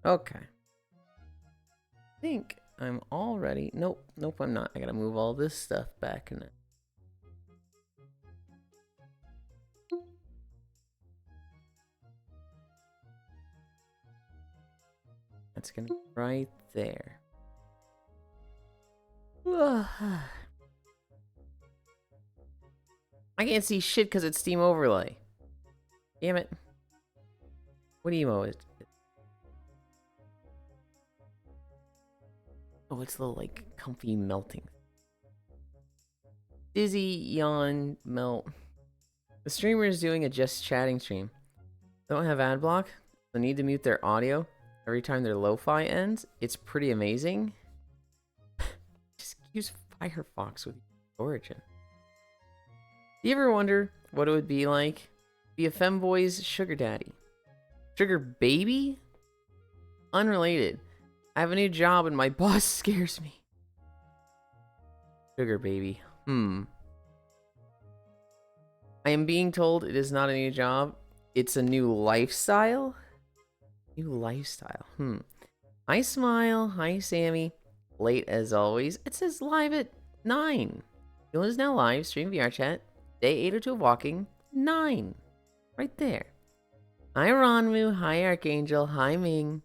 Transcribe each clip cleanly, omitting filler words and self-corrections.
Okay. I think I'm all ready. Nope, nope, I'm not. I gotta move all this stuff back in it. That's gonna be right there. I can't see shit because it's Steam Overlay. Damn it. What emo is it? Oh, it's the, like, comfy melting. Dizzy, yawn, melt. The streamer is doing a just chatting stream. They don't have ad block. They need to mute their audio every time their lo-fi ends. It's pretty amazing. Just use Firefox with Origin. Do you ever wonder what it would be like? Be a femboy's sugar daddy. Sugar baby? Unrelated. I have a new job and my boss scares me. Sugar baby. I am being told it is not a new job. It's a new lifestyle? New lifestyle. Hi, Smile. Hi, Sammy. Late as always. It says live at 9. Yulind is now live. Stream VR chat. Day 802 of walking. 9. Right there. Hi, Ronmu. Hi, Archangel. Hi, Ming.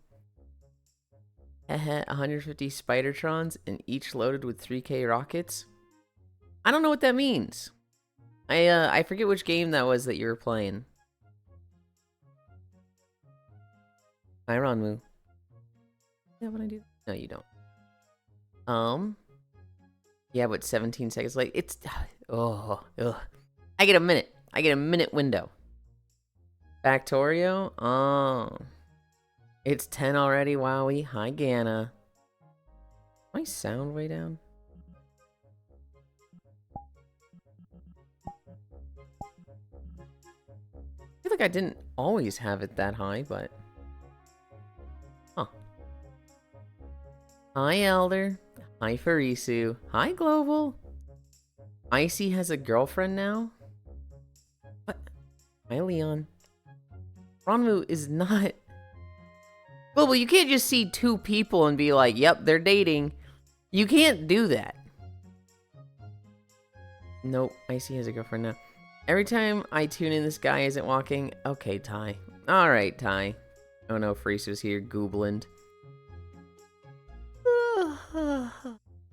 150 Spidertrons and each loaded with 3K rockets. I don't know what that means. I forget which game that was that you were playing. Hi, Ronmu. Yeah, what I do? No, you don't. Yeah, but 17 seconds late. It's ugh. I get a minute. I get a minute window. Factorio? Oh. It's 10 already, wowie. Hi, Gana. My sound way down? I feel like I didn't always have it that high, but... Huh. Hi, Elder. Hi, Farisu. Hi, Global. Icy has a girlfriend now? What? Hi, Leon. Ronmu is not... Global, you can't just see two people and be like, yep, they're dating. You can't do that. Nope, Icy has a girlfriend now. Every time I tune in, this guy isn't walking. Okay, Ty. Alright, Ty. Oh no, Freeze's here. Goobland.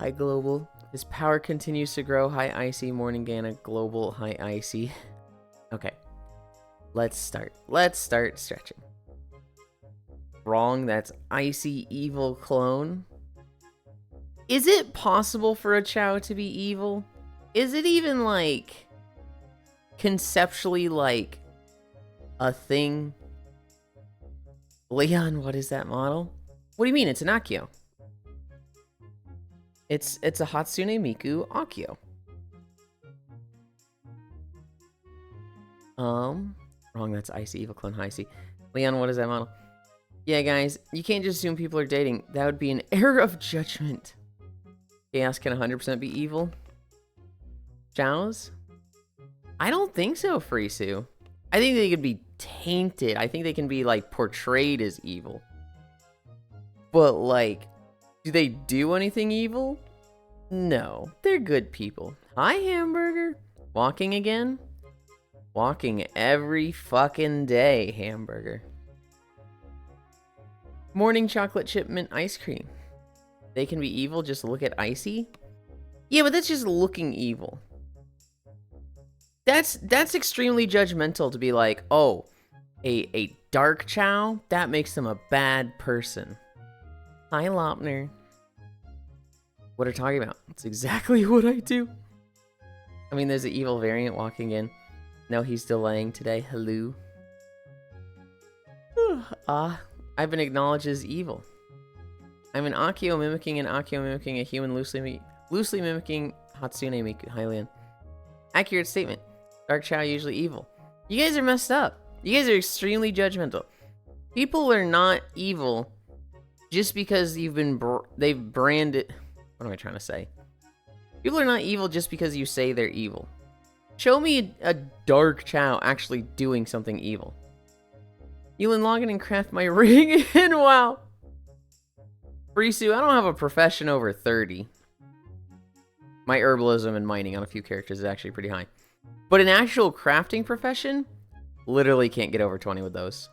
Hi, Global. His power continues to grow. Hi, Icy. Morning, Gana. Global. Hi, Icy. Okay. Let's start. Let's start stretching. Wrong. That's Icy Evil Clone. Is it possible for a Chow to be evil? Is it even, like... conceptually, like, a thing? Leon, what is that model? What do you mean? It's an Akio. It's a Hatsune Miku Akio. Wrong, that's Icy Evil Clone Icy. Leon, what is that model? Yeah, guys, you can't just assume people are dating. That would be an error of judgment. Chaos can 100% be evil. Chows? I don't think so, Frisu. I think they could be tainted. I think they can be, like, portrayed as evil. But, like, do they do anything evil? No. They're good people. Hi, Hamburger. Walking again? Walking every fucking day, Hamburger. Morning chocolate chip mint ice cream. They can be evil, just look at Icy? Yeah, but that's just looking evil. That's extremely judgmental to be like, oh, a dark Chow? That makes them a bad person. Hi, Lopner. What are you talking about? It's exactly what I do. I mean, there's an evil variant walking in. No, he's delaying today. Hello. I've been acknowledged as evil. I'm an Akio mimicking a human loosely mimicking Hatsune Miku. Hylian. Accurate statement. Dark Chow usually evil. You guys are messed up. You guys are extremely judgmental. People are not evil just because they've branded... What am I trying to say? People are not evil just because you say they're evil. Show me a Dark Chow actually doing something evil. Yulind, log in and craft my ring, and wow. Frisu, I don't have a profession over 30. My herbalism and mining on a few characters is actually pretty high. But an actual crafting profession, literally can't get over 20 with those.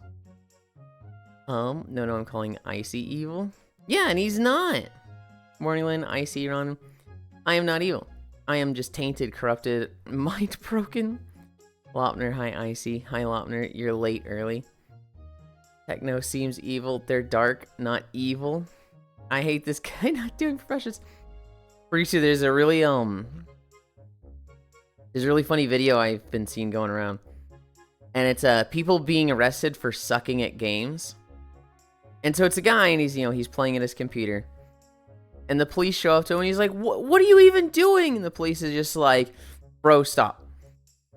No, I'm calling Icy evil. Yeah, and he's not. Morningland, Icy, Ron. I am not evil. I am just tainted, corrupted, mind broken. Lopner, hi Icy. Hi Lopner, you're late early. Techno seems evil. They're dark, not evil. I hate this guy not doing professions. Frisu, there's a really funny video I've been seeing going around. And it's people being arrested for sucking at games. And so it's a guy and he's playing at his computer. And the police show up to him and he's like, what are you even doing? And the police is just like, bro, stop.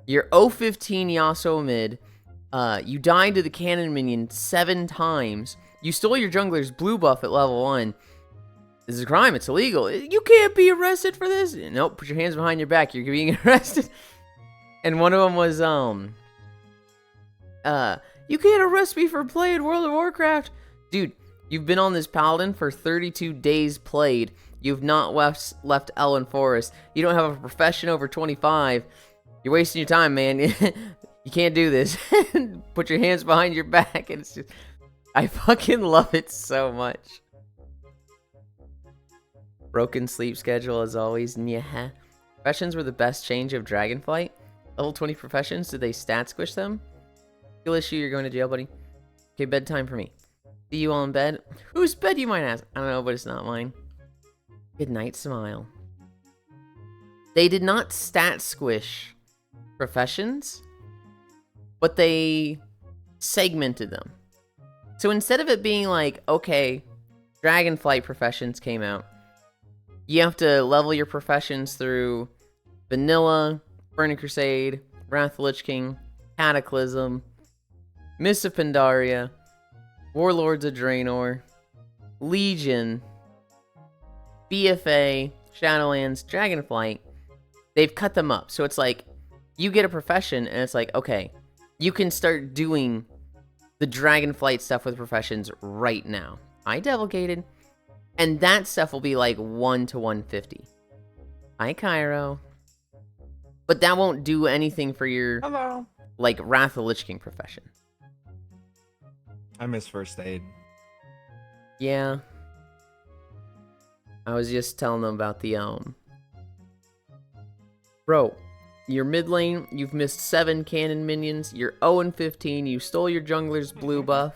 You're 015 Yasuo mid. You died to the cannon minion 7 times. You stole your jungler's blue buff at level 1. This is a crime. It's illegal. You can't be arrested for this. Nope, put your hands behind your back. You're being arrested. And one of them was, you can't arrest me for playing World of Warcraft. Dude, you've been on this paladin for 32 days played. You've not left Elwyn Forest. You don't have a profession over 25. You're wasting your time, man. You can't do this. Put your hands behind your back. And it's just, I fucking love it so much. Broken sleep schedule as always. Yeah. Professions were the best change of Dragonflight. Level 20 professions, did they stat squish them? Skill issue, you're going to jail, buddy. Okay, bedtime for me. See you all in bed. Whose bed, you might ask? I don't know, but it's not mine. Good night, smile. They did not stat squish professions, but they segmented them. So instead of it being like, okay, Dragonflight professions came out, you have to level your professions through Vanilla, Burning Crusade, Wrath of the Lich King, Cataclysm, Mists of Pandaria, Warlords of Draenor, Legion, BFA, Shadowlands, Dragonflight. They've cut them up. So it's like, you get a profession, and it's like, okay, you can start doing the Dragonflight stuff with professions right now. I Devilgated. And that stuff will be like 1 to 150. Hi, Cairo. But that won't do anything for your, Hello. like, Wrath of the Lich King profession. I miss first aid. Yeah. I was just telling them about the, Bro, you're mid lane, you've missed 7 cannon minions, you're 0-15, you stole your jungler's blue buff.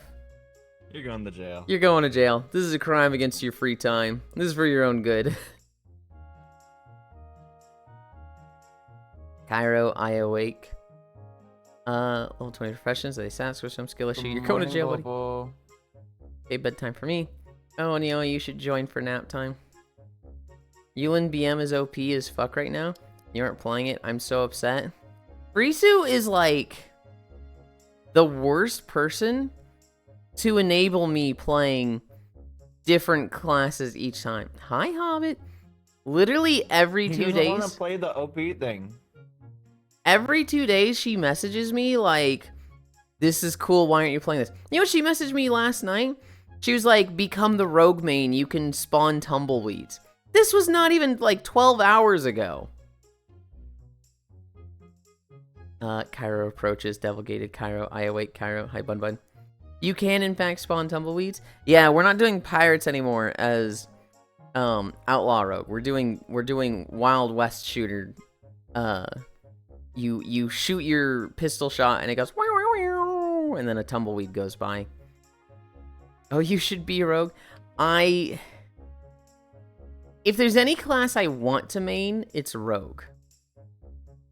You're going to jail. You're going to jail. This is a crime against your free time. This is for your own good. Cairo, I awake. Level 20 professions. They sat for some skill issue. You're going to jail, buddy. Okay, bedtime for me. Oh, Neo, you should join for nap time. Yulind BM is OP as fuck right now. You aren't playing it. I'm so upset. Frisu is like the worst person to enable me playing different classes each time. Hi, Hobbit. Literally every 2 days. I want to play the OP thing. Every 2 days, she messages me like, "This is cool. Why aren't you playing this?" You know what she messaged me last night? She was like, "Become the rogue main. You can spawn tumbleweeds." This was not even like 12 hours ago. Cairo approaches. Devilgated Cairo. I awake Cairo. Hi, Bun Bun. You can, in fact, spawn tumbleweeds. Yeah, we're not doing pirates anymore as outlaw rogue. We're doing Wild West shooter. You shoot your pistol shot and it goes wow, wow, wow, and then a tumbleweed goes by. Oh, you should be a rogue. If there's any class I want to main, it's rogue.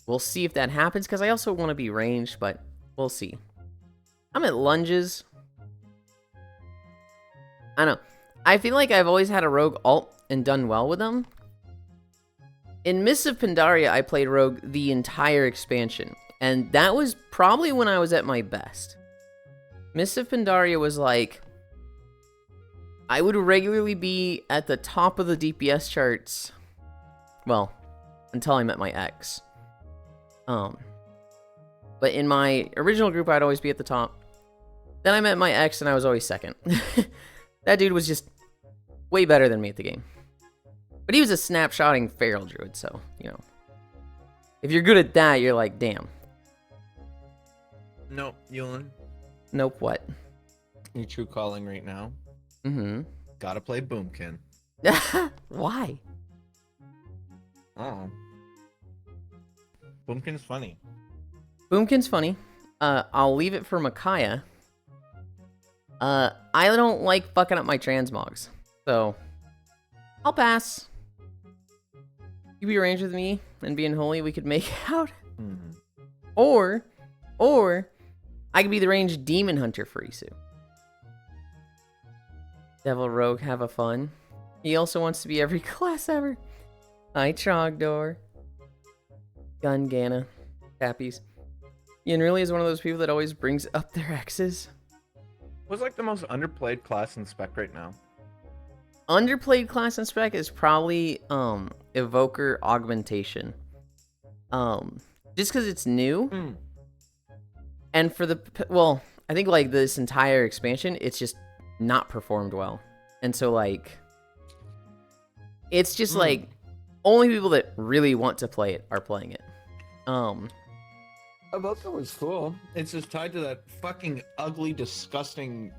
We'll see if that happens because I also want to be ranged, but we'll see. I'm at lunges. I don't know. I feel like I've always had a rogue ult and done well with them. In Mists of Pandaria, I played rogue the entire expansion. And that was probably when I was at my best. Mists of Pandaria was like, I would regularly be at the top of the DPS charts. Well, until I met my ex. But in my original group, I'd always be at the top. Then I met my ex and I was always second. That dude was just way better than me at the game. But he was a snapshotting feral druid, so, you know. If you're good at that, you're like, damn. Nope, Yulind. Nope, what? Your true calling right now. Mm-hmm. Gotta play Boomkin. Why? Oh. Boomkin's funny. Boomkin's funny. I'll leave it for Micaiah. I don't like fucking up my transmogs, so I'll pass. You be arranged with me and being holy, we could make out. Mm-hmm. Or I could be the ranged demon hunter for Isu. Devil Rogue, have a fun. He also wants to be every class ever. Hi, Trogdor. Gungana. Cappies. Ian really is one of those people that always brings up their exes. What's like the most underplayed class in Spec right now? Underplayed class in Spec is probably Evoker Augmentation. Just because it's new. And for the, well, I think like this entire expansion, it's just not performed well. And so like, it's just like, only people that really want to play it are playing it. Evoker was cool. It's just tied to that fucking ugly, disgusting.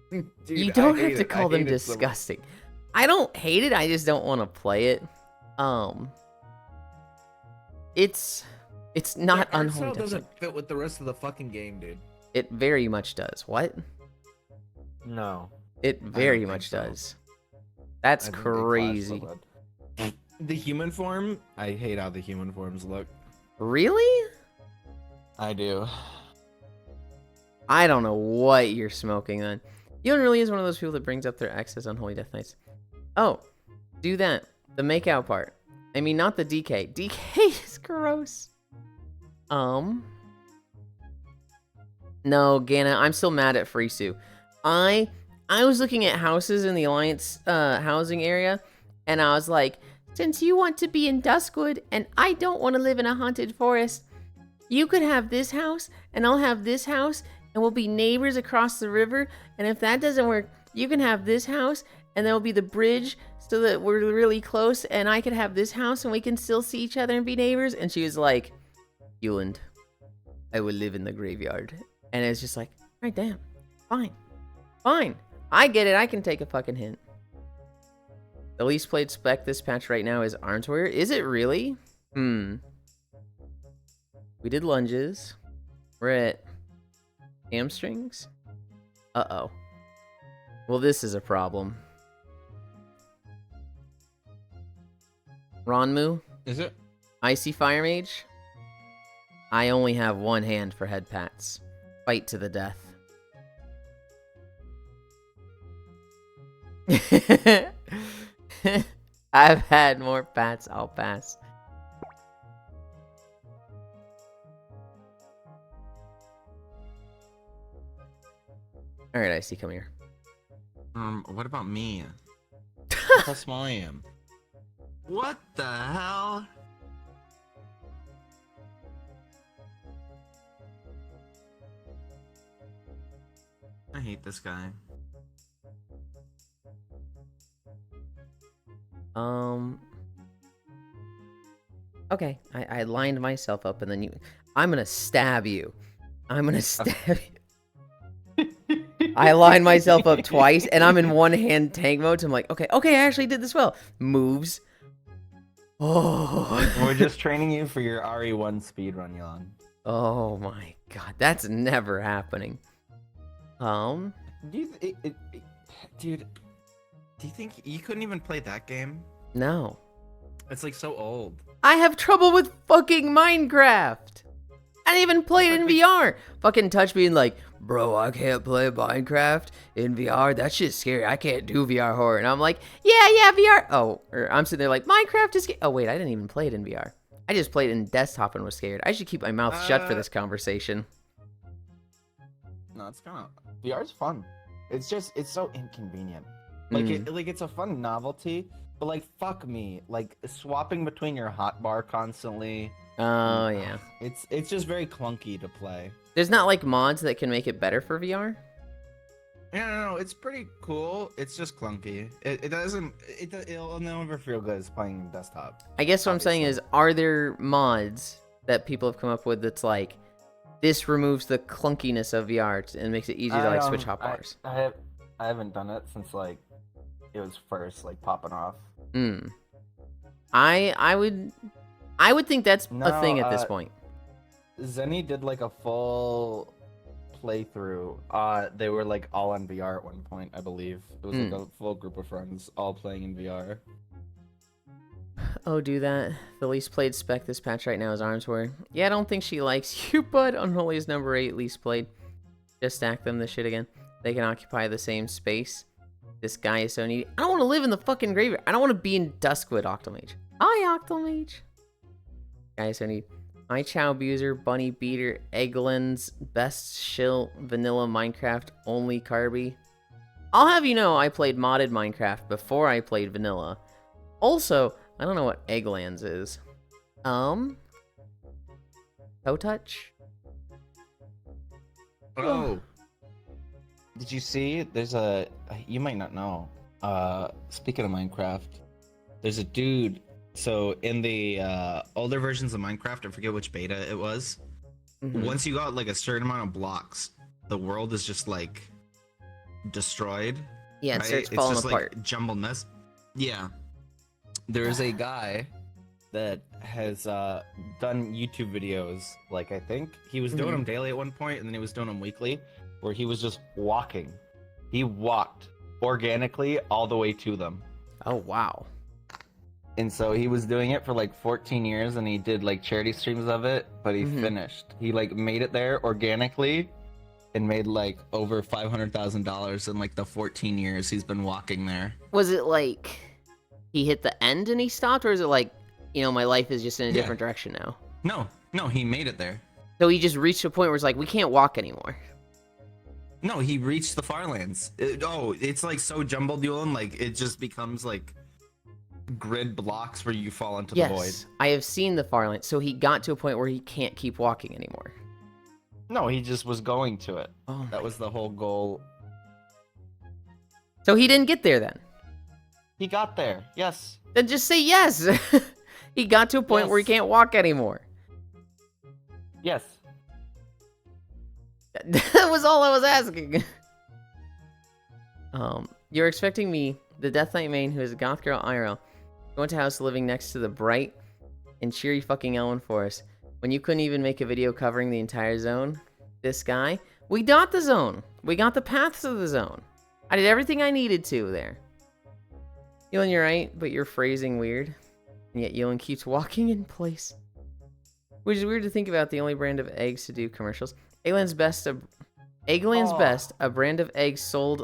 Dude, you don't have to call them disgusting. I don't hate it. I just don't want to play it. It's not unholy. It doesn't fit with the rest of the fucking game, dude. It very much does. What? No. It very much does. That's crazy. The human form? I hate how the human forms look. Really? I do. I don't know what you're smoking then. Yulind really is one of those people that brings up their exes on Holy Death Nights. Oh, do that. The makeout part. I mean, not the DK. DK is gross. No, Gana, I'm still mad at Frisu. I was looking at houses in the Alliance housing area, and I was like, since you want to be in Duskwood, and I don't want to live in a haunted forest, you could have this house, and I'll have this house, and we'll be neighbors across the river, and if that doesn't work, you can have this house, and there will be the bridge so that we're really close, and I could have this house, and we can still see each other and be neighbors. And she was like, Yulind, I will live in the graveyard. And it's just like, alright, damn. Fine. I get it. I can take a fucking hint. The least played spec this patch right now is Arms Warrior. Is it really? We did lunges. We're at hamstrings. Uh-oh. Well, this is a problem. Ronmu? Is it? Icy Fire Mage? I only have one hand for head pats. Fight to the death. I've had more pats, I'll pass. Alright, Icy, come here. What about me? How small I am. What the hell? I hate this guy. Okay, I lined myself up and then I'm gonna stab you. I'm gonna stab you. I lined myself up twice and I'm in one hand tank mode, so I'm like, okay, I actually did this well. Moves. Oh. We're just training you for your RE1 speedrun, Yulind. Oh my god, that's never happening. Do you Dude, do you think you couldn't even play that game? No. It's like so old. I have trouble with fucking Minecraft. I didn't even play it in VR. Fucking Touch being like, bro, I can't play Minecraft in VR. That shit's scary. I can't do VR horror. And I'm like, yeah, VR. Oh, or I'm sitting there like, Minecraft is scary. Oh, wait, I didn't even play it in VR. I just played it in desktop and was scared. I should keep my mouth shut for this conversation. No, it's kind of... VR's fun. It's just, it's so inconvenient. Like, it's a fun novelty, but like, fuck me. Like, swapping between your hotbar constantly. Oh, yeah. It's just very clunky to play. There's not like mods that can make it better for VR? Yeah, no, it's pretty cool. It's just clunky. It'll never feel good as playing desktop. I guess what I'm saying Obviously. is, are there mods that people have come up with that's like, this removes the clunkiness of VR and makes it easier to like switch hotbars? I haven't done it since like it was first like popping off. I would think that's a thing at this point. Zenny did like a full playthrough. They were like all on VR at one point, I believe. It was like a full group of friends all playing in VR. Oh, do that. The least played spec this patch right now is Armsware. Yeah, I don't think she likes you, but Unholy is number 8 least played. Just stack them this shit again. They can occupy the same space. This guy is so needy. I don't want to live in the fucking graveyard. I don't want to be in Duskwood, Octomage. Hi, Octomage. Guy is so needy. My Chow Abuser, Bunny Beater, Egglands, Best Shill, Vanilla Minecraft, Only Carby. I'll have you know I played modded Minecraft before I played Vanilla. Also, I don't know what Egglands is. Toe Touch? Oh. Did you see? There's a... You might not know. Speaking of Minecraft, there's a dude... So in the older versions of Minecraft, I forget which beta it was. Once you got like a certain amount of blocks, the world is just like destroyed. Yeah, it right? starts falling just apart. Like jumbled mess. Yeah. There's a guy that has done YouTube videos. Like I think he was doing them daily at one point, and then he was doing them weekly, where he was just walking. He walked organically all the way to them. Oh wow. And so he was doing it for like 14 years, and he did like charity streams of it, but he finished. He like made it there organically and made like over $500,000 in like the 14 years he's been walking there. Was it like he hit the end and he stopped, or is it like, you know, my life is just in a different direction now? No, he made it there. So he just reached a point where it's like, we can't walk anymore. No, he reached the Farlands. It's like so jumbled, Yulind, like it just becomes like grid blocks where you fall into the void. I have seen the Farland. So he got to a point where he can't keep walking anymore. No, he just was going to it. Oh, that was the whole goal. So he didn't get there then? He got there, yes. Then just say yes. He got to a point where he can't walk anymore. Yes. That was all I was asking. You're expecting me, the Death Knight main, who is a goth girl IRL, going to house living next to the bright and cheery fucking Elven Forest, when you couldn't even make a video covering the entire zone? This guy? We got the zone. We got the paths of the zone. I did everything I needed to there. Yulind, you're right, but you're phrasing weird. And yet Yulind keeps walking in place. Which is weird to think about, the only brand of eggs to do commercials. Eggland's Best, a brand of eggs sold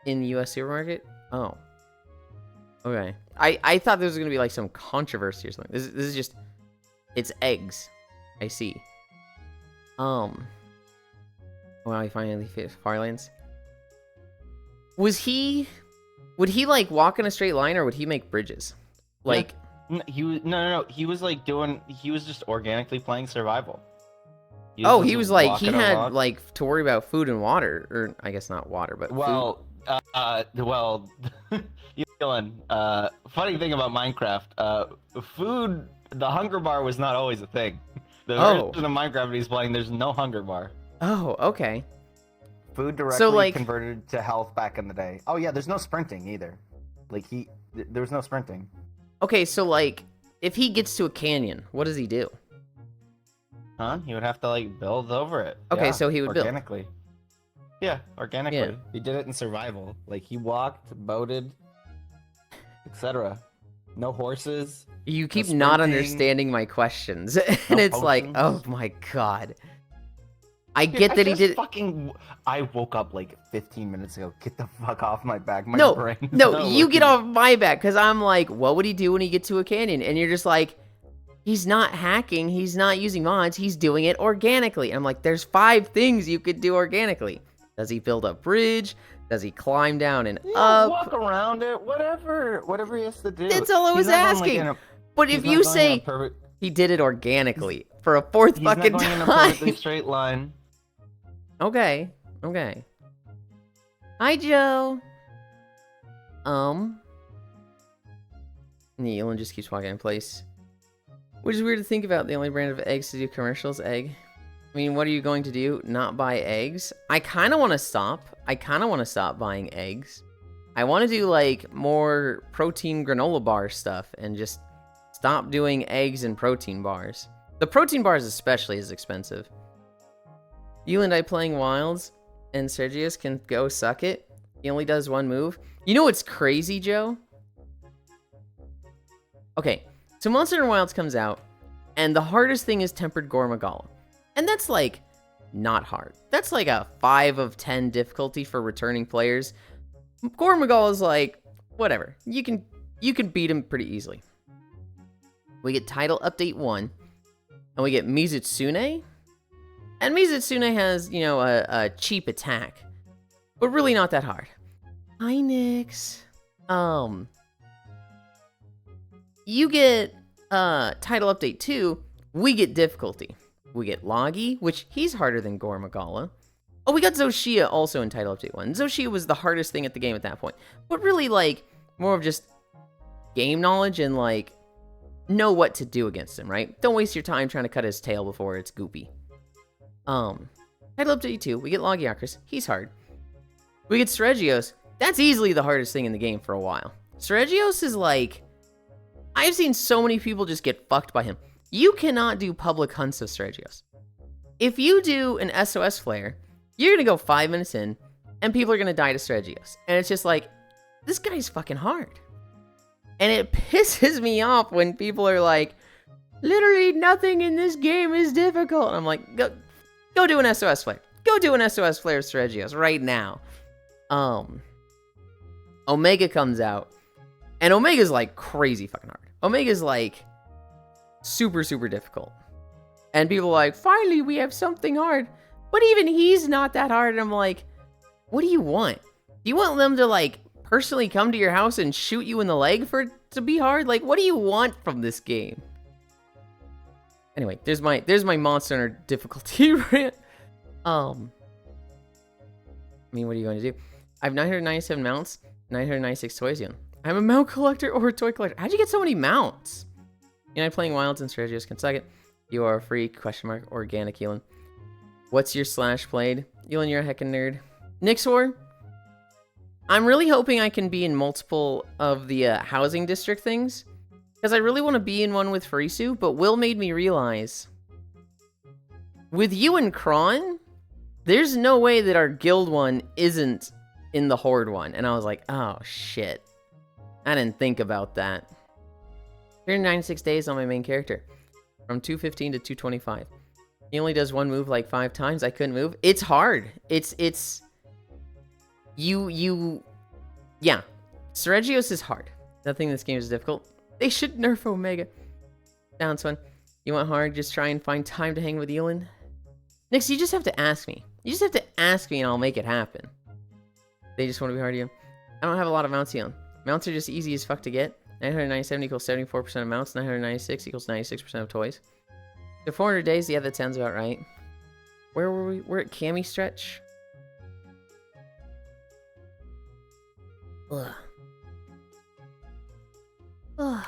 in the US supermarket? Oh. Okay. I thought there was going to be like some controversy or something. This is just, it's eggs. I see. Wow, he finally fit Farlands. Would he like walk in a straight line, or would he make bridges? Like, he was no. He was like he was just organically playing survival. He was like, he had like to worry about food and water, or I guess not water, but Yulind, funny thing about Minecraft, food, the hunger bar was not always a thing. The version of Minecraft he's playing, there's no hunger bar. Oh, okay. Food directly converted to health back in the day. Oh yeah, there's no sprinting either. Like there was no sprinting. Okay, so like, if he gets to a canyon, what does he do? Huh? He would have to like build over it. Okay, so he would organically. build. Yeah, organically. Yeah. He did it in survival. Like he walked, boated, etc. No horses. You keep not understanding my questions, and it's like, oh my god. I get that he did. I woke up like 15 minutes ago. Get the fuck off my back. My no, brain. No, you get off my back, because I'm like, what would he do when he gets to a canyon? And you're just like, he's not hacking. He's not using mods. He's doing it organically. And I'm like, there's 5 things you could do organically. Does he build a bridge? Does he climb down and up? Walk around it. Whatever he has to do. That's all I was asking. But if you say he did it organically for a 4th fucking time. He's not going in a perfectly straight line. Okay. Hi, Joe. Yulind just keeps walking in place. Which is weird to think about. The only brand of eggs to do commercials, egg. I mean, what are you going to do? Not buy eggs? I kind of want to stop. I kind of want to stop buying eggs. I want to do, like, more protein granola bar stuff and just stop doing eggs and protein bars. The protein bars especially is expensive. You and I playing Wilds, and Sergius can go suck it. He only does one move. You know what's crazy, Joe? Okay, so Monster Hunter Wilds comes out, and the hardest thing is Tempered Gormagala. And that's, like, not hard. That's like a 5 of 10 difficulty for returning players. Gormagala is like, whatever. You can beat him pretty easily. We get Title Update 1, and we get Mizutsune. And Mizutsune has, you know, a cheap attack, but really not that hard. Hi, Nyx. You get Title Update 2, we get difficulty. We get Logi, which he's harder than Gormagala. Oh, we got Zoshia also in Title Update 1. Zoshia was the hardest thing at the game at that point. But really, like, more of just game knowledge and, like, know what to do against him, right? Don't waste your time trying to cut his tail before it's goopy. Title Update 2, we get Logiakris. He's hard. We get Seregios. That's easily the hardest thing in the game for a while. Seregios is like... I've seen so many people just get fucked by him. You cannot do public hunts of Seregios. If you do an SOS flare, you're going to go 5 minutes in, and people are going to die to Seregios. And it's just like, this guy's fucking hard. And it pisses me off when people are like, literally nothing in this game is difficult. And I'm like, go do an SOS flare. Go do an SOS flare of Seregios right now. Omega comes out. And Omega's like crazy fucking hard. Omega's like super, super difficult. And people are like, finally, we have something hard. But even he's not that hard. And I'm like, what do you want? Do you want them to like personally come to your house and shoot you in the leg for it to be hard? Like, what do you want from this game? Anyway, there's my Monster Hunter difficulty rant. I mean, what are you going to do? I have 997 mounts, 996 toys. I'm a mount collector or a toy collector. How'd you get so many mounts? You're not playing Wilds and Seregios can suck it. You are a free organic Yulind. What's your slash played? Yulind, you're a heckin' nerd. Nixor, I'm really hoping I can be in multiple of the housing district things. Because I really want to be in one with Farisu, but Will made me realize with you and Kron, there's no way that our guild one isn't in the Horde one. And I was like, oh shit. I didn't think about that. 396 days on my main character. From 215 to 225. He only does one move like 5 times. I couldn't move. It's hard. It's... Yeah. Seregios is hard. Nothing in this game is difficult. They should nerf Omega. Sounds fun. You want hard? Just try and find time to hang with Yulind. Nix, you just have to ask me. You just have to ask me and I'll make it happen. They just want to be hard to you. I don't have a lot of mounts here. Mounts are just easy as fuck to get. 997 equals 74% of mounts. 996 equals 96% of toys. So 400 days, yeah, that sounds about right. Where were we? We're at Cami Stretch. Ugh. Ugh.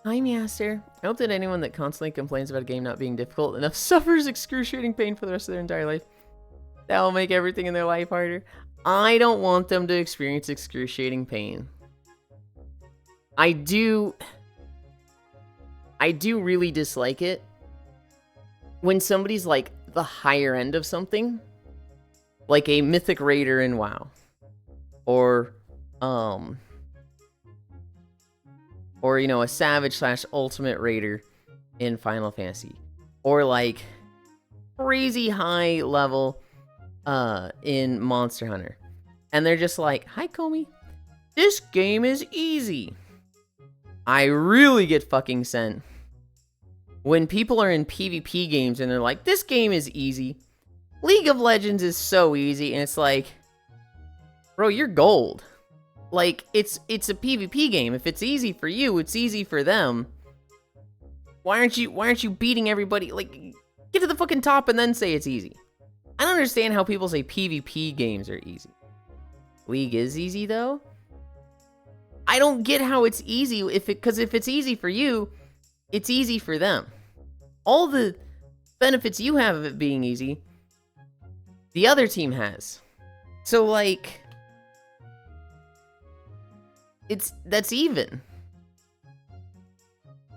Hi, Meowster. I hope that anyone that constantly complains about a game not being difficult enough suffers excruciating pain for the rest of their entire life. That will make everything in their life harder. I don't want them to experience excruciating pain. I do really dislike it when somebody's like the higher end of something, like a Mythic Raider in WoW, or you know, a Savage / Ultimate Raider in Final Fantasy, or like crazy high level in Monster Hunter, and they're just like, hi Comey, this game is easy. I really get fucking sent when people are in PvP games and they're like, this game is easy. League of Legends is so easy, and it's like, bro, you're gold. Like, it's a PvP game. If it's easy for you, it's easy for them. Why aren't you beating everybody? Like, get to the fucking top and then say it's easy. I don't understand how people say PvP games are easy. League is easy, though. I don't get how it's easy, because if it's easy for you, it's easy for them. All the benefits you have of it being easy, the other team has. So, like, that's even.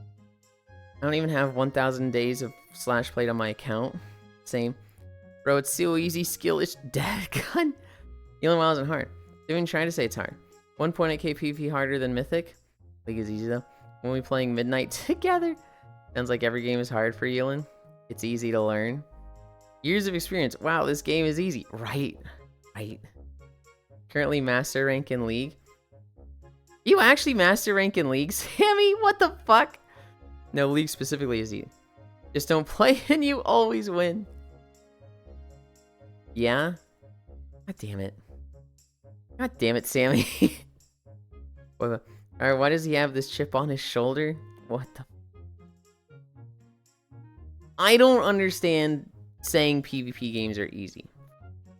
I don't even have 1,000 days of slash played on my account. Same. Bro, it's so easy, skill is dead. God. Healing Wild isn't hard. Even trying to say it's hard. 1.8k PvP harder than Mythic. League is easy though. When we playing Midnight together. Sounds like every game is hard for Yulind. It's easy to learn. Years of experience. Wow, this game is easy. Right. Right. Currently master rank in League. You actually master rank in League, Sammy? What the fuck? No, League specifically is easy. Just don't play and you always win. Yeah? God damn it. God damn it, Sammy. Alright, why does he have this chip on his shoulder? What the... I don't understand saying PvP games are easy.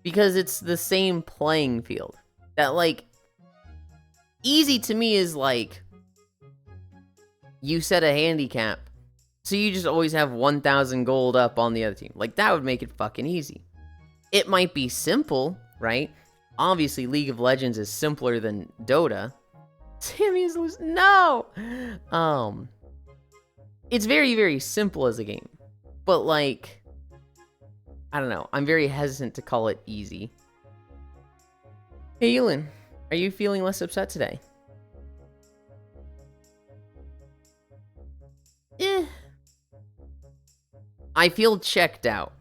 Because it's the same playing field. That, like... Easy to me is like... You set a handicap. So you just always have 1,000 gold up on the other team. Like, that would make it fucking easy. It might be simple, right? Obviously, League of Legends is simpler than Dota. Sammy's losing. No! It's very, very simple as a game. But, like... I don't know. I'm very hesitant to call it easy. Hey, Yulind. Are you feeling less upset today? I feel checked out.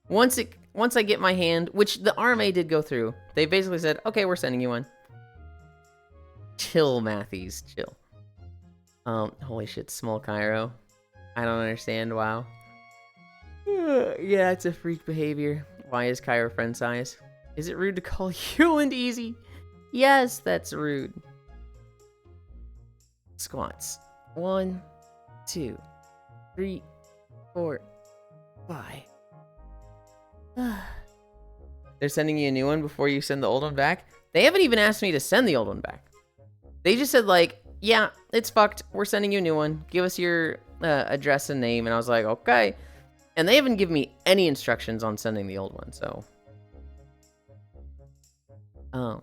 Once I get my hand, which the RMA did go through, they basically said, okay, we're sending you one. Chill, Matthews, chill. Holy shit, small Cairo. I don't understand, wow. Yeah, it's a freak behavior. Why is Cairo friend size? Is it rude to call Yulind easy? Yes, that's rude. Squats. 1, 2, 3, 4, 5. They're sending you a new one before you send the old one back? They haven't even asked me to send the old one back. They just said, like, yeah, it's fucked. We're sending you a new one. Give us your address and name. And I was like, okay. And they haven't given me any instructions on sending the old one, so. Oh.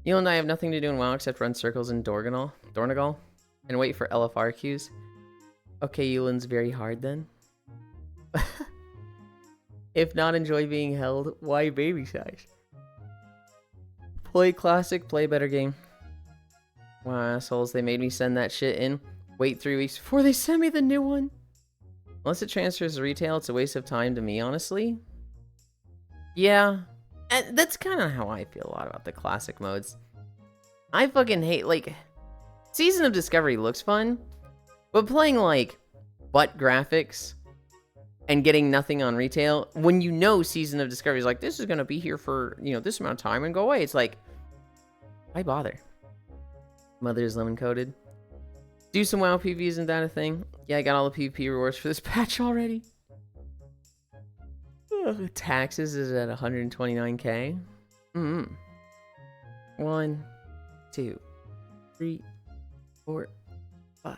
You and I have nothing to do in WoW except run circles in Dornagal and wait for LFR queues. Okay, Yulind's very hard then. If not enjoy being held, why baby size? Play classic, play better game. Wow, assholes, they made me send that shit in. Wait 3 weeks before they send me the new one. Unless it transfers to retail, it's a waste of time to me, honestly. Yeah. And that's kind of how I feel a lot about the classic modes. I fucking hate, like... Season of Discovery looks fun, but playing, like, butt graphics and getting nothing on retail, when you know Season of Discovery is like, this is gonna be here for, you know, this amount of time and go away, it's like, why bother? Mother is lemon-coated. Do some WoW PvP, isn't that a thing? Yeah, I got all the PvP rewards for this patch already. Ugh, taxes is at 129k. 1, 2, 3, 4, 5.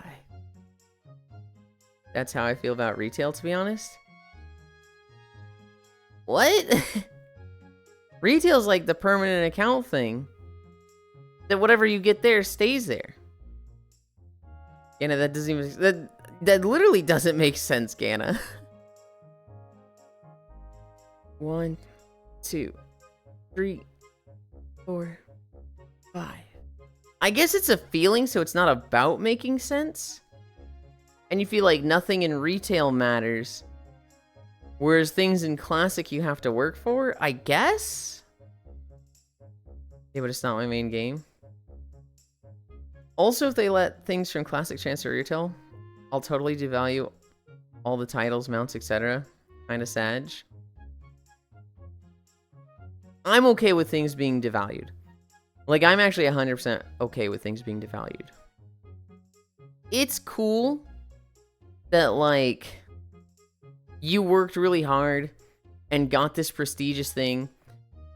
That's how I feel about retail, to be honest. What? Retail's like the permanent account thing. That whatever you get there stays there. Ganna, that doesn't even... That literally doesn't make sense, Ganna. 1, 2, 3, 4, 5. I guess it's a feeling, so it's not about making sense. And you feel like nothing in retail matters. Whereas things in classic you have to work for, I guess? Yeah, but it's not my main game. Also, if they let things from classic transfer to retail, I'll totally devalue all the titles, mounts, etc. Kinda sag. I'm okay with things being devalued. Like, I'm actually 100% okay with things being devalued. It's cool that, like, you worked really hard and got this prestigious thing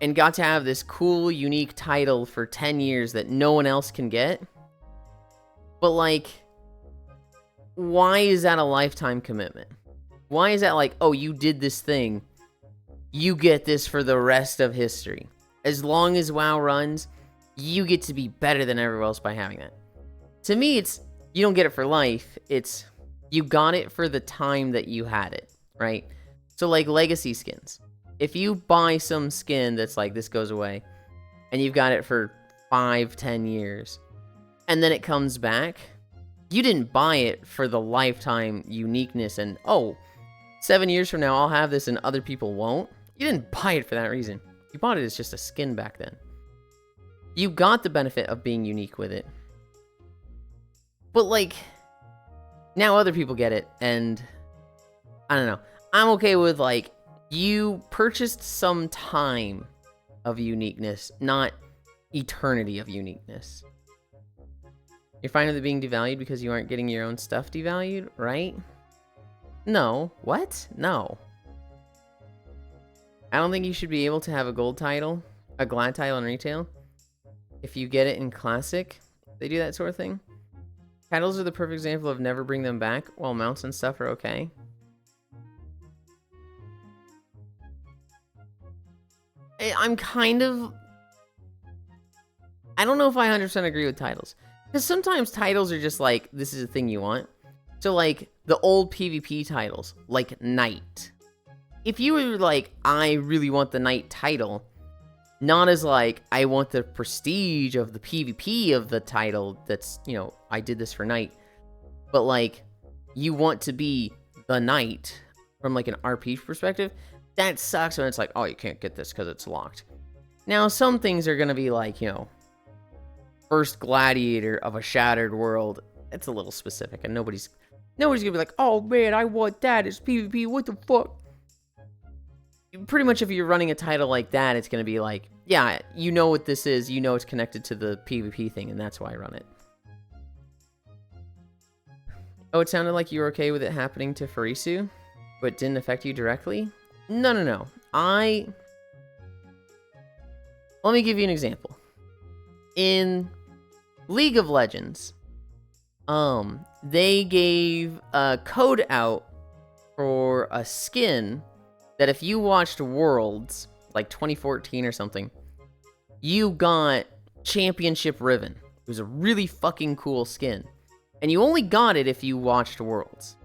and got to have this cool, unique title for 10 years that no one else can get. But, like, why is that a lifetime commitment? Why is that like, oh, you did this thing, you get this for the rest of history? As long as WoW runs, you get to be better than everyone else by having that. To me, it's, you don't get it for life, it's, you got it for the time that you had it, right? So, like, legacy skins. If you buy some skin that's like, this goes away, and you've got it for 5-10 years, and then it comes back, you didn't buy it for the lifetime uniqueness and, oh, 7 years from now I'll have this and other people won't. You didn't buy it for that reason. You bought it as just a skin back then. You got the benefit of being unique with it. But, like, now other people get it, and I don't know. I'm okay with, like, you purchased some time of uniqueness, not eternity of uniqueness. You're fine with it being devalued because you aren't getting your own stuff devalued, right? No. What? No. I don't think you should be able to have a gold title, a glad title in retail. If you get it in classic, they do that sort of thing. Titles are the perfect example of never bring them back, while mounts and stuff are okay. I'm kind of... I don't know if I 100% agree with titles. Because sometimes titles are just like, this is a thing you want. So, like, the old PvP titles, like Knight. If you were like, I really want the Knight title, not as like, I want the prestige of the PvP of the title that's, you know, I did this for Knight. But, like, you want to be the Knight from, like, an RP perspective, that sucks when it's like, oh, you can't get this because it's locked. Now, some things are going to be like, you know, first gladiator of a shattered world. It's a little specific, and nobody's gonna be like, oh man, I want that, it's PvP, what the fuck? Pretty much if you're running a title like that, it's gonna be like, yeah, you know what this is, you know it's connected to the PvP thing, and that's why I run it. Oh, it sounded like you were okay with it happening to Farisu, but didn't affect you directly? No. Let me give you an example. In League of Legends, they gave a code out for a skin that if you watched Worlds, like 2014 or something, you got Championship Riven. It was a really fucking cool skin. And you only got it if you watched Worlds.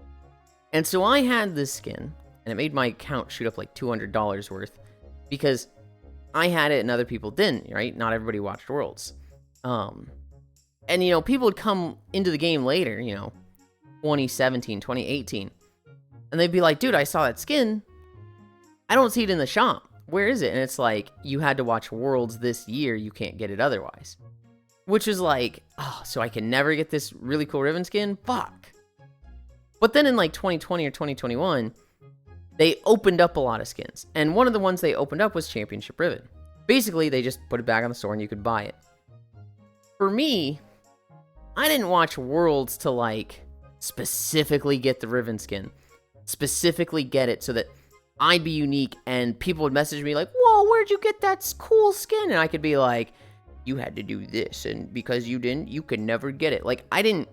And so I had this skin, and it made my account shoot up like $200 worth, because I had it and other people didn't, right? Not everybody watched Worlds. And, you know, people would come into the game later, you know, 2017, 2018, and they'd be like, dude, I saw that skin. I don't see it in the shop. Where is it? And it's like, you had to watch Worlds this year. You can't get it otherwise. Which is like, oh, so I can never get this really cool Riven skin? Fuck. But then in like 2020 or 2021, they opened up a lot of skins. And one of the ones they opened up was Championship Riven. Basically, they just put it back on the store and you could buy it. For me, I didn't watch Worlds to, like, specifically get the Riven skin. Specifically get it so that I'd be unique and people would message me like, whoa, where'd you get that cool skin? And I could be like, you had to do this, and because you didn't, you could never get it. Like, I didn't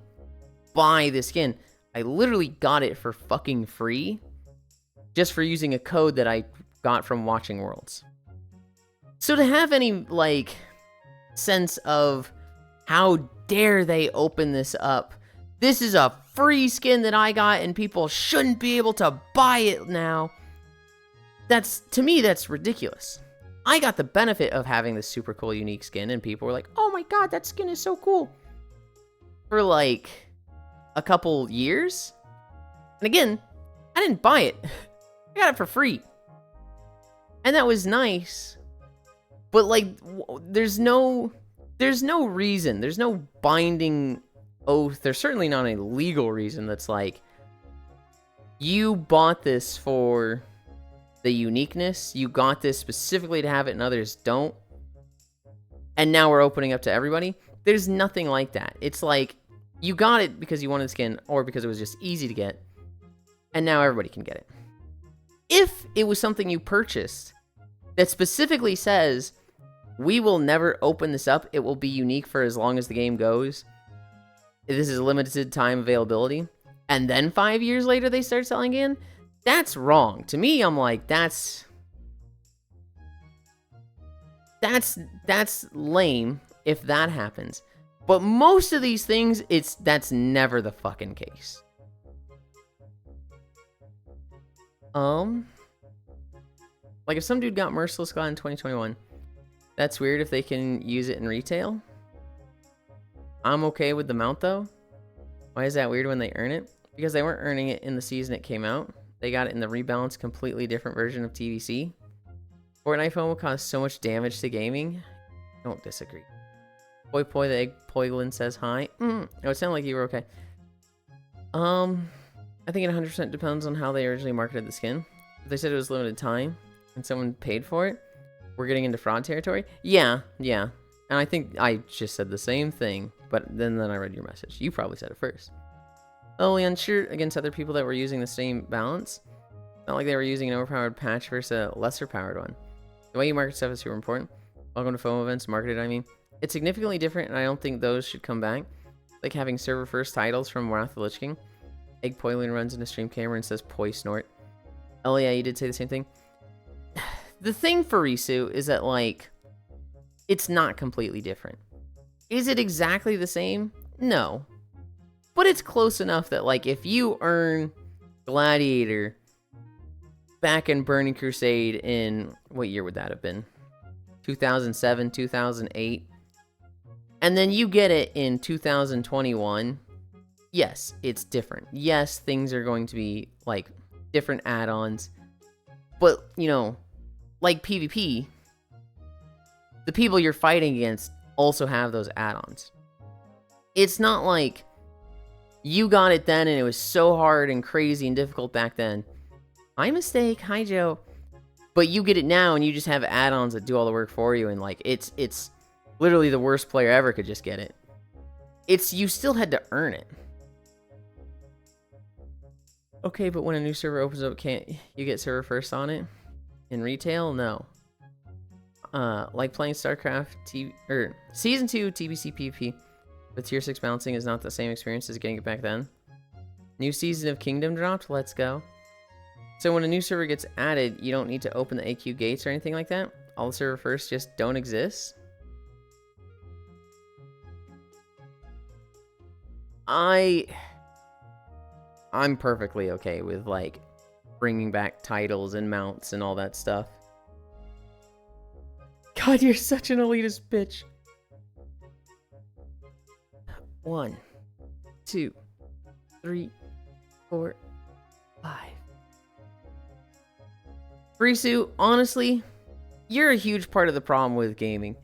buy the skin. I literally got it for fucking free just for using a code that I got from watching Worlds. So to have any, like, sense of how dare they open this up, this is a free skin that I got and people shouldn't be able to buy it now, that's, to me, that's ridiculous. I got the benefit of having this super cool unique skin and people were like, oh my god, that skin is so cool, for like a couple years. And again, I didn't buy it. I got it for free. And that was nice. But like, there's no reason, there's no binding oath, there's certainly not a legal reason that's like, you bought this for the uniqueness, you got this specifically to have it and others don't, and now we're opening up to everybody. There's nothing like that. It's like, you got it because you wanted the skin, or because it was just easy to get, and now everybody can get it. if it was something you purchased that specifically says, we will never open this up, it will be unique for as long as the game goes, this is limited time availability, and then 5 years later they start selling in, that's wrong. To me, I'm like, that's lame if that happens. But most of these things, that's never the fucking case. Like if some dude got Merciless God in 2021, that's weird if they can use it in retail. I'm okay with the mount though. Why is that weird when they earn it? Because they weren't earning it in the season it came out. They got it in the rebalanced, completely different version of TVC. Fortnite phone will cause so much damage to gaming. Don't disagree. Poi Poi the Egg Poiglin says hi. Oh, it sounded like you were okay. I think it 100% depends on how they originally marketed the skin. If they said it was limited time and someone paid for it, we're getting into fraud territory. Yeah. And I think I just said the same thing, but then I read your message. You probably said it first. Oh, unsure against other people that were using the same balance. Not like they were using an overpowered patch versus a lesser powered one. The way you market stuff is super important. Welcome to FOMO events, marketed, I mean. It's significantly different, and I don't think those should come back. Like having server first titles from Wrath of the Lich King. Egg Poilin runs into stream camera and says Poi Snort. Oh yeah, you did say the same thing. The thing for Risu is that, like, it's not completely different. Is it exactly the same? No. But it's close enough that, like, if you earn Gladiator back in Burning Crusade in, what year would that have been? 2007, 2008. And then you get it in 2021. Yes, it's different. Yes, things are going to be, like, different add-ons. But, you know, like PvP, the people you're fighting against also have those add-ons. It's not like you got it then and it was so hard and crazy and difficult back then. My mistake. Hi, Joe. But you get it now and you just have add-ons that do all the work for you, and like it's literally the worst player ever could just get it. You still had to earn it. Okay, but when a new server opens up, can't you get server first on it? In retail? No. Like playing StarCraft Season 2 TBC PvP with Tier 6 balancing is not the same experience as getting it back then. New Season of Kingdom dropped? Let's go. So when a new server gets added, you don't need to open the AQ gates or anything like that? All the server first just don't exist? I'm perfectly okay with, like, bringing back titles and mounts and all that stuff. God, you're such an elitist bitch. 1, 2, 3, 4, 5. Risu, honestly, you're a huge part of the problem with gaming.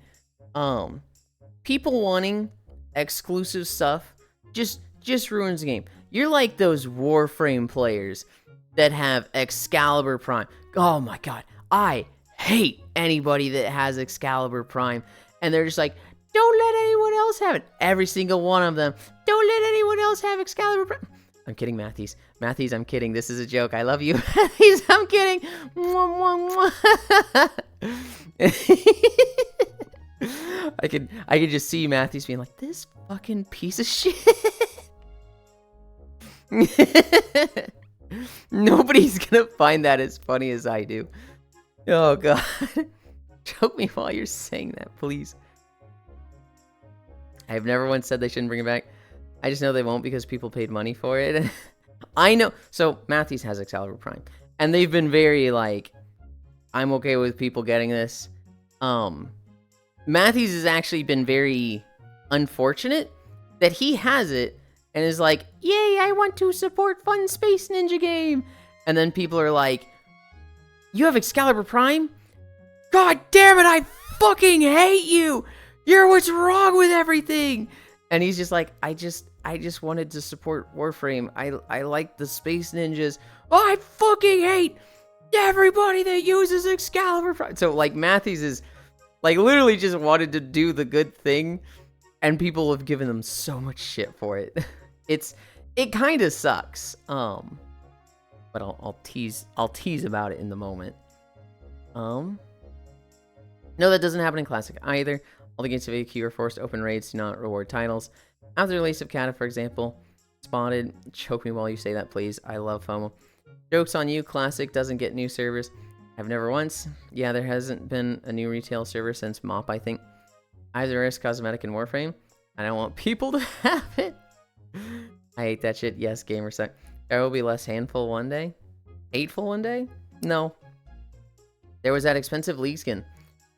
People wanting exclusive stuff just ruins the game. You're like those Warframe players that have Excalibur Prime. Oh my god, I hate anybody that has Excalibur Prime. And they're just like, don't let anyone else have it. Every single one of them. Don't let anyone else have Excalibur Prime. I'm kidding, Matthews. Matthews, I'm kidding. This is a joke. I love you. Matthews, I'm kidding. Mwah, mwah, mwah. I could just see Matthews being like, this fucking piece of shit. Nobody's gonna find that as funny as I do. Oh god. Choke me while you're saying that, please. I've never once said they shouldn't bring it back. I just know they won't because people paid money for it. I know. So Matthews has Excalibur Prime, and they've been very like, I'm okay with people getting this. Matthews has actually been very unfortunate that he has it and is like, yay, I want to support fun Space Ninja game. And then people are like, you have Excalibur Prime? God damn it, I fucking hate you. You're what's wrong with everything. And he's just like, I just wanted to support Warframe. I like the Space Ninjas. Oh, I fucking hate everybody that uses Excalibur Prime. So like Matthews is like literally just wanted to do the good thing, and people have given them so much shit for it. It kind of sucks. But but I'll tease about it in the moment. No, that doesn't happen in Classic either. All the gates of AQ or forced open raids do not reward titles. After the release of Kata, for example, Spotted, choke me while you say that, please. I love FOMO. Joke's on you, Classic doesn't get new servers. I've never once. Yeah, there hasn't been a new retail server since MOP, I think. Either Risk, Cosmetic, and Warframe. I don't want people to have it. I hate that shit. Yes, gamersuck. There will be less handful one day. Hateful one day? No. There was that expensive League skin.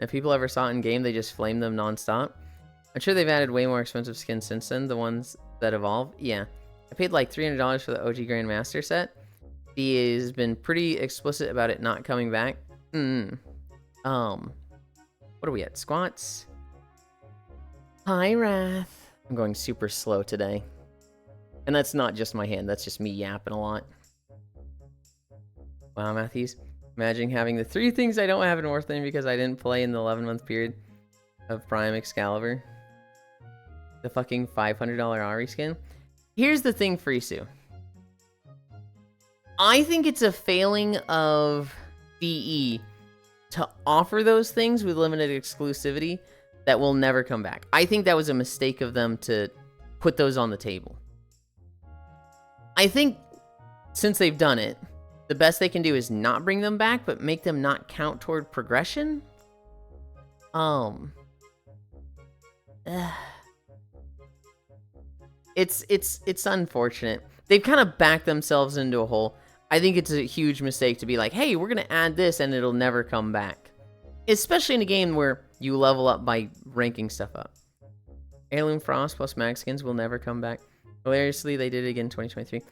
If people ever saw it in game, they just flamed them non-stop. I'm sure they've added way more expensive skins since then, the ones that evolve. Yeah. I paid like $300 for the OG Grandmaster set. He has been pretty explicit about it not coming back. What are we at? Squats? Hi, Wrath. I'm going super slow today. And that's not just my hand, that's just me yapping a lot. Wow, Matthews. Imagine having the 3 things I don't have in Warframe because I didn't play in the 11-month period of Prime Excalibur. The fucking $500 Ari skin. Here's the thing, Frisu. I think it's a failing of DE to offer those things with limited exclusivity that will never come back. I think that was a mistake of them to put those on the table. I think since they've done it, the best they can do is not bring them back, but make them not count toward progression. It's unfortunate. They've kind of backed themselves into a hole. I think it's a huge mistake to be like, hey, we're going to add this and it'll never come back. Especially in a game where you level up by ranking stuff up. Heirloom Frost plus Mag Skins will never come back. Hilariously, they did it again in 2023.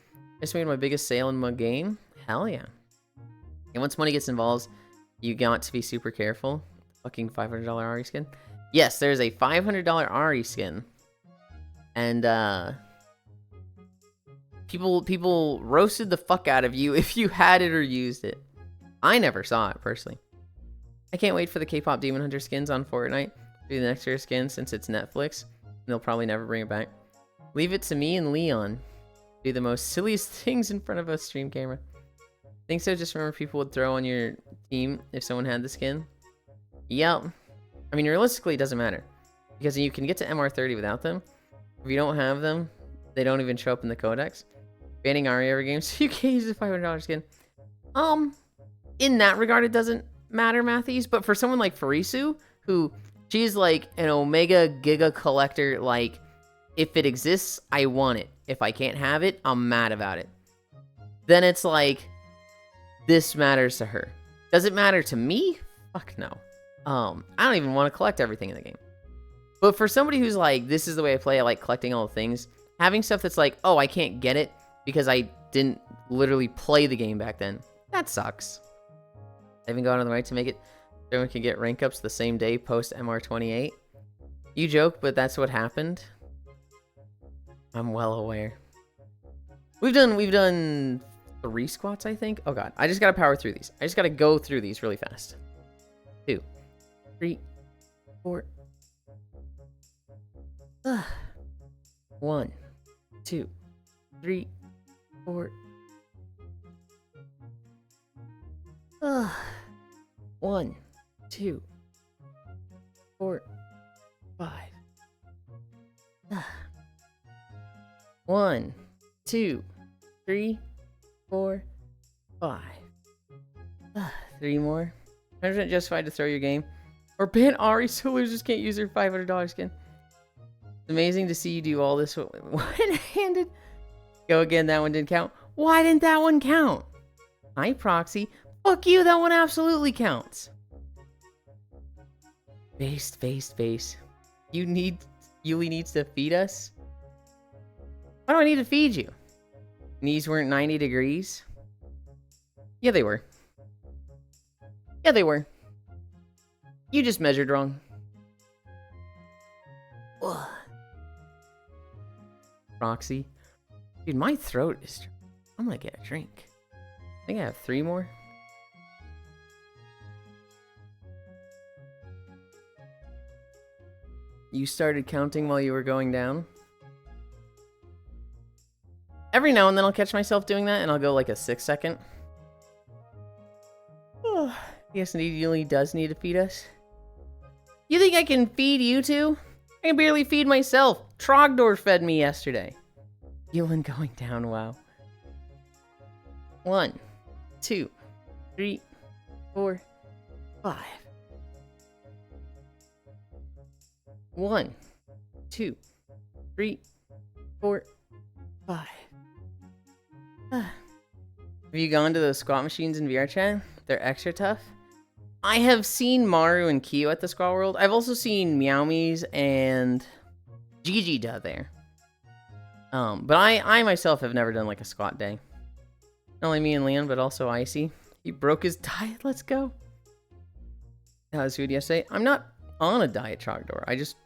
This made my biggest sale in my game. Hell yeah. And once money gets involved, you got to be super careful. Fucking $500 Ari skin. Yes, there's a $500 Ari skin. And, people roasted the fuck out of you if you had it or used it. I never saw it, personally. I can't wait for the K-pop Demon Hunter skins on Fortnite. Do the next year's skin since it's Netflix. And they'll probably never bring it back. Leave it to me and Leon. Do the most silliest things in front of a stream camera. Think so? Just remember people would throw on your team if someone had the skin. Yep. I mean, realistically, it doesn't matter. Because you can get to MR30 without them. If you don't have them, they don't even show up in the codex. Banning Ari every game so you can't use the $500 skin. In that regard, it doesn't matter, Matthews. But for someone like Farisu, who she's like an Omega Giga collector, like, if it exists, I want it. If I can't have it, I'm mad about it. Then it's like, this matters to her. Does it matter to me? Fuck no. I don't even want to collect everything in the game. But for somebody who's like, this is the way I play, I like collecting all the things, having stuff that's like, oh, I can't get it because I didn't literally play the game back then, that sucks. I even got on the right to make it so everyone can get rank ups the same day post MR28. You joke, but that's what happened. I'm well aware. We've done 3 squats, I think. Oh god, I just gotta power through these. I just gotta go through these really fast. 2, 3, 4. 1, 2, 3, 4. 1, 2, 4, 5. 1, 2, 3, 4, 5. 3 more. 100% justified to throw your game. Or ban Ari so losers can't use their $500 skin. It's amazing to see you do all this one-handed. Go again, that one didn't count. Why didn't that one count? Hi, Proxy. Fuck you, that one absolutely counts. Based. Yuli needs to feed us? Why do I need to feed you? Knees weren't 90 degrees? Yeah, they were. Yeah, they were. You just measured wrong. Ugh. Roxy. Dude, my throat is... I'm gonna get a drink. I think I have 3 more. You started counting while you were going down? Every now and then I'll catch myself doing that and I'll go like a 6 second. Yes, indeed, Yulind does need to feed us. You think I can feed you two? I can barely feed myself. Trogdor fed me yesterday. Yulind going down, wow. 1, 2, 3, 4, 5. 1, 2, 3, 4, 5. Have you gone to those squat machines in VR chat? They're extra tough. I have seen Maru and Kyo at the Squat World. I've also seen Meowmies and Gigi Da there. But I myself have never done like a squat day. Not only me and Leon, but also Icy. He broke his diet. Let's go. How was food yesterday? I'm not on a diet, Trogdor. I just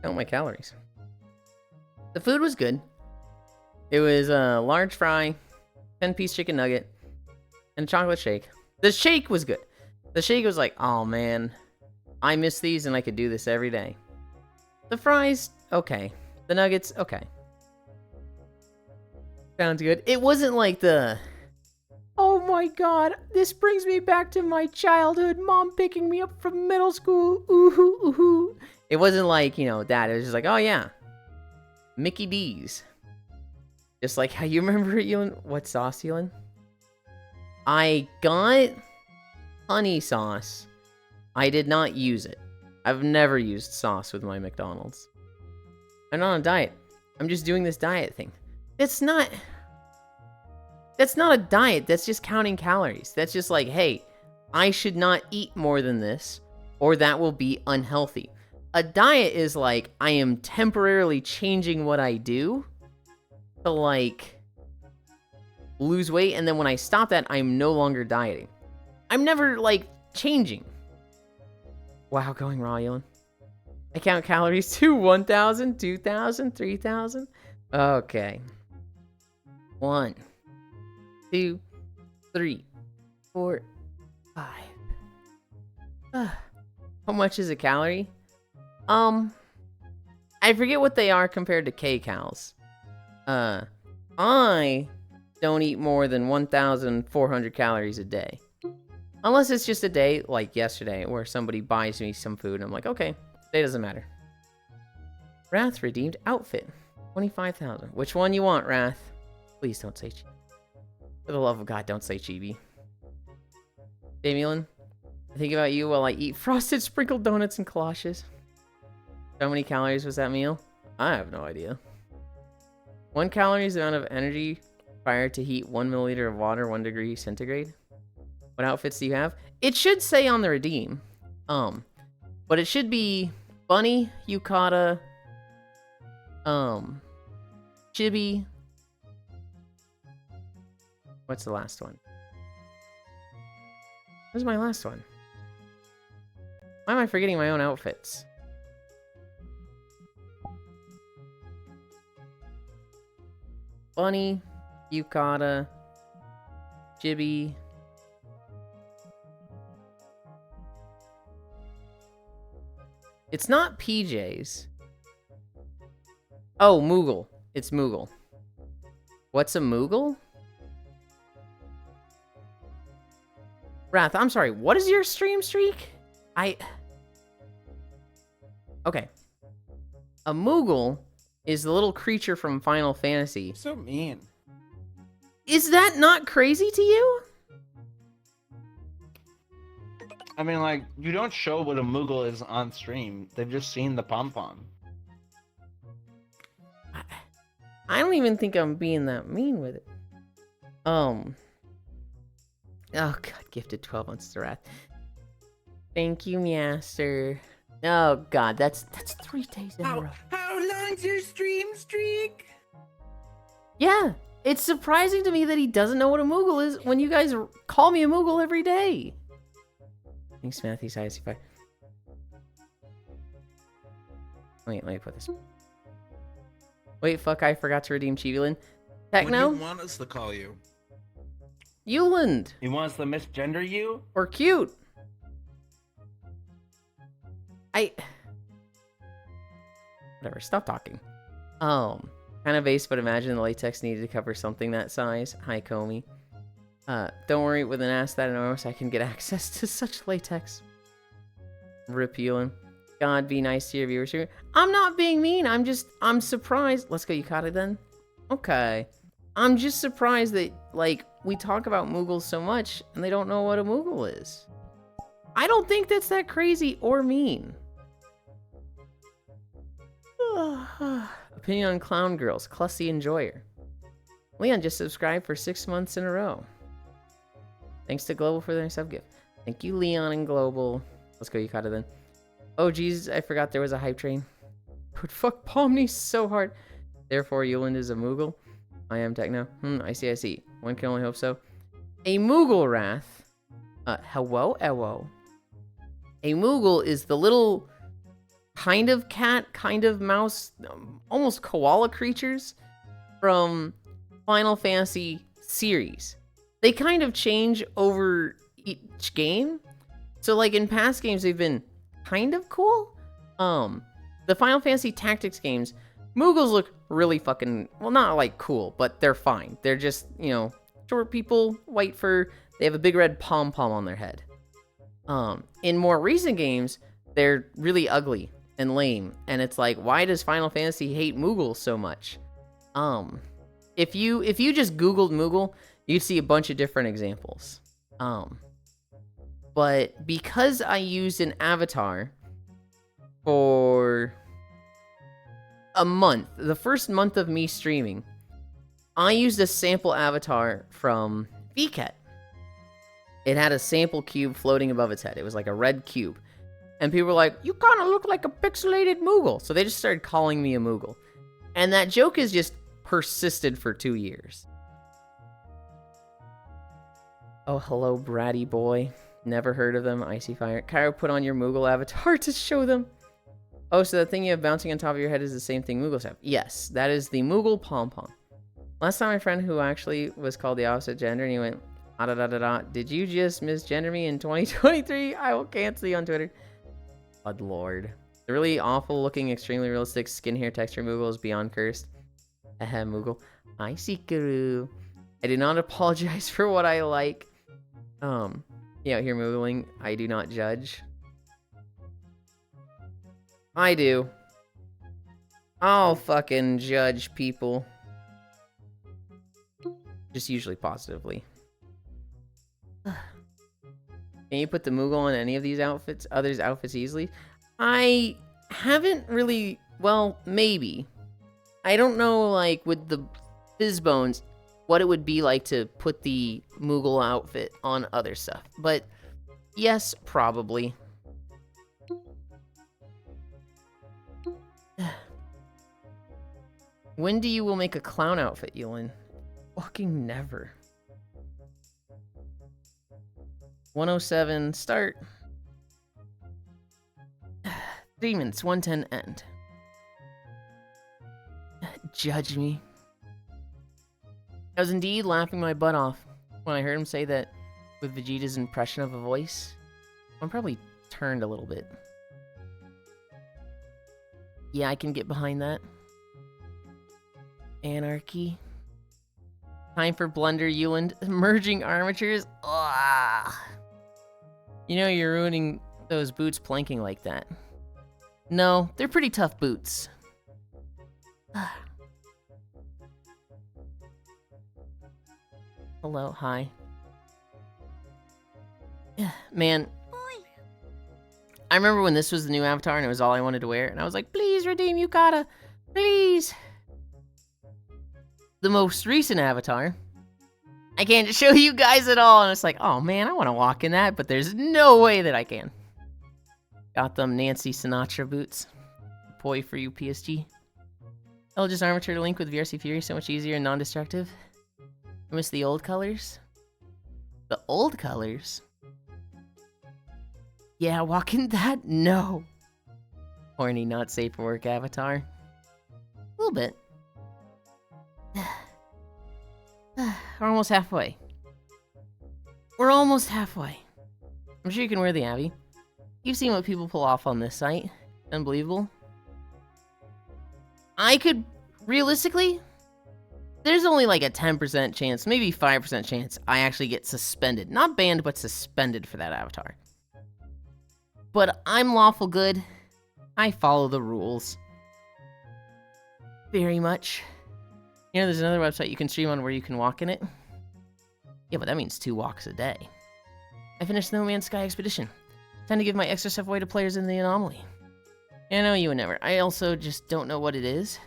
count my calories. The food was good. It was a large fry, 10-piece chicken nugget, and a chocolate shake. The shake was good. The shake was like, oh man, I miss these and I could do this every day. The fries, okay. The nuggets, okay. Sounds good. It wasn't like the, oh my god, this brings me back to my childhood, mom picking me up from middle school, ooh-hoo, ooh-hoo. It wasn't like, you know, that. It was just like, oh yeah, Mickey D's. Just like how you remember it, Yulind? What sauce, Yulind? I got honey sauce. I did not use it. I've never used sauce with my McDonald's. I'm not on a diet. I'm just doing this diet thing. That's not a diet. That's just counting calories. That's just like, hey, I should not eat more than this, or that will be unhealthy. A diet is like, I am temporarily changing what I do to like lose weight, and then when I stop that, I'm no longer dieting. I'm never like changing. Wow, going raw, Yulind. I count calories too. 1,000, 2,000, 3,000. Okay. 1, 2, 3, 4, 5. How much is a calorie? I forget what they are compared to kcals. I don't eat more than 1,400 calories a day. Unless it's just a day like yesterday where somebody buys me some food and I'm like, okay, today doesn't matter. Wrath redeemed outfit. 25,000. Which one you want, Wrath? Please don't say chibi. For the love of God, don't say chibi. Damien, I think about you while I eat frosted sprinkled donuts and cloches. How many calories was that meal? I have no idea. 1 calorie is the amount of energy required to heat 1 milliliter of water 1 degree centigrade. What outfits do you have? It should say on the redeem. But it should be Bunny, Yukata, Chibi. What's the last one? Where's my last one? Why am I forgetting my own outfits? Bunny, Yukata, Chibi. It's not PJs. Oh, Moogle. It's Moogle. What's a Moogle? Wrath, I'm sorry. What is your stream streak? Okay. A Moogle is the little creature from Final Fantasy. So mean. Is that not crazy to you? I mean, like, you don't show what a Moogle is on stream. They've just seen the pom-pom. I don't even think I'm being that mean with it. Oh god, gifted 12 months to Wrath. Thank you, Master. Oh god, that's 3 days in a row. How long's your stream streak? Yeah, it's surprising to me that he doesn't know what a Moogle is when you guys call me a Moogle every day. Thanks, Matthew's IC5. Let me put this. Wait, fuck, I forgot to redeem Yulind. Techno? What do you want us to call you? Yulind. He wants to misgender you? Or cute. Whatever, stop talking. Kind of base, but imagine the latex needed to cover something that size. Hi, Comey. Don't worry, with an ass that enormous, I can get access to such latex. Rip Yulind. God, be nice to your viewers here. I'm not being mean, I'm surprised. Let's go Yukata then. Okay. I'm just surprised that, like, we talk about Moogles so much, and they don't know what a Moogle is. I don't think that's that crazy or mean. Opinion on clown girls. Clussy Enjoyer. Leon just subscribed for 6 months in a row. Thanks to Global for their sub gift. Thank you, Leon and Global. Let's go Yukata then. Oh, jeez, I forgot there was a hype train. Would fuck Pomni so hard. Therefore, Yulind is a Moogle. I am Techno. I see. One can only hope so. A Moogle Wrath. Hello. A Moogle is the little kind of cat, kind of mouse, almost koala creatures from Final Fantasy series. They kind of change over each game. So like in past games, they've been kind of cool. The Final Fantasy Tactics games, Moogles look really fucking, well, not like cool, but they're fine. They're just, you know, short people, white fur. They have a big red pom-pom on their head. In more recent games, they're really ugly and lame. And it's like, why does Final Fantasy hate Moogles so much? If you just Googled Moogle, you'd see a bunch of different examples. But because I used an avatar for a month, the first month of me streaming, I used a sample avatar from VCAT. It had a sample cube floating above its head. It was like a red cube. And people were like, you kind of look like a pixelated Moogle. So they just started calling me a Moogle. And that joke has just persisted for 2 years. Oh, hello, bratty boy. Never heard of them. Icy Fire. Cairo, put on your Moogle avatar to show them. Oh, so that thing you have bouncing on top of your head is the same thing Moogles have. Yes, that is the Moogle pom-pom. Last time my friend who actually was called the opposite gender, and he went, did you just misgender me in 2023? I will cancel you on Twitter. Good lord. The really awful looking, extremely realistic skin hair texture Moogle is beyond cursed. Moogle. I see Guru. I do not apologize for what I like. Yeah, here Moogling. I do not judge. I do. I'll fucking judge people. Just usually positively. Can you put the Moogle on any of these outfits, others' outfits easily? I haven't really, well, maybe. I don't know, like, with the Fizzbones, what it would be like to put the Moogle outfit on other stuff. But, yes, probably. When do you will make a clown outfit, Yulind? Fucking never. 107, start. 3 minutes, 110, end. Judge me. I was indeed laughing my butt off when I heard him say that with Vegeta's impression of a voice. I'm probably turned a little bit. Yeah, I can get behind that. Anarchy. Time for blunder, Yulind. Merging armatures. Ugh. You know you're ruining those boots planking like that. No, they're pretty tough boots. Hello, hi. Man, I remember when this was the new avatar and it was all I wanted to wear, and I was like, please redeem Yukata, please. The most recent avatar, I can't show you guys at all, and it's like, oh man, I want to walk in that, but there's no way that I can. Got them Nancy Sinatra boots. Boy for you, PSG. I'll just armature to link with VRC Fury, so much easier and non-destructive. I miss the old colors. The old colors? Yeah, walking that? No. Horny, not safe for work avatar. A little bit. We're almost halfway. We're almost halfway. I'm sure you can wear the Abby. You've seen what people pull off on this site. Unbelievable. I could, realistically, there's only like a 10% chance, maybe 5% chance I actually get suspended. Not banned, but suspended for that avatar. But I'm lawful good. I follow the rules. Very much. You know, there's another website you can stream on where you can walk in it. Yeah, but that means 2 walks a day. I finished No Man's Sky Expedition. Time to give my extra stuff away to players in the anomaly. I know you would never. I also just don't know what it is.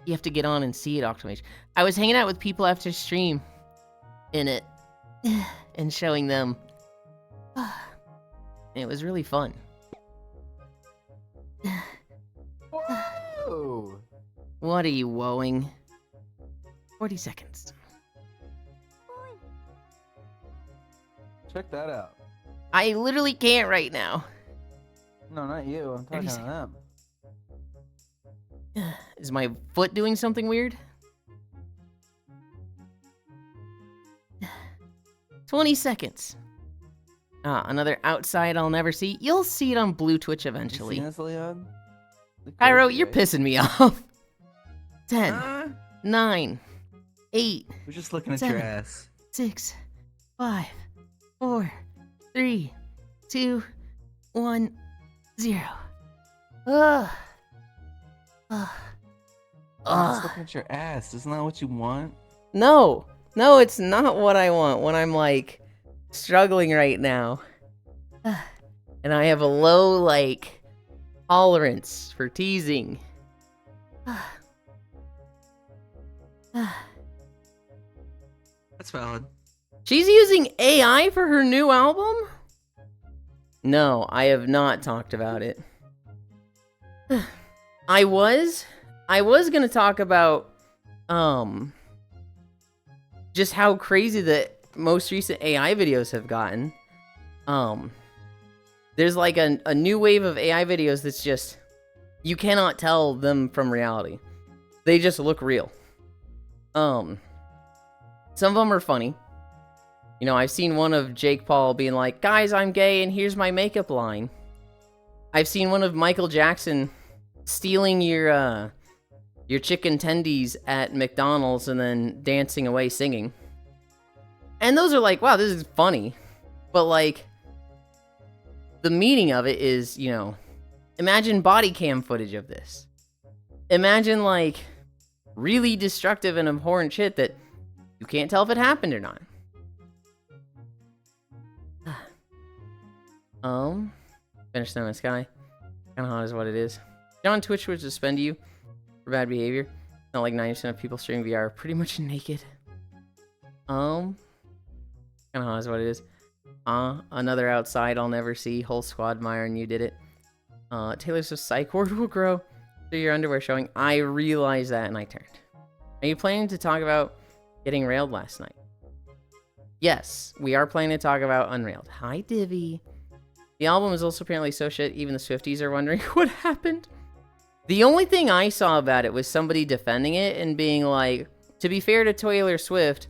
You have to get on and see it, Octomage. I was hanging out with people after stream in it and showing them. It was really fun. Whoa! What are you woeing? 40 seconds. Check that out. I literally can't right now. No, not you. I'm talking to them. Is my foot doing something weird? 20 seconds. Another outside I'll never see. You'll see it on Blue Twitch eventually. You seen this, Leon? Pyro, you're pissing me off. 10, 9, 8. We're just looking at 7, your ass. 6, 5, 4, 3, 2, 1, 0. Ugh. Just looking at your ass. Isn't that what you want? No, it's not what I want when I'm like struggling right now. And I have a low like tolerance for teasing. That's valid. She's using AI for her new album? No, I have not talked about it. I was gonna talk about, just how crazy the most recent AI videos have gotten. There's like a new wave of AI videos that's just, you cannot tell them from reality. They just look real. Some of them are funny. You know, I've seen one of Jake Paul being like, guys, I'm gay and here's my makeup line. I've seen one of Michael Jackson stealing your chicken tendies at McDonald's and then dancing away singing. And those are like, wow, this is funny. But like, the meaning of it is, you know, imagine body cam footage of this. Imagine like really destructive and abhorrent shit that you can't tell if it happened or not. Finish No Man's Sky. Kinda hot is what it is. On Twitch would suspend you for bad behavior. Not like 90% of people streaming VR are pretty much naked. Kinda hot is what it is. Another outside I'll never see. Whole squad mire and you did it. Taylor Swift's psych ward will grow through your underwear showing. I realized that and I turned. Are you planning to talk about getting railed last night? Yes, we are planning to talk about Unrailed. Hi, Divvy. The album is also apparently so shit, even the Swifties are wondering what happened. The only thing I saw about it was somebody defending it and being like, to be fair to Taylor Swift,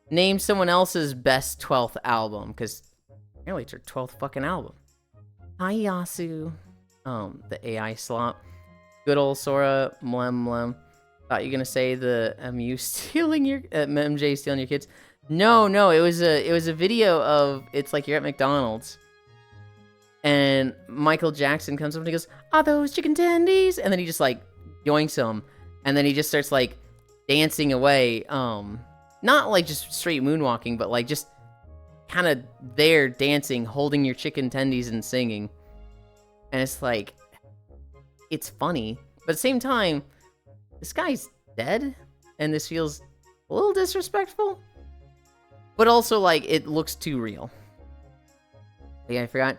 name someone else's best 12th album, because apparently it's her 12th fucking album. Hi, Yasu. The AI slop. Good old Sora, Mlem. Thought you were gonna say the MU stealing your, MJ stealing your kids. No, it was a video of, it's like you're at McDonald's. And Michael Jackson comes up and he goes, are those chicken tendies? And then he just like yoinks them. And then he just starts like dancing away. Not like just straight moonwalking, but like just kind of there dancing, holding your chicken tendies and singing. And it's like, it's funny. But at the same time, this guy's dead. And this feels a little disrespectful. But also like, it looks too real. Yeah, I forgot.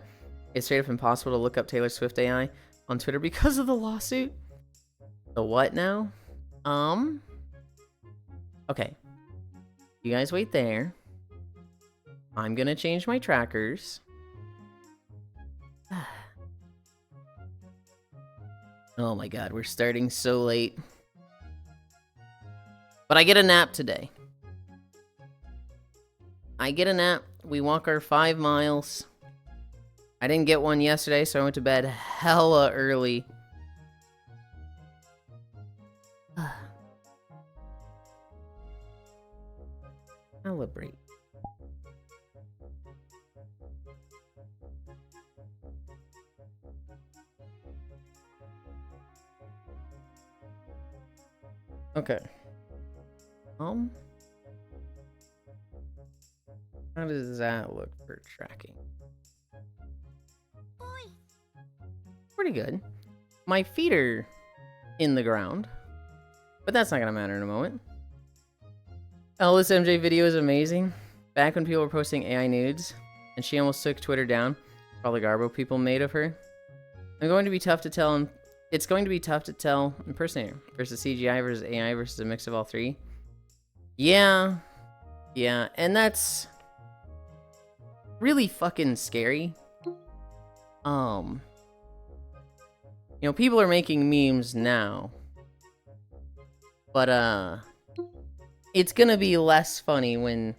It's straight up impossible to look up Taylor Swift AI on Twitter because of the lawsuit. The what now? Okay. You guys wait there. I'm gonna change my trackers. Oh my god, we're starting so late. But I get a nap today. We walk our 5 miles. I didn't get one yesterday, so I went to bed hella early. Calibrate. Okay. How does that look for tracking? Pretty good. My feet are in the ground, but that's not gonna matter in a moment. Oh, this MJ video is amazing. Back when people were posting AI nudes, and she almost took Twitter down. All the Garbo people made of her. It's going to be tough to tell impersonator versus CGI versus AI versus a mix of all three. Yeah, and that's really fucking scary. You know, people are making memes now, but it's gonna be less funny when,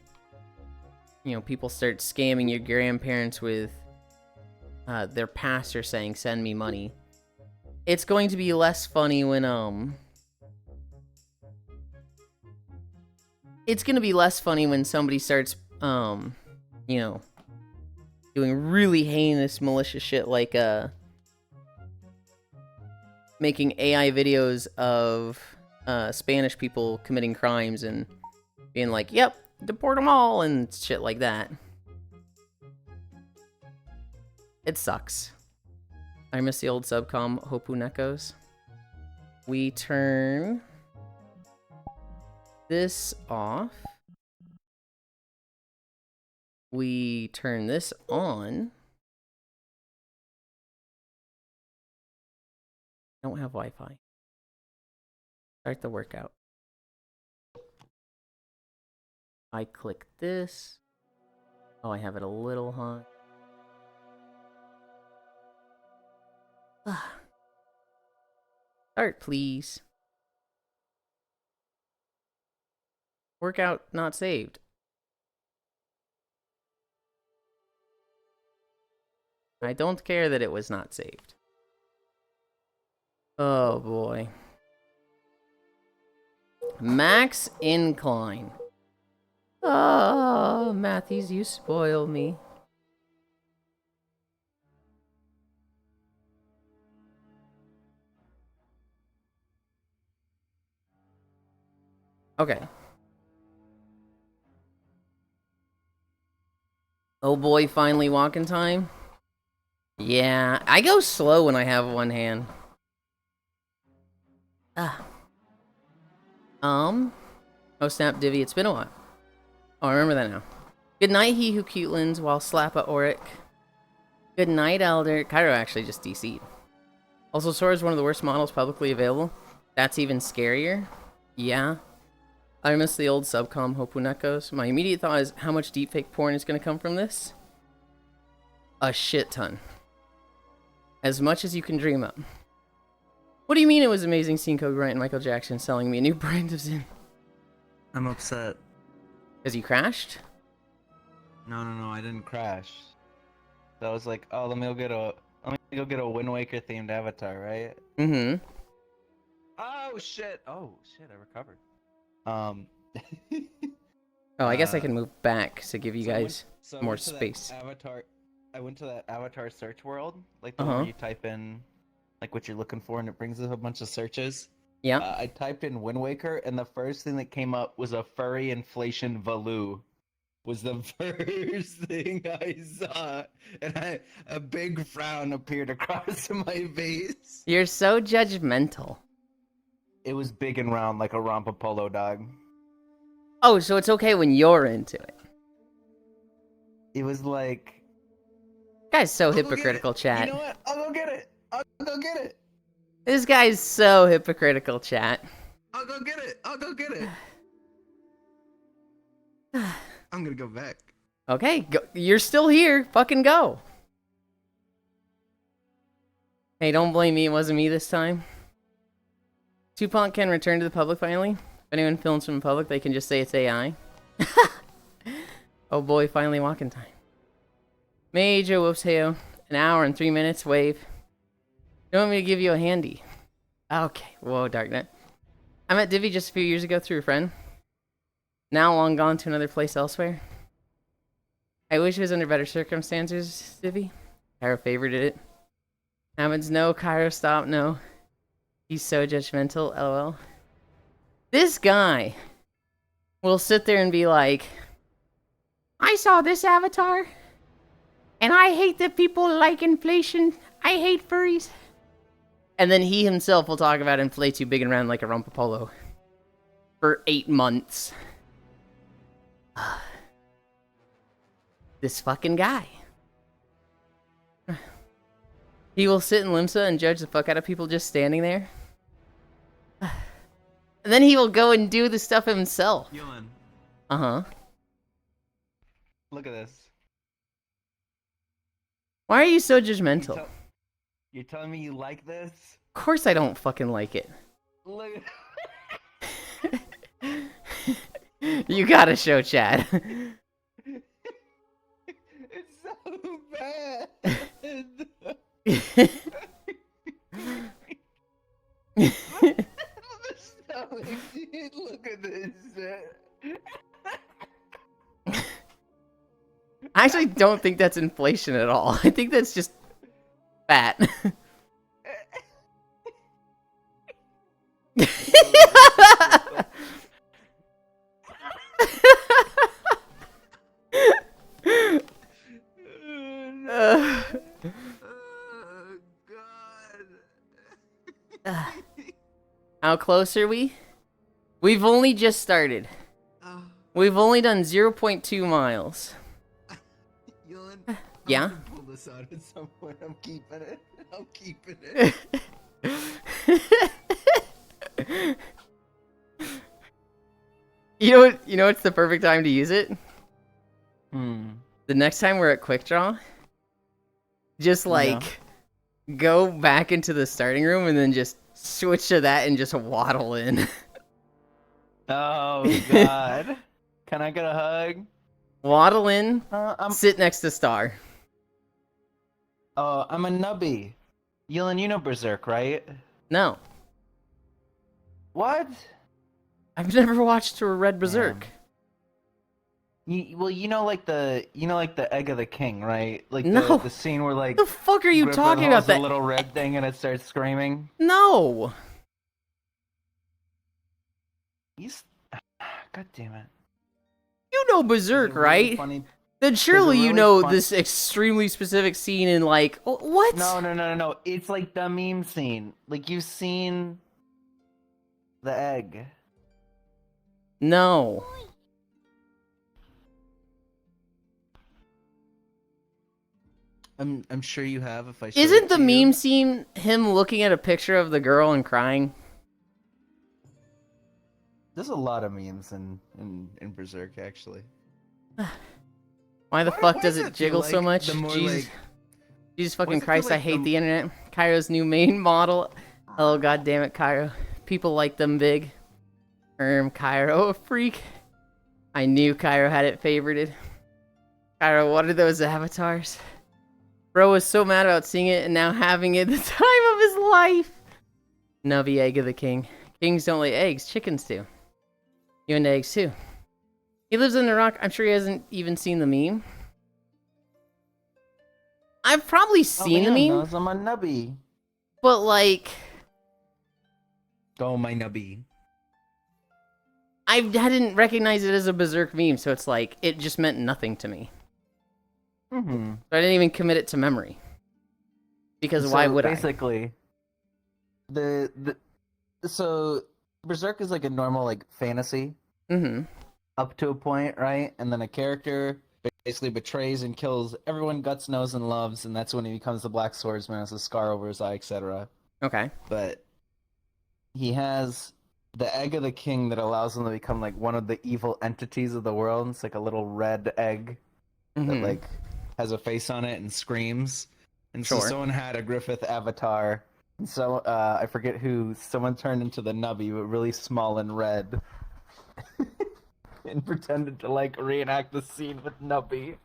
you know, people start scamming your grandparents with their pastor saying, "Send me money." It's going to be less funny when it's gonna be less funny when somebody starts you know, doing really heinous malicious shit like making AI videos of Spanish people committing crimes and being like, "Yep, deport them all," and shit like that. It sucks. I miss the old subcom Hopu Nekos. We turn this off. We turn this on. Don't have Wi-Fi. Start the workout. I click this. Oh, I have it a little hot. Start, please. Workout not saved. I don't care that it was not saved. Oh boy. Max incline. Oh, Matthews, you spoil me. Okay. Oh boy, finally walking time. Yeah, I go slow when I have one hand. Oh snap, Divvy, it's been a while. Oh, I remember that now. Good night, he who cutelins while slappa Oric. Good night, Elder. Cairo actually just DC'd. Also, Sora is one of the worst models publicly available. That's even scarier. Yeah. I miss the old subcom Hopunekos. My immediate thought is, how much deepfake porn is going to come from this? A shit ton. As much as you can dream up. What do you mean it was amazing seeing Kobe Bryant and Michael Jackson selling me a new brand of Zin? I'm upset. Because you crashed? No, I didn't crash. So I was like, oh, let me go get a Wind Waker themed avatar, right? Mm-hmm. Oh shit! I recovered. Oh, I guess I can move back to give you guys I more went to that space. I went to that avatar search world, like the one where you type in like what you're looking for, and it brings up a bunch of searches. Yeah. I typed in Wind Waker, and the first thing that came up was a furry inflation Valoo. Was the first thing I saw, and a big frown appeared across my face. You're so judgmental. It was big and round like a Rompapolo dog. Oh, so it's okay when you're into it. It was like... Guy's so hypocritical, chat. You know what? I'll go get it. I'll go get it. This guy's so hypocritical, chat. I'll go get it. I'm gonna go back. Okay, go. You're still here. Fucking go. Hey, don't blame me. It wasn't me this time. Tupac can return to the public finally. If anyone films from the public, they can just say it's AI. Oh boy, finally walking time. Major whoops, heyo. An hour and 3 minutes, wave. You want me to give you a handy? Okay, whoa, Darknet. I met Divvy just a few years ago through a friend. Now long gone to another place elsewhere. I wish it was under better circumstances, Divvy. Cairo favorited it. Hammond's no, Cairo stop, no. He's so judgmental, lol. This guy will sit there and be like, I saw this avatar, and I hate that people like inflation. I hate furries. And then he himself will talk about inflate you big and round like a Rumpapolo for 8 months. This fucking guy. He will sit in Limsa and judge the fuck out of people just standing there. And then he will go and do the stuff himself. Yulind. Uh-huh. Look at this. Why are you so judgmental? You're telling me you like this? Of course I don't fucking like it. Look. You gotta show Chad. It's so bad. Look at this. I actually don't think that's inflation at all. I think that's just fat. Oh, God. How close are we? We've only just started. We've only done 0.2 miles. Yulind, Yeah? I'm gonna pull this out at some point. I'm keeping it. I'm keeping it. You know what's the perfect time to use it? The next time we're at Quick Draw, just like go back into the starting room and then just switch to that and just waddle in. Oh God! Can I get a hug? Waddle in, I'm sit next to Star. I'm a nubby. Yulind, you know Berserk, right? No, What? I've never watched a Red Berserk. Well, you know like the egg of the king, right? Like No. the scene where like What the fuck are you Griffin talking holds about? the That little red thing and it starts screaming. no. God damn it! You know Berserk, There's a really right? funny- Then surely you really know fun- this extremely specific scene in like what? No. It's like the meme scene. Like you've seen the egg. No. I'm sure you have. If I showed Isn't it the to you. meme scene him looking at a picture of the girl and crying? There's a lot of memes in Berserk actually. Why the Why- fuck why does does it it feel jiggle so like much? the more, Jesus, like- Jesus why fucking does it feel Christ, I like hate the- the internet. Cairo's new main model. Oh god damn it, Cairo. People like them big. Cairo, a freak. I knew Cairo had it favorited. Cairo, what are those avatars? Bro was so mad about seeing it and now having it the time of his life. Nubby egg of the king. Kings don't lay eggs, chickens do. You and eggs too. He lives in the rock. I'm sure he hasn't even seen the meme. I've probably seen the meme, Knows I'm a nubby. but like, Oh my nubby. I didn't recognize it as a Berserk meme, so it's like, it just meant nothing to me. Mm-hmm. So I didn't even commit it to memory. Because why would I? Basically, so Berserk is like a normal like fantasy Mm-hmm. up to a point, right? And then a character basically betrays and kills everyone Guts knows and loves, and that's when he becomes the Black Swordsman, has a scar over his eye, etc. Okay. But he has the egg of the king that allows him to become like one of the evil entities of the world. It's like a little red egg that Mm-hmm. like has a face on it and screams. And Sure. so someone had a Griffith avatar. And so I forget who. Someone turned into the nubby, but really small and red, and pretended to like reenact the scene with Nubby.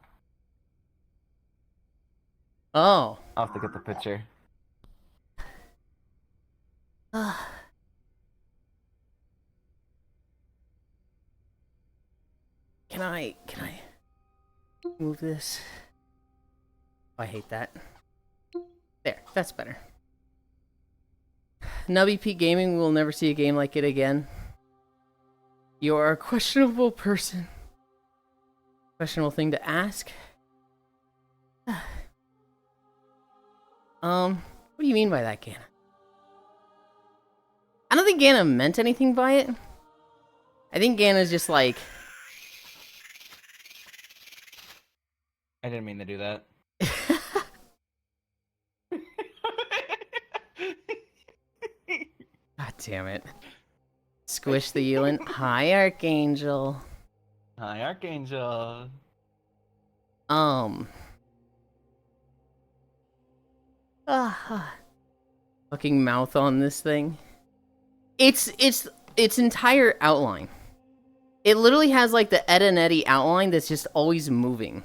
Oh. I'll have to get the picture. can I move this? I hate that. There, that's better. Nubby Pete Gaming will never see a game like it again. You are a questionable person. Questionable thing to ask. What do you mean by that, Gana? I don't think Gana meant anything by it. I think Gana's just like... I didn't mean to do that. God damn it. Squish the Yulind. Hi, Archangel. Hi, Archangel. Fucking mouth on this thing. It's entire outline. It literally has like the Ed and Eddie outline that's just always moving.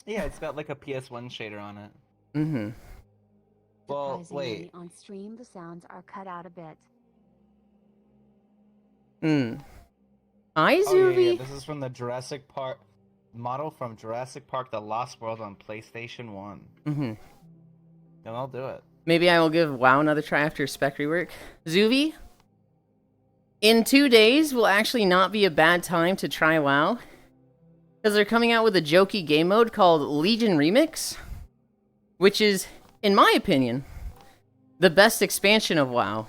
Yeah, it's got like a PS1 shader on it. Mm-hmm. Well, Surprisingly, wait. on stream, the sounds are cut out a bit. Hi, Oh, Zuby. yeah, this is from the Jurassic Park model from Jurassic Park: The Lost World on PlayStation 1. Mm-hmm. Then I'll do it. Maybe I will give WoW another try after spec rework. Zuby, in 2 days will actually not be a bad time to try WoW. Because they're coming out with a jokey game mode called Legion Remix. Which is, in my opinion, the best expansion of WoW.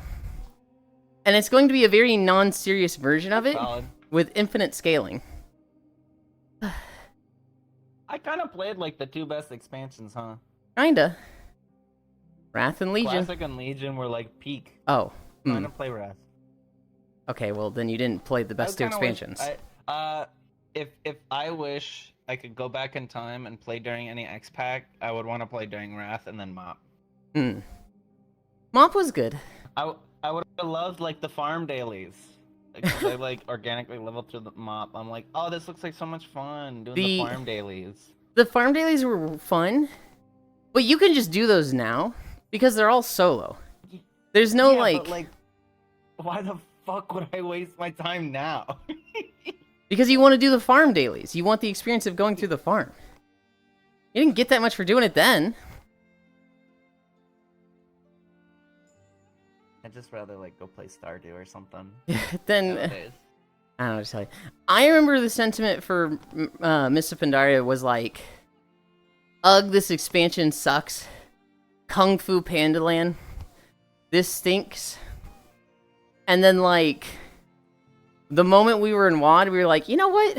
And it's going to be a very non-serious version of it, Solid. with infinite scaling. I kind of played like the two best expansions, huh? Kinda. Wrath and Legion. Classic and Legion were like peak. Oh. I'm gonna play Wrath. Okay, well then you didn't play the best two expansions. If I wish I could go back in time and play during any X-Pack, I would want to play during Wrath and then Mop. Mop was good. I would have loved like the farm dailies. Because I like organically leveled through the Mop. I'm like, oh, this looks like so much fun doing the farm dailies. The farm dailies were fun, but you can just do those now because they're all solo. There's no But, like, why the fuck would I waste my time now? Because you want to do the farm dailies. You want the experience of going through the farm. You didn't get that much for doing it then. I'd just rather like go play Stardew or something. Then Nowadays. I don't know what to tell you. I remember the sentiment for Mists of Pandaria was like, ugh, this expansion sucks. Kung Fu Pandaland. This stinks. And then like, the moment we were in WoD, we were like, you know what?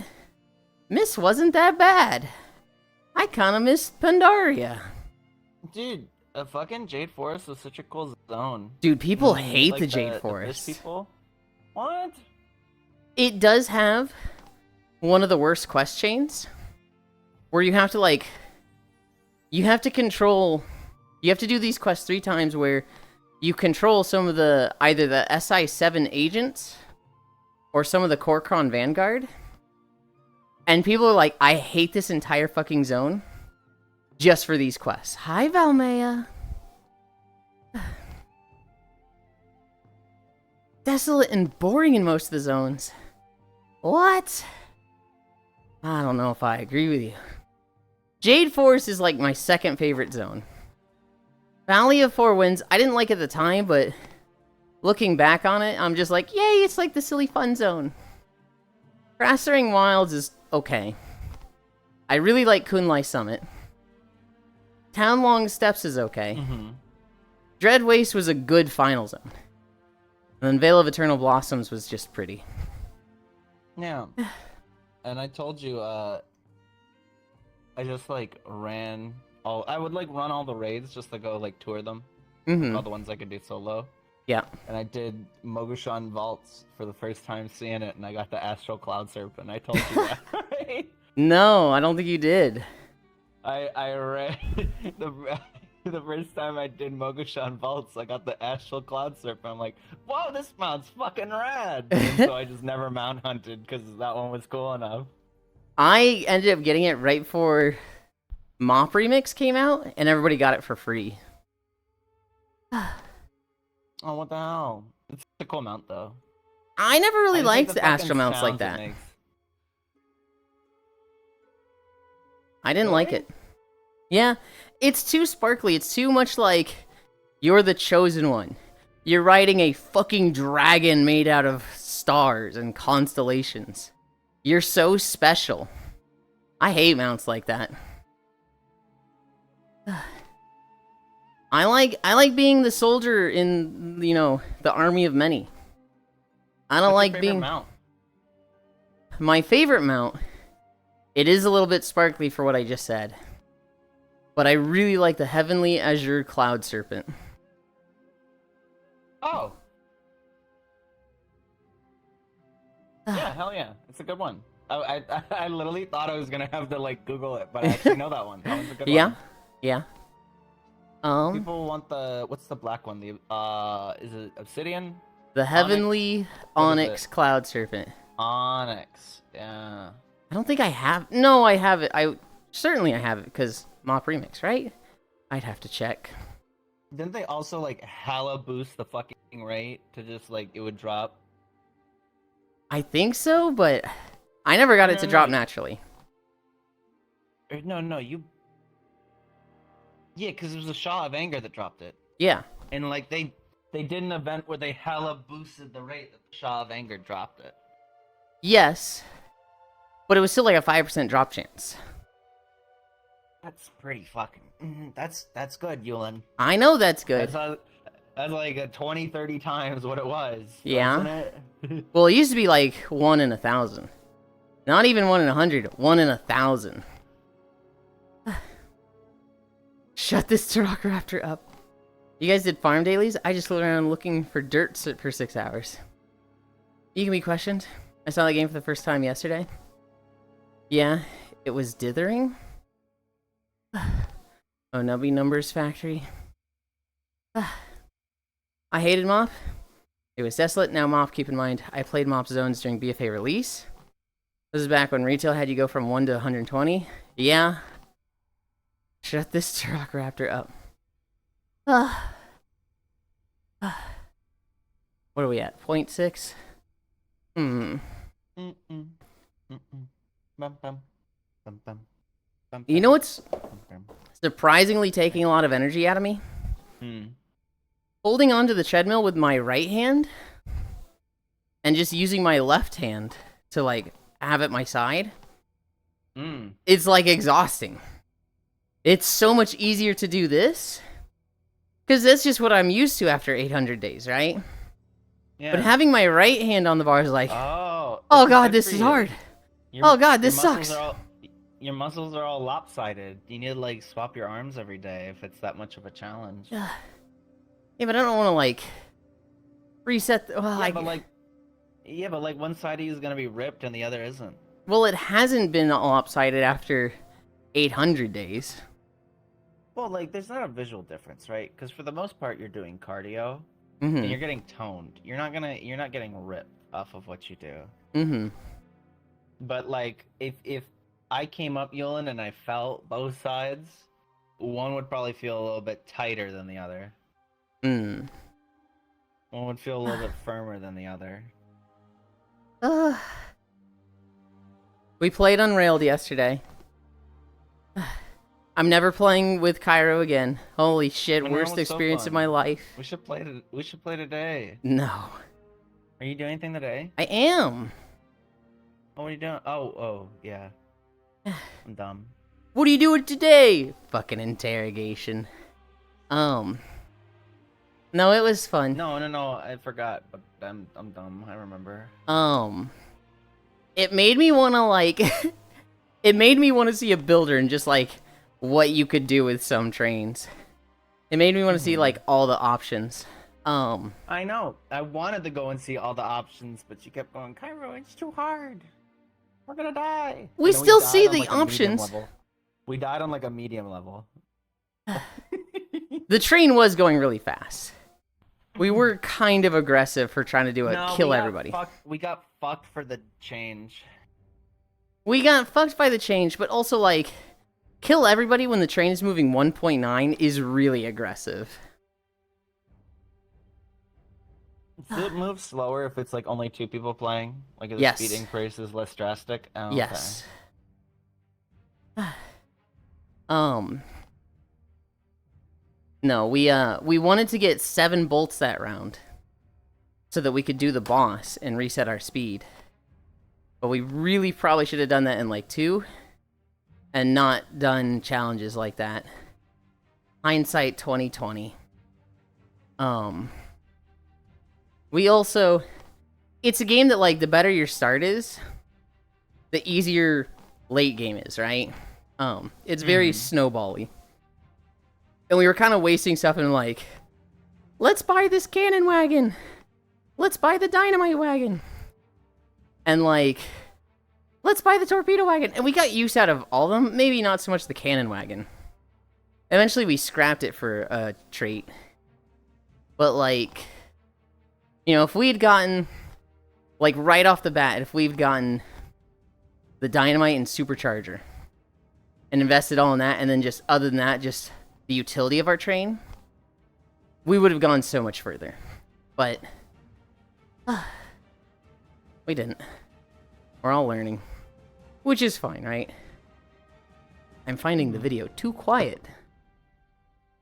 Miss wasn't that bad. I kind of missed Pandaria. Dude, a fucking Jade Forest is such a cool zone. Dude, people hate Like the Jade the Forest. fish people? What? It does have one of the worst quest chains, where you have to like, you have to do these quests 3 times where you control some of the, either the SI-7 agents, or some of the Korkron Vanguard. And people are like, I hate this entire fucking zone just for these quests. Hi, Valmea. Desolate and boring in most of the zones. What? I don't know if I agree with you. Jade Forest is like my second favorite zone. Valley of Four Winds, I didn't like at the time, but looking back on it, I'm just like, yay, it's like the silly fun zone. Grassering Wilds is okay. I really like Kunlai Summit. Town Long Steps is okay. Dread Waste was a good final zone. And then Veil of Eternal Blossoms was just pretty. Yeah. And I told you, I just like I would like run all the raids just to go like tour them. All the ones I could do solo. Yeah. And I did Mogushan Vaults for the first time seeing it, and I got the Astral Cloud Serpent. I told you that, right? No, I don't think you did. I read the first time I did Mogushan Vaults, I got the Astral Cloud Serpent. I'm like, whoa, this mount's fucking rad! And so I just never mount hunted because that one was cool enough. I ended up getting it right before Mop Remix came out, and everybody got it for free. Oh, what the hell? It's a cool mount, though. I never really I just like liked the the fucking Astral mounts like sounds it that. makes. I didn't like Really? it. Yeah, it's too sparkly. It's too much like you're the chosen one. You're riding a fucking dragon made out of stars and constellations. You're so special. I hate mounts like that. I like being the soldier in, you know, the army of many. I don't What's like your favorite being mount? my favorite mount. It is a little bit sparkly for what I just said. But I really like the Heavenly Azure Cloud Serpent. Oh. Yeah, hell yeah. It's a good one. I literally thought I was gonna have to like Google it, but I actually know that one. That one's a good Yeah, one. yeah. People want the what's the black one? The is it Obsidian? The Heavenly What is Onyx it? Cloud Serpent. Onyx. Yeah. I don't think I have. No, I have it. I have it because Mop Remix, right? I'd have to check. Didn't they also like hella boost the fucking rate to just like it would drop? I think so, but I never got it to No, drop no. naturally. No, you. Yeah, because it was the Shaw of Anger that dropped it, Yeah. and like they did an event where they hella boosted the rate that the Shaw of Anger dropped it. Yes. But it was still like a 5% drop chance. That's pretty fucking. That's good, Yulind. I know that's good. That's like a 20, 30 times what it was. Yeah. Wasn't it? Well, it used to be like 1 in 1,000. Not even 1 in 100. 1 in 1,000. Shut this Raptor up. You guys did farm dailies? I just flew around looking for dirt for 6 hours. You can be questioned. I saw the game for the first time yesterday. Yeah, it was dithering. Oh, Nubby Numbers Factory. I hated Mop. It was desolate. Now Mop, keep in mind, I played Mop Zones during BFA release. This is back when retail had you go from 1 to 120. Yeah. Shut this Raptor up. What are we at? 0.6? You know what's surprisingly taking a lot of energy out of me? Holding onto the treadmill with my right hand and just using my left hand to like have at my side. It's like exhausting. It's so much easier to do this because that's just what I'm used to after 800 days, right? Yeah. But having my right hand on the bar is like, oh god, this is hard. Oh god, this sucks. Your muscles are all lopsided. You need to like swap your arms every day if it's that much of a challenge. Yeah, but I don't want to like reset. Yeah, but like one side of you is gonna be ripped and the other isn't. Well, it hasn't been lopsided after 800 days. Well, like there's not a visual difference, right? Because for the most part, you're doing cardio Mm-hmm. and you're getting toned. You're not getting ripped off of what you do. Mm-hmm. But like if I came up Yulind and I felt both sides, one would probably feel a little bit tighter than the other. One would feel a little bit firmer than the other. We played Unrailed yesterday. I'm never playing with Cairo again. Holy shit, Unrailed worst was so experience of fun. my life. We should play today. No. Are you doing anything today? I am. Oh, what are you doing? Oh, yeah. I'm dumb. What are you doing today? Fucking interrogation. No, it was fun. No, I forgot, but I'm dumb. I remember. It made me want to like it made me want to see a builder and just like what you could do with some trains. It made me want to see like all the options. I know. I wanted to go and see all the options, but you kept going, Cairo, it's too hard. We're gonna die. We And then still died see on, the like, a medium options. level. We died on like a medium level. The train was going really fast. We were kind of aggressive for trying to do it, No, kill we got everybody. We got fucked for the change. We got fucked by the change, but also like kill everybody when the train is moving 1.9 is really aggressive. Does it move slower if it's like only 2 people playing? Like if the Yes. speed increase is less drastic? Oh, okay. Yes. No, we wanted to get 7 bolts that round so that we could do the boss and reset our speed. But we really probably should have done that in like 2 and not done challenges like that. Hindsight 2020. We also, it's a game that like the better your start is, the easier late game is, right? It's very snowbally. And we were kind of wasting stuff and like, let's buy this cannon wagon. Let's buy the dynamite wagon. And like, let's buy the torpedo wagon. And we got use out of all of them. Maybe not so much the cannon wagon. Eventually we scrapped it for a trait. But like, you know, if we had gotten, like right off the bat, if we'd gotten the dynamite and supercharger and invested all in that, and then just, other than that, just the utility of our train, we would have gone so much further. But we didn't. We're all learning. Which is fine, right? I'm finding the video too quiet.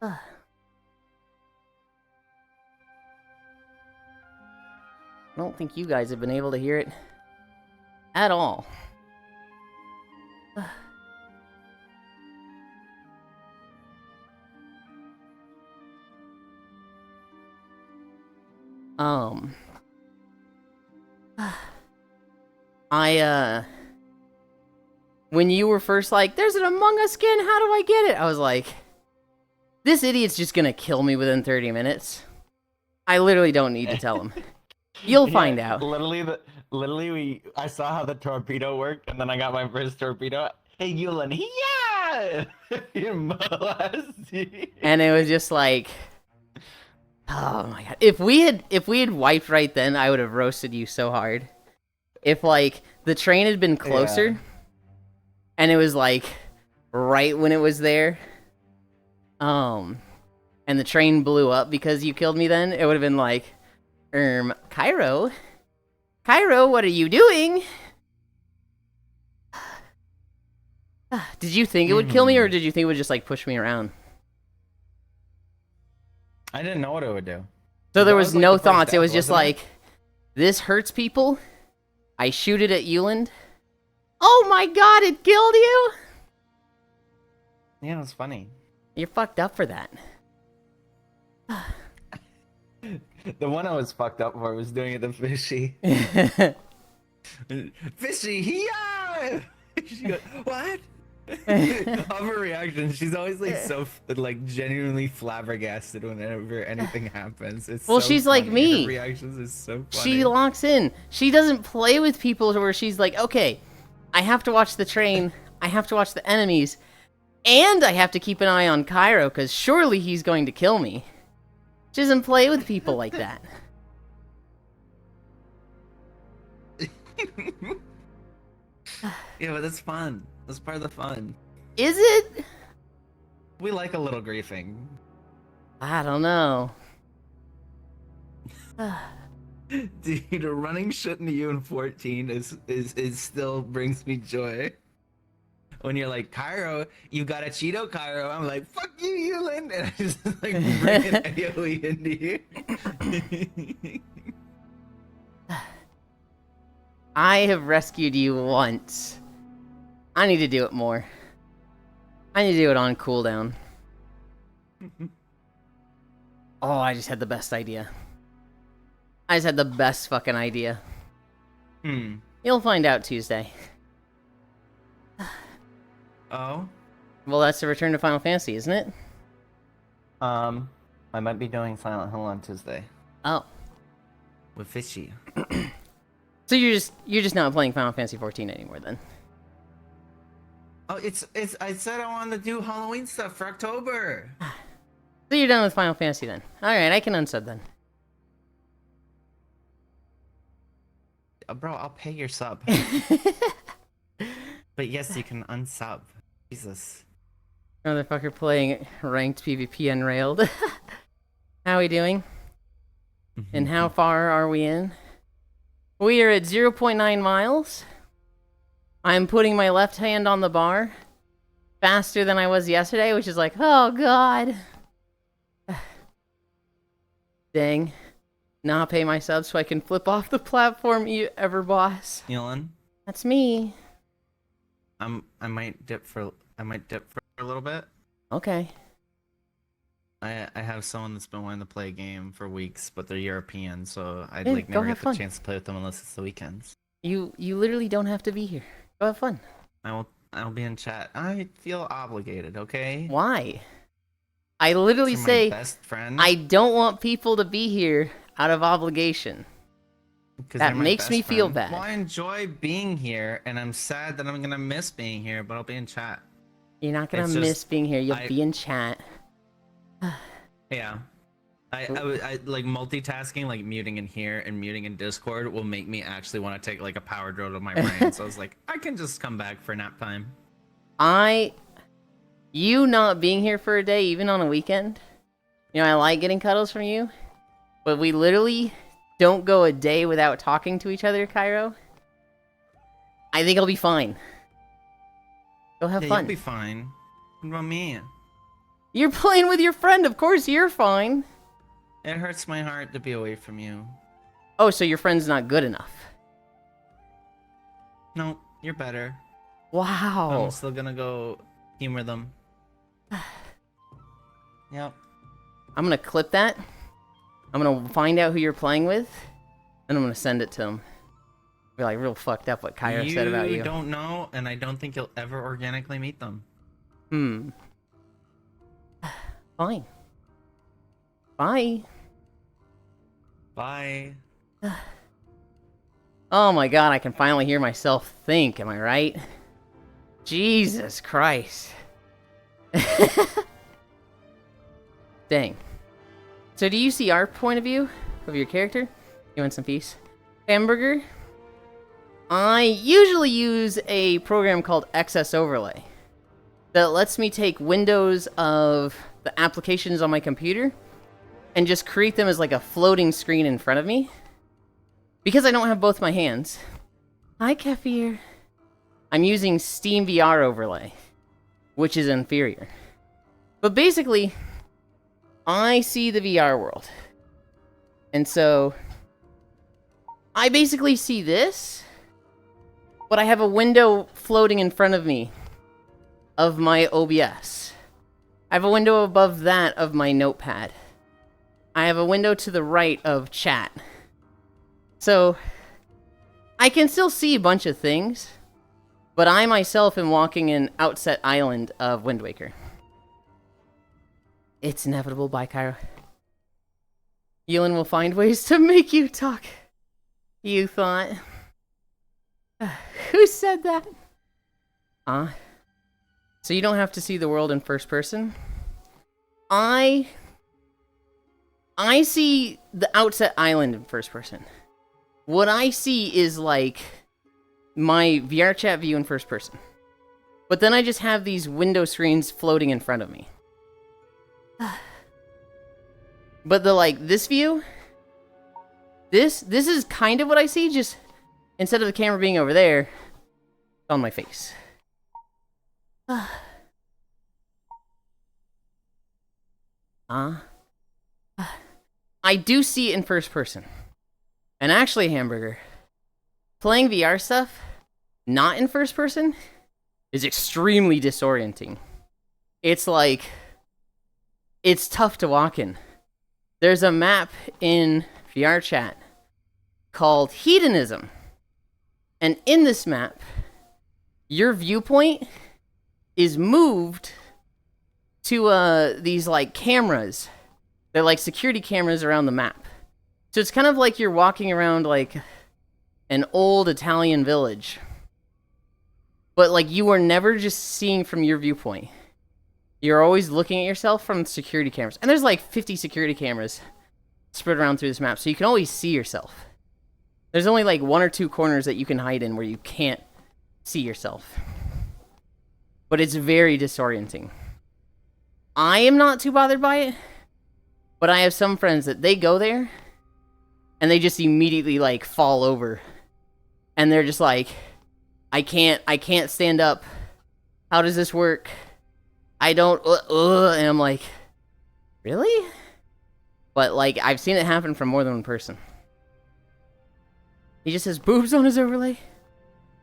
I don't think you guys have been able to hear it at all. When you were first like, there's an Among Us skin, how do I get it? I was like, this idiot's just gonna kill me within 30 minutes. I literally don't need to tell him. You'll find out. I saw how the torpedo worked, and then I got my first torpedo. Hey, Yulind, yeah! And it was just like, oh my god. If we had wiped right then, I would have roasted you so hard. If like the train had been closer, and it was like right when it was there, and the train blew up because you killed me then, it would have been like, Cairo, what are you doing? Did you think it would kill me, or did you think it would just like push me around? I didn't know what it would do. So there was no thoughts. It was just like, this hurts people. I shoot it at Yulind. Oh my god, it killed you? Yeah, it's funny. You're fucked up for that. The one I was fucked up for was doing it to Fishy. Fishy, yeah! She goes, what? Of her reaction, she's always like so like genuinely flabbergasted whenever anything happens. It's well, so she's funny. like me. Her reactions is so funny. She locks in. She doesn't play with people where she's like, okay, I have to watch the train, I have to watch the enemies, and I have to keep an eye on Cairo because surely he's going to kill me. She doesn't play with people like that. Yeah, but that's fun. That's part of the fun. Is it? We like a little griefing. I don't know. Dude, running shit into you in 14 is still brings me joy. When you're like, Cairo, you got a Cheeto, Cairo. I'm like, fuck you, Yulind. And I just like bring an AoE into you. I have rescued you once. I need to do it more. I need to do it on cooldown. Oh, I just had the best idea. I just had the best fucking idea. You'll find out Tuesday. Oh? Well, that's the return to Final Fantasy, isn't it? I might be doing Silent Hill on Tuesday. Oh. With Fishy. So you're just not playing Final Fantasy 14 anymore then? Oh, it's I said I wanted to do Halloween stuff for October. So you're done with Final Fantasy then. Alright, I can unsub then. Bro, I'll pay your sub. But yes, you can unsub. Jesus. Motherfucker playing ranked PvP unrailed. How are we doing? And how far are we in? We are at 0.9 miles. I'm putting my left hand on the bar. faster than I was yesterday, which is like, oh god. Dang. Not pay my subs so I can flip off the platform, you ever boss. Yulind, That's me. I might dip for a little bit. Okay. I have someone that's been wanting to play a game for weeks, but they're European, so I'd Yeah, like go never have get the fun. chance to play with them unless it's the weekends. You literally don't have to be here. Go have fun. I'll be in chat. I feel obligated, okay? Why? I literally You're my say best friend. I don't want people to be here out of obligation. 'Cause That you're my makes best me feel friend. bad. Well, I enjoy being here, and I'm sad that I'm gonna miss being here, but I'll be in chat. You're not gonna It's miss just- being here. You'll I- be in chat. Yeah. I like multitasking, like muting in here and muting in Discord will make me actually want to take like a power drill to my brain. So I was like, I can just come back for nap time. You not being here for a day, even on a weekend, you know, I like getting cuddles from you, but we literally don't go a day without talking to each other, Cairo. I think I'll be fine. Go have Yeah, fun. you'll be fine. What about me? You're playing with your friend, of course you're fine. It hurts my heart to be away from you. Oh, so your friend's not good enough. No, you're better. Wow. I'm still gonna go humor them. Yep. I'm gonna clip that. I'm gonna find out who you're playing with, and I'm gonna send it to him. Be like real fucked up what Cairo said about you. You don't know, and I don't think you'll ever organically meet them. Fine. Bye. Bye. Oh my god, I can finally hear myself think, am I right? Jesus Christ. Dang. So do you see our point of view of your character? You want some peace? Hamburger? I usually use a program called XS Overlay that lets me take windows of the applications on my computer and just create them as like a floating screen in front of me. Because I don't have both my hands. Hi, Kefir. I'm using Steam VR Overlay, which is inferior. But basically, I see the VR world. And so, I basically see this, but I have a window floating in front of me of my OBS. I have a window above that of my notepad. I have a window to the right of chat. So, I can still see a bunch of things, but I myself am walking an Outset Island of Wind Waker. It's inevitable, bye, Cairo. Yulind will find ways to make you talk. You thought. Who said that? So you don't have to see the world in first person? I see the Outset Island in first person. What I see is like my VR chat view in first person. But then I just have these window screens floating in front of me. But this view, this is kind of what I see, just instead of the camera being over there, it's on my face. I do see it in first person. And actually, Hamburger, playing VR stuff, not in first person, is extremely disorienting. It's like, it's tough to walk in. There's a map in VR chat called Hedonism. And in this map, your viewpoint is moved to these like cameras. They're like security cameras around the map. So it's kind of like you're walking around like an old Italian village. But like you are never just seeing from your viewpoint. You're always looking at yourself from security cameras. And there's like 50 security cameras spread around through this map, so you can always see yourself. There's only like 1 or 2 corners that you can hide in where you can't see yourself. But it's very disorienting. I am not too bothered by it, but I have some friends that they go there and they just immediately like fall over. And they're just like, I can't stand up. How does this work? I don't, and I'm like, really? But, like, I've seen it happen from more than one person. He just has boobs on his overlay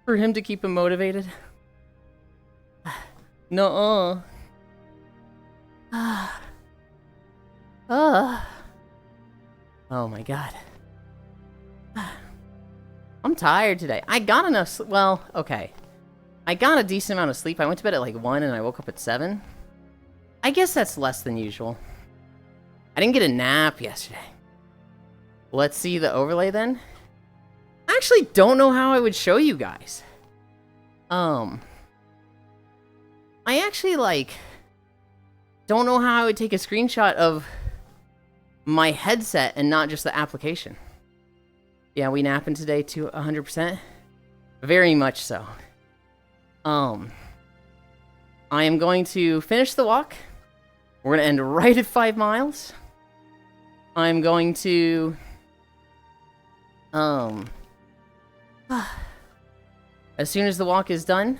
for him to keep him motivated. No. Oh my god. I'm tired today. I got enough well, okay. I got a decent amount of sleep. I went to bed at like 1 and I woke up at 7. I guess that's less than usual. I didn't get a nap yesterday. Let's see the overlay then. I actually don't know how I would show you guys. I actually, like, don't know how I would take a screenshot of my headset and not just the application. Yeah, we napping today to 100%. Very much so. I am going to finish the walk. We're gonna end right at 5 miles. I'm going to as soon as the walk is done,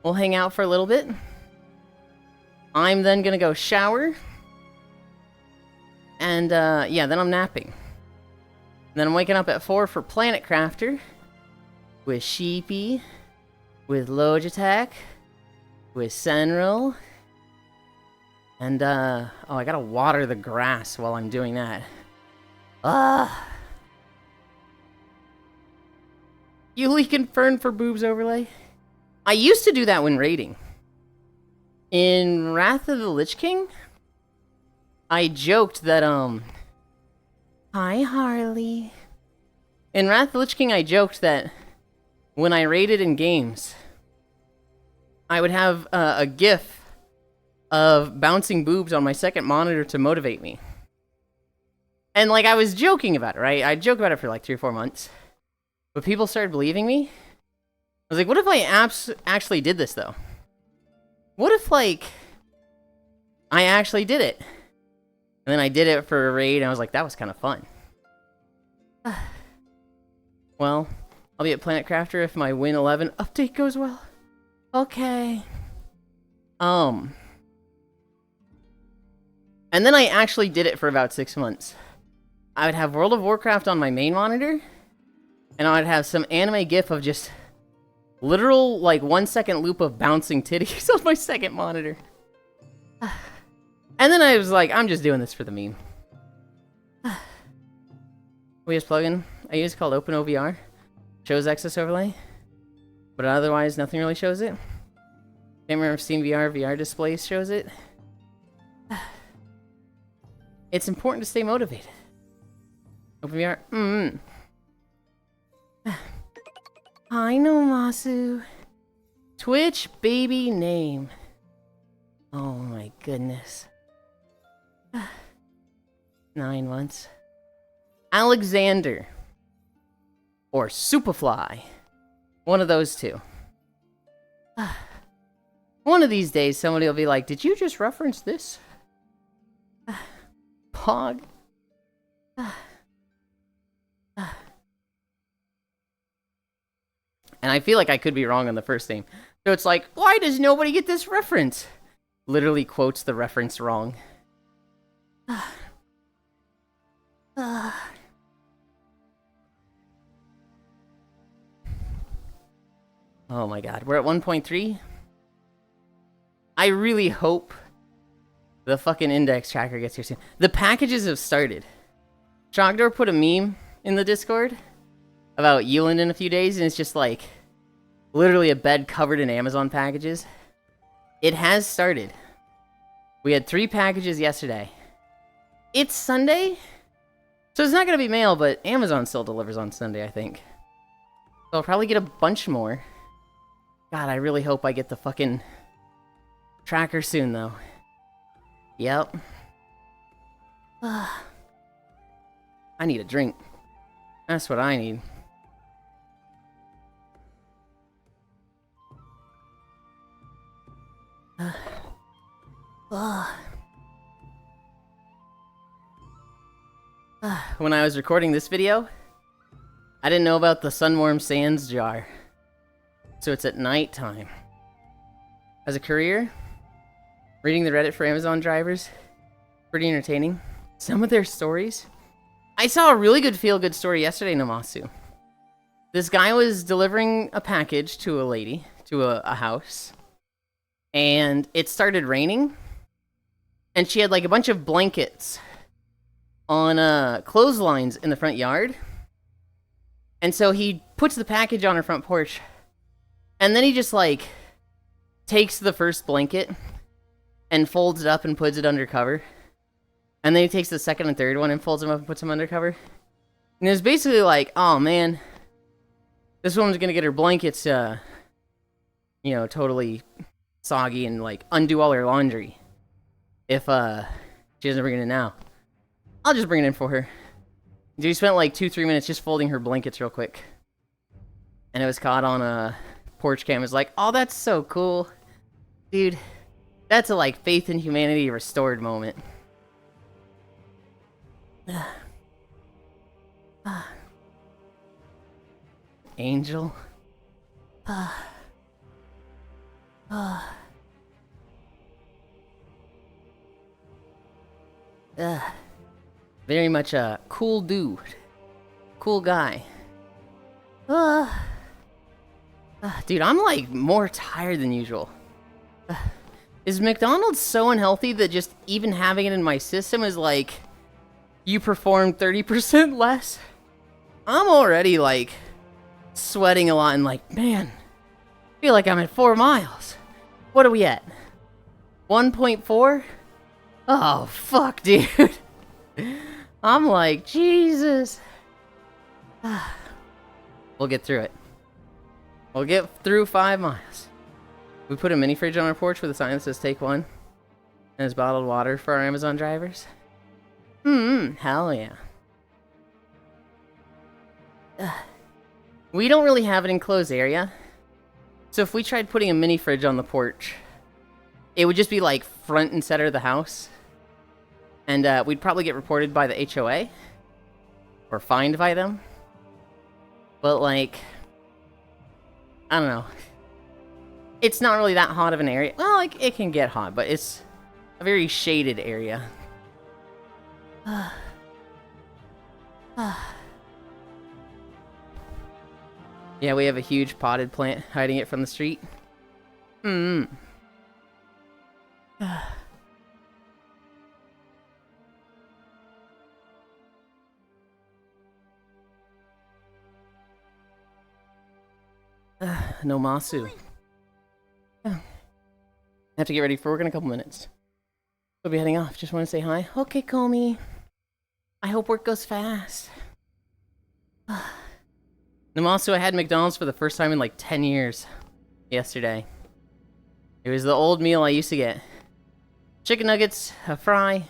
we'll hang out for a little bit. I'm then gonna go shower. And yeah, then I'm napping. And then I'm waking up at 4 for Planet Crafter. With Sheepy. With Logitech. With Senril. And oh, I gotta water the grass while I'm doing that. Yulind confirmed for boobs overlay. I used to do that when raiding. In Wrath of the Lich King, I joked that, Hi, Harley. In Wrath of the Lich King, I joked that when I raided in games, I would have a gif of bouncing boobs on my second monitor to motivate me. And, like, I was joking about it, right? I joked about it for, like, 3 or 4 months. But people started believing me. I was like, what if I actually did this, though? What if, like, I actually did it? And then I did it for a raid, and I was like, that was kind of fun. Well, I'll be at Planet Crafter if my Win 11 update goes well. Okay. And then I actually did it for about 6 months. I would have World of Warcraft on my main monitor, and I would have some anime gif of just literal, like, 1-second loop of bouncing titties on my second monitor. And then I was like, I'm just doing this for the meme. We just plug in. I use called OpenOVR. Shows Access Overlay. But otherwise, nothing really shows it. Can't remember if Steam VR displays shows it. It's important to stay motivated. OpenVR. I know, Masu. Twitch baby name. Oh my goodness. 9 months. Alexander. Or Superfly. One of those two. One of these days, somebody will be like, did you just reference this? Pog. And I feel like I could be wrong on the first name. So it's like, why does nobody get this reference? Literally quotes the reference wrong. Oh my god, we're at 1.3? I really hope the fucking index tracker gets here soon. The packages have started. Chogdor put a meme in the Discord about Yulind in a few days, and it's just like literally a bed covered in Amazon packages. It has started. We had 3 packages yesterday. It's Sunday, so it's not gonna be mail, but Amazon still delivers on Sunday, I think. So I'll probably get a bunch more. God, I really hope I get the fucking tracker soon, though. Yep. I need a drink. That's what I need. When I was recording this video, I didn't know about the Sunworm Sands jar. So it's at nighttime. As a courier, Reading the Reddit for Amazon drivers. Pretty entertaining. Some of their stories. I saw a really good feel-good story yesterday, Namasu. This guy was delivering a package to a lady, to a house. And it started raining. And she had like a bunch of blankets on clotheslines in the front yard. And so he puts the package on her front porch. And then he just like takes the first blanket and folds it up and puts it under cover. And then he takes the second and third one and folds them up and puts them under cover. And it was basically like, oh man, this woman's gonna get her blankets, totally soggy and like undo all her laundry if she doesn't bring it in now. I'll just bring it in for her. He spent like 2-3 minutes just folding her blankets real quick. And it was caught on a porch cam. It was like, oh, that's so cool. Dude, that's a like faith in humanity restored moment. Angel. Very much a cool dude. Cool guy. Dude, I'm like more tired than usual. Is McDonald's so unhealthy that just even having it in my system is like you perform 30% less? I'm already like sweating a lot and like, man, I feel like I'm at 4 miles. What are we at? 1.4? Oh, fuck, dude. I'm like, Jesus. We'll get through it. We'll get through 5 miles. We put a mini fridge on our porch with a sign that says take one. And it's bottled water for our Amazon drivers. Hell yeah. We don't really have an enclosed area. So if we tried putting a mini fridge on the porch, it would just be like front and center of the house. And we'd probably get reported by the HOA. Or fined by them. But like, I don't know. It's not really that hot of an area. Well, like, it can get hot, but it's a very shaded area. Yeah, we have a huge potted plant hiding it from the street. No Masu. I have to get ready for work in a couple minutes. We'll be heading off. Just want to say hi. Okay, Comey. I hope work goes fast. Namasu, I had McDonald's for the first time in like 10 years yesterday. It was the old meal I used to get. Chicken nuggets, a fry, and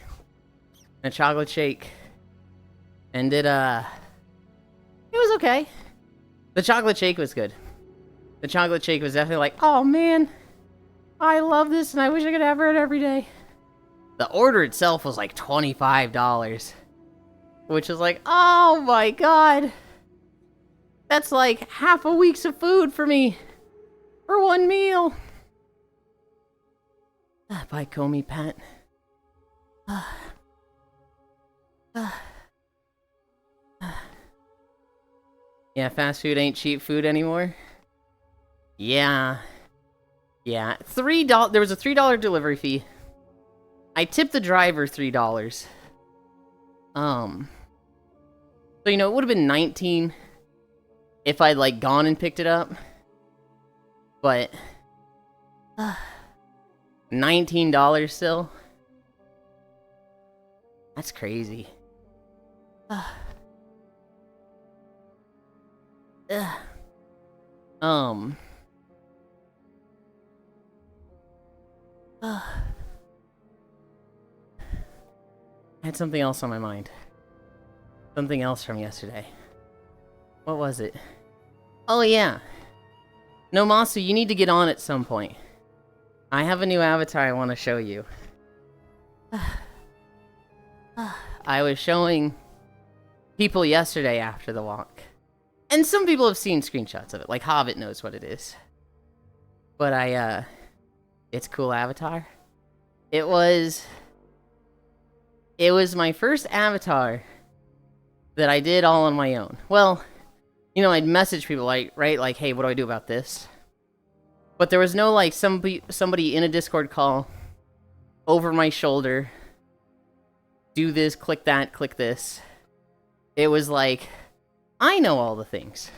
a chocolate shake. And it was okay. The chocolate shake was good. The chocolate shake was definitely like, oh man, I love this and I wish I could have it every day. The order itself was like $25. Which is like, oh my god. That's like half a week's of food for me. For one meal. Bye, Comey, Pat. Yeah, fast food ain't cheap food anymore. Yeah. Yeah. $3. There was a $3 delivery fee. I tipped the driver $3. So, you know, it would have been 19 if I'd, like, gone and picked it up. But, $19 still? That's crazy. I had something else on my mind. Something else from yesterday. What was it? Oh yeah. No, Masu, you need to get on at some point. I have a new avatar I want to show you. I was showing people yesterday after the walk. And some people have seen screenshots of it, like Hobbit knows what it is. But it's a cool avatar. It was my first avatar that I did all on my own. Well, you know, I'd message people like, right, like, hey, what do I do about this? But there was no like somebody in a Discord call over my shoulder. Do this, click that, click this. It was like, I know all the things.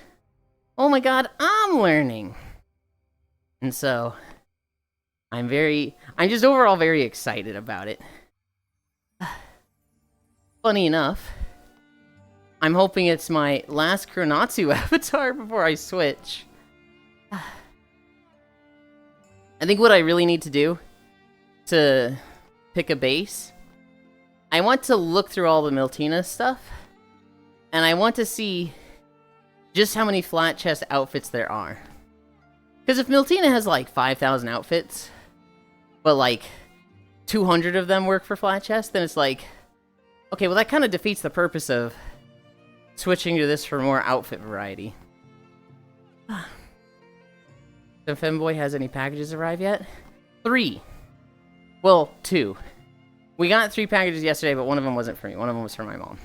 Oh my god, I'm learning. And so, I'm just overall very excited about it. Funny enough, I'm hoping it's my last Kronatsu avatar before I switch. I think what I really need to do to pick a base, I want to look through all the Miltina stuff, and I want to see just how many flat chest outfits there are. Because if Miltina has like 5,000 outfits, but like 200 of them work for flat chest, then it's like, okay, well that kind of defeats the purpose of switching to this for more outfit variety. The Femboy has any packages arrive yet? 3. Well, 2. We got 3 packages yesterday, but one of them wasn't for me. One of them was for my mom.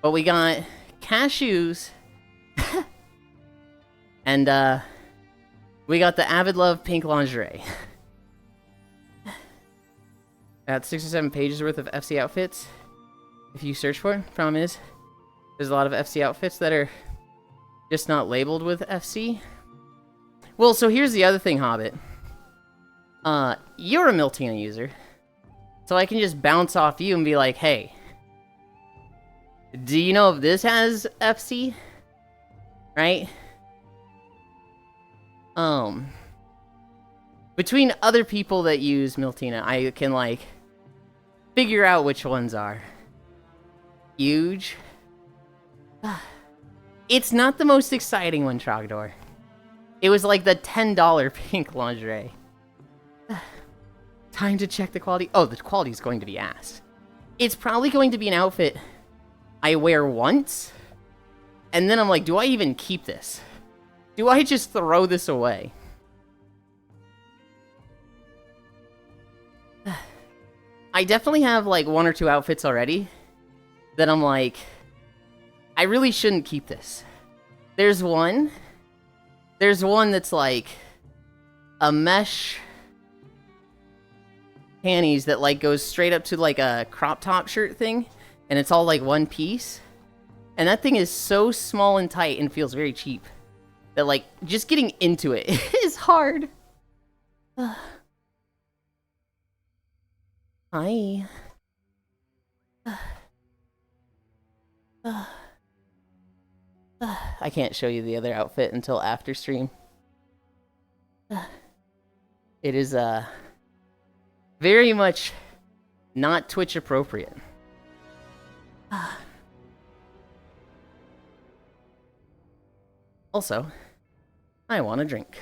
But we got cashews. And, we got the Avid Love pink lingerie. Got 6 or 7 pages worth of FC outfits. If you search for it, problem is, there's a lot of FC outfits that are just not labeled with FC. Well, so here's the other thing, Hobbit. You're a Miltina user. So I can just bounce off you and be like, hey, do you know if this has FC? Right? Between other people that use Miltina, I can, like, figure out which ones are. Huge. It's not the most exciting one, Trogdor. It was like the $10 pink lingerie. Time to check the quality. Oh, the quality is going to be ass. It's probably going to be an outfit I wear once, and then I'm like, do I even keep this? Do I just throw this away? I definitely have like 1 or 2 outfits already that I'm like, I really shouldn't keep this. There's one that's like a mesh panties that like goes straight up to like a crop top shirt thing, and it's all like one piece. And that thing is so small and tight and feels very cheap that like just getting into it is hard. Hi. I can't show you the other outfit until after stream. It is very much not Twitch appropriate. Also, I want a drink.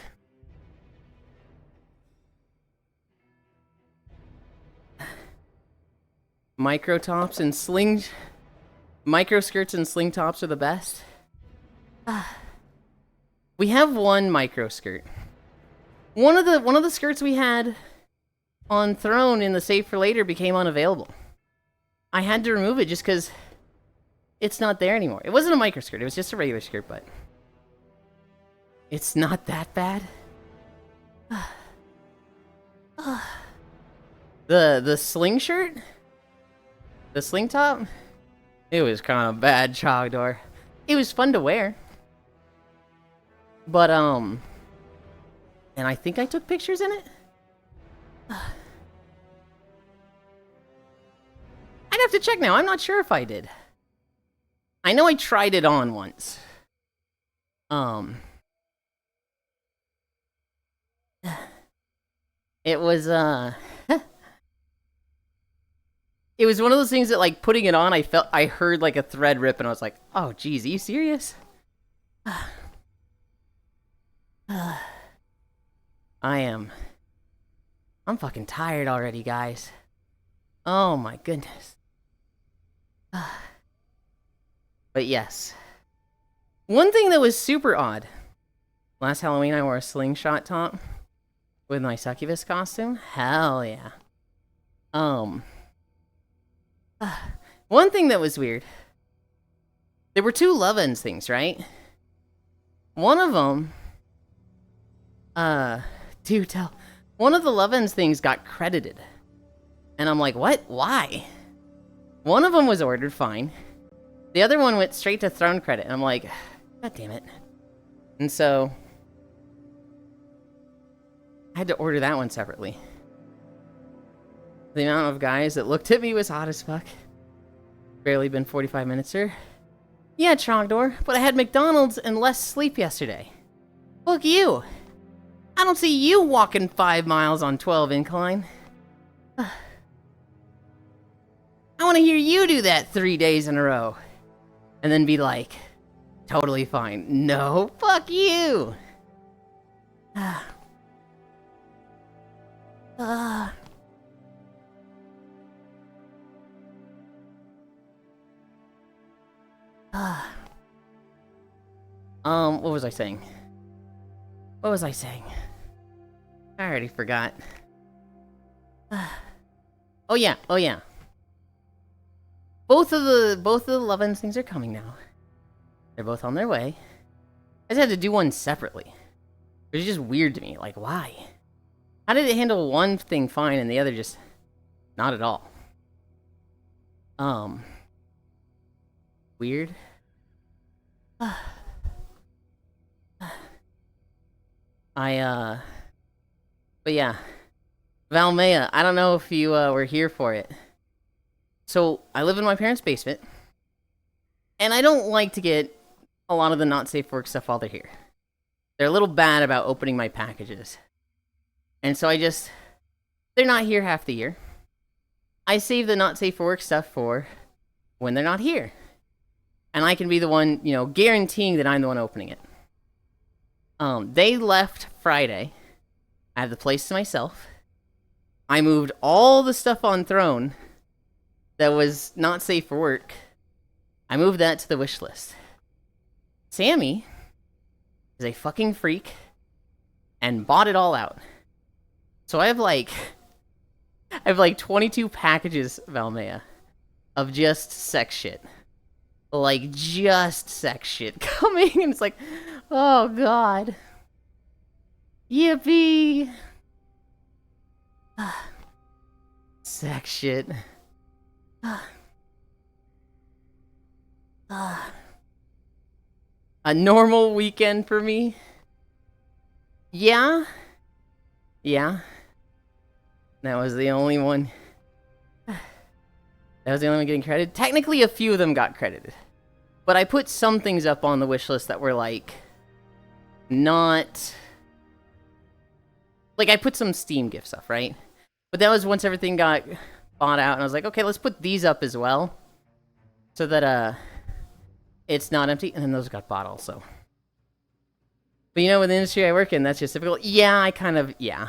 Micro tops and micro skirts and sling tops are the best. We have one micro skirt. One of the skirts we had on Throne in the Save for Later became unavailable. I had to remove it just because it's not there anymore. It wasn't a micro skirt, it was just a regular skirt, but it's not that bad. The sling shirt? The sling top? It was kind of bad, Chogdor. It was fun to wear. But, and I think I took pictures in it? I'd have to check now. I'm not sure if I did. I know I tried it on once. It was, it was one of those things that, like, putting it on, I heard, like, a thread rip, and I was like, oh, geez, are you serious? I'm fucking tired already, guys. Oh, my goodness. But yes. One thing that was super odd. Last Halloween, I wore a slingshot top with my succubus costume. Hell yeah. Um, one thing that was weird. There were 2 love ends things, right? One of them, do tell. One of the love ends things got credited. And I'm like, what? Why? One of them was ordered fine. The other one went straight to throne credit. And I'm like, God damn it. And so I had to order that one separately. The amount of guys that looked at me was hot as fuck. Barely been 45 minutes, sir. Yeah, Trogdor, but I had McDonald's and less sleep yesterday. Look you. I don't see you walking 5 miles on 12 incline. I want to hear you do that 3 days in a row. And then be like, totally fine. No, fuck you. What was I saying? What was I saying? I already forgot. Oh yeah. Both of the love ends things are coming now. They're both on their way. I just had to do one separately. It was just weird to me. Like, why? How did it handle one thing fine and the other just not at all? Weird. But yeah. Valmea, I don't know if you were here for it. So, I live in my parents' basement. And I don't like to get a lot of the not safe for work stuff while they're here. They're a little bad about opening my packages. And so they're not here half the year. I save the not safe for work stuff for when they're not here. And I can be the one, guaranteeing that I'm the one opening it. They left Friday. I have the place to myself. I moved all the stuff on Throne that was not safe for work. I moved that to the wish list. Sammy is a fucking freak and bought it all out. So I have like 22 packages, Valmea, of just sex shit. Like, just sex shit coming, and it's like, oh god. Yippee! Sex shit. A normal weekend for me? Yeah. That was the only one. That was the only one getting credited. Technically, a few of them got credited. But I put some things up on the wish list that were, not... I put some Steam gift stuff, right? But that was once everything got bought out, and I was like, okay, let's put these up as well. So that, it's not empty, and then those got bought also. But with the industry I work in, that's just difficult. Yeah, yeah.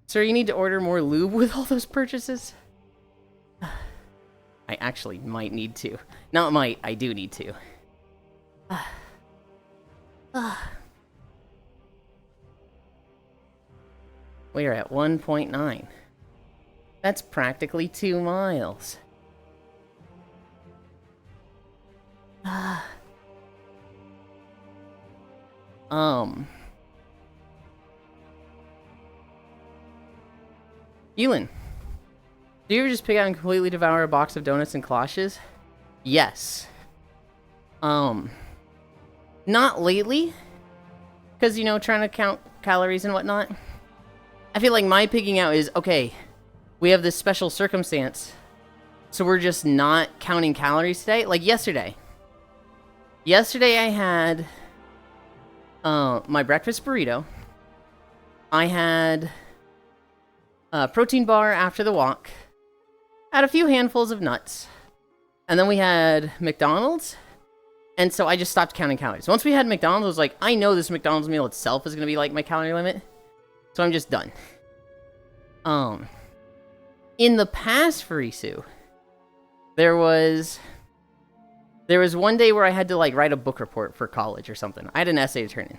Sir, you need to order more lube with all those purchases? I actually might need to. Not might, I do need to. We are at 1.9. That's practically 2 miles. Yulind, do you ever just pick out and completely devour a box of donuts and cloches? Yes. Not lately. Because, trying to count calories and whatnot. I feel like my picking out is, okay, we have this special circumstance, so we're just not counting calories today. Like yesterday. Yesterday I had my breakfast burrito. I had a protein bar after the walk. I had a few handfuls of nuts. And then we had McDonald's. And so I just stopped counting calories. Once we had McDonald's, I was like, I know this McDonald's meal itself is going to be like my calorie limit. So I'm just done. In the past, Furisu, there was one day where I had to write a book report for college or something. I had an essay to turn in.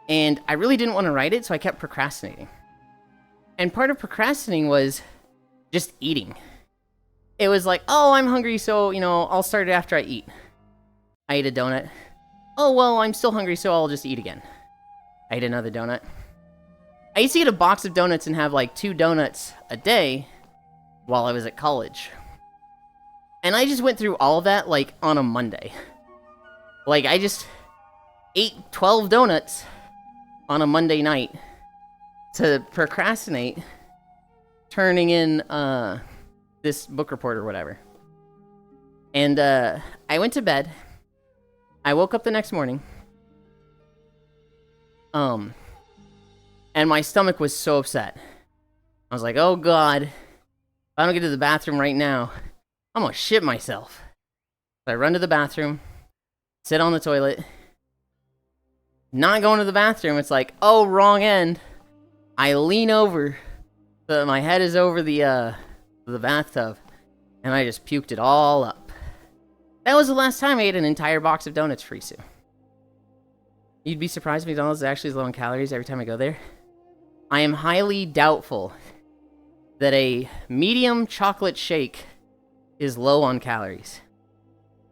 And I really didn't want to write it, so I kept procrastinating. And part of procrastinating was just eating. It was like, oh, I'm hungry, so, you know, I'll start it after I eat. I ate a donut. Oh, well, I'm still hungry, so I'll just eat again. I ate another donut. I used to get a box of donuts and have like 2 donuts a day while I was at college. And I just went through all of that like on a Monday. Like, I just ate 12 donuts on a Monday night to procrastinate turning in this book report or whatever. And I went to bed. I woke up the next morning. And my stomach was so upset. I was like, oh god, if I don't get to the bathroom right now, I'm gonna shit myself. So I run to the bathroom, sit on the toilet, not going to the bathroom. It's like, oh, wrong end. I lean over, so my head is over the bathtub, and I just puked it all up. That was the last time I ate an entire box of donuts for Isu. You'd be surprised McDonald's is actually low in calories every time I go there. I am highly doubtful that a medium chocolate shake is low on calories.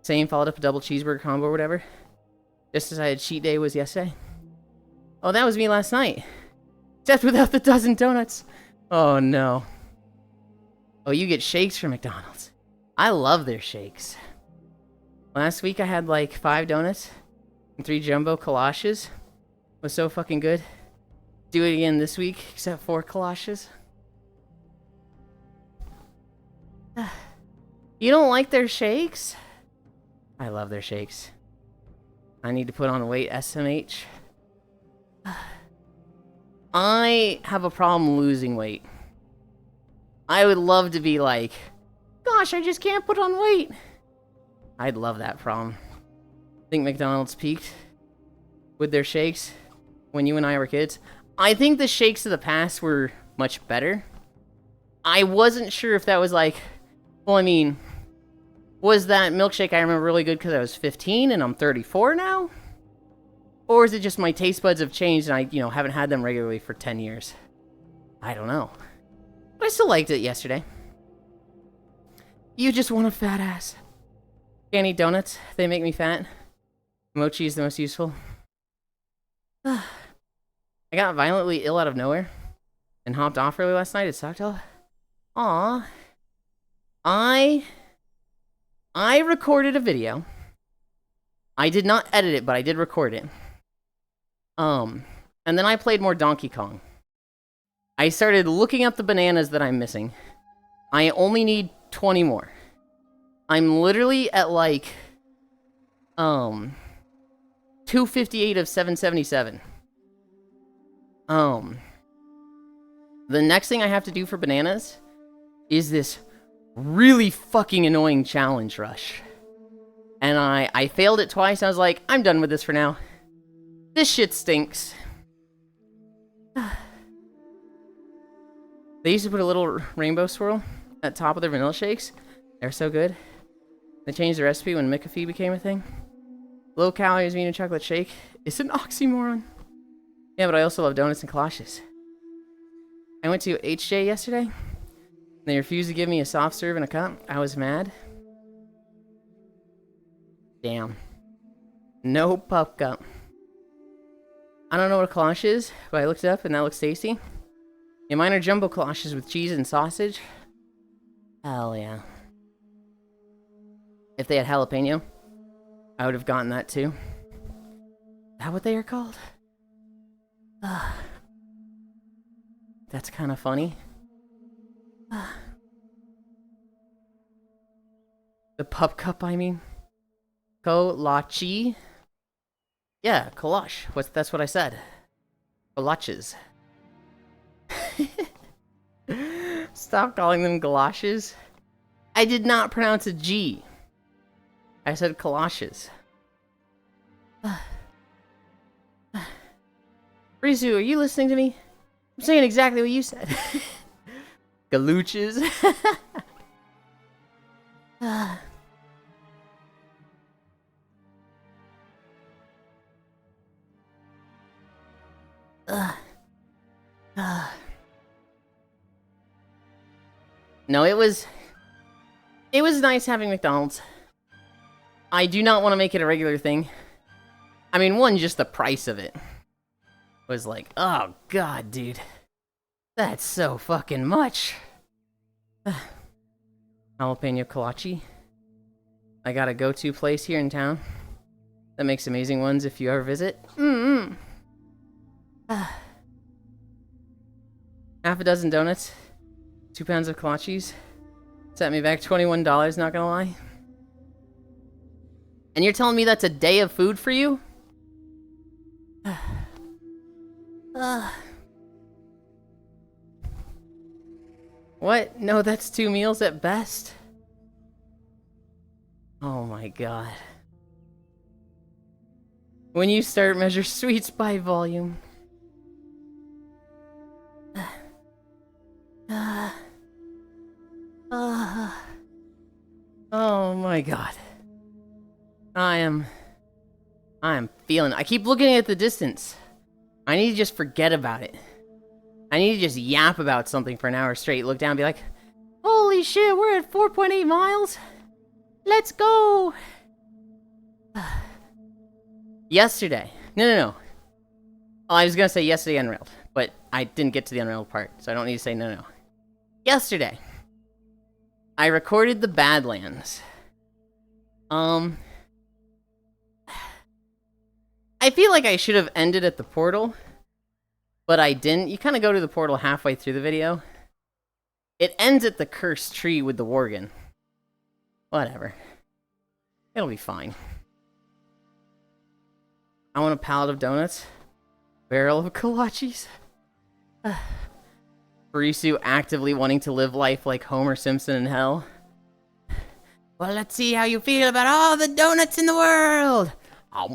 Same followed up a double cheeseburger combo or whatever. Just as I had cheat day was yesterday. Oh, that was me last night. Except without the dozen donuts. Oh no. Oh, you get shakes from McDonald's. I love their shakes. Last week I had like 5 donuts and 3 jumbo kolaches. It was so fucking good. Do it again this week, except 4 kolaches. You don't like their shakes? I love their shakes. I need to put on weight, SMH. I have a problem losing weight. I would love to be like, gosh, I just can't put on weight. I'd love that problem. I think McDonald's peaked with their shakes when you and I were kids. I think the shakes of the past were much better. I wasn't sure if that was like, well, I mean, was that milkshake I remember really good because I was 15 and I'm 34 now? Or is it just my taste buds have changed and I, you know, haven't had them regularly for 10 years? I don't know. But I still liked it yesterday. You just want a fat ass. Can't eat donuts. They make me fat. Mochi is the most useful. I got violently ill out of nowhere and hopped off early last night. It sucked. Aww. I recorded a video. I did not edit it, but I did record it. And then I played more Donkey Kong. I started looking up the bananas that I'm missing. I only need 20 more. I'm literally at like 258 of 777. The next thing I have to do for bananas is this really fucking annoying challenge rush. And I failed it twice. I was like, I'm done with this for now. This shit stinks. They used to put a little rainbow swirl at the top of their vanilla shakes. They're so good. They changed the recipe when McAfee became a thing. Low calories being a chocolate shake. It's an oxymoron. Yeah, but I also love donuts and kolaches. I went to HJ yesterday. They refused to give me a soft serve in a cup. I was mad. Damn. No pup cup. I don't know what a kolache is, but I looked it up and that looks tasty. Yeah, mine are jumbo kolaches with cheese and sausage. Hell yeah. If they had jalapeno, I would have gotten that too. Is that what they are called? That's kind of funny. The pup cup, I mean. Kolache? Yeah, kolache. That's what I said. Kolaches. Stop calling them galoshes. I did not pronounce a G. I said kolaches. Rizu, are you listening to me? I'm saying exactly what you said. Galooches. No, it was nice having McDonald's. I do not want to make it a regular thing. I mean, one, just the price of it was like, oh god, dude. That's so fucking much. Jalapeno kolache. I got a go-to place here in town that makes amazing ones if you ever visit. Half a dozen donuts, 2 pounds of kolaches. Set me back $21, not gonna lie. And you're telling me that's a day of food for you? What? No, that's 2 meals at best. Oh my god. When you start measure sweets by volume. Oh my god. I am feeling. I keep looking at the distance. I need to just forget about it. I need to just yap about something for an hour straight. Look down and be like, holy shit, we're at 4.8 miles. Let's go. Yesterday. No. Oh, I was gonna say yesterday unrailed, but I didn't get to the unrailed part, so I don't need to say no. Yesterday, I recorded the Badlands. I feel like I should have ended at the portal, but I didn't. You kind of go to the portal halfway through the video. It ends at the cursed tree with the Worgen. Whatever. It'll be fine. I want a pallet of donuts. Barrel of kolaches. Furisu actively wanting to live life like Homer Simpson in hell. Well, let's see how you feel about all the donuts in the world. I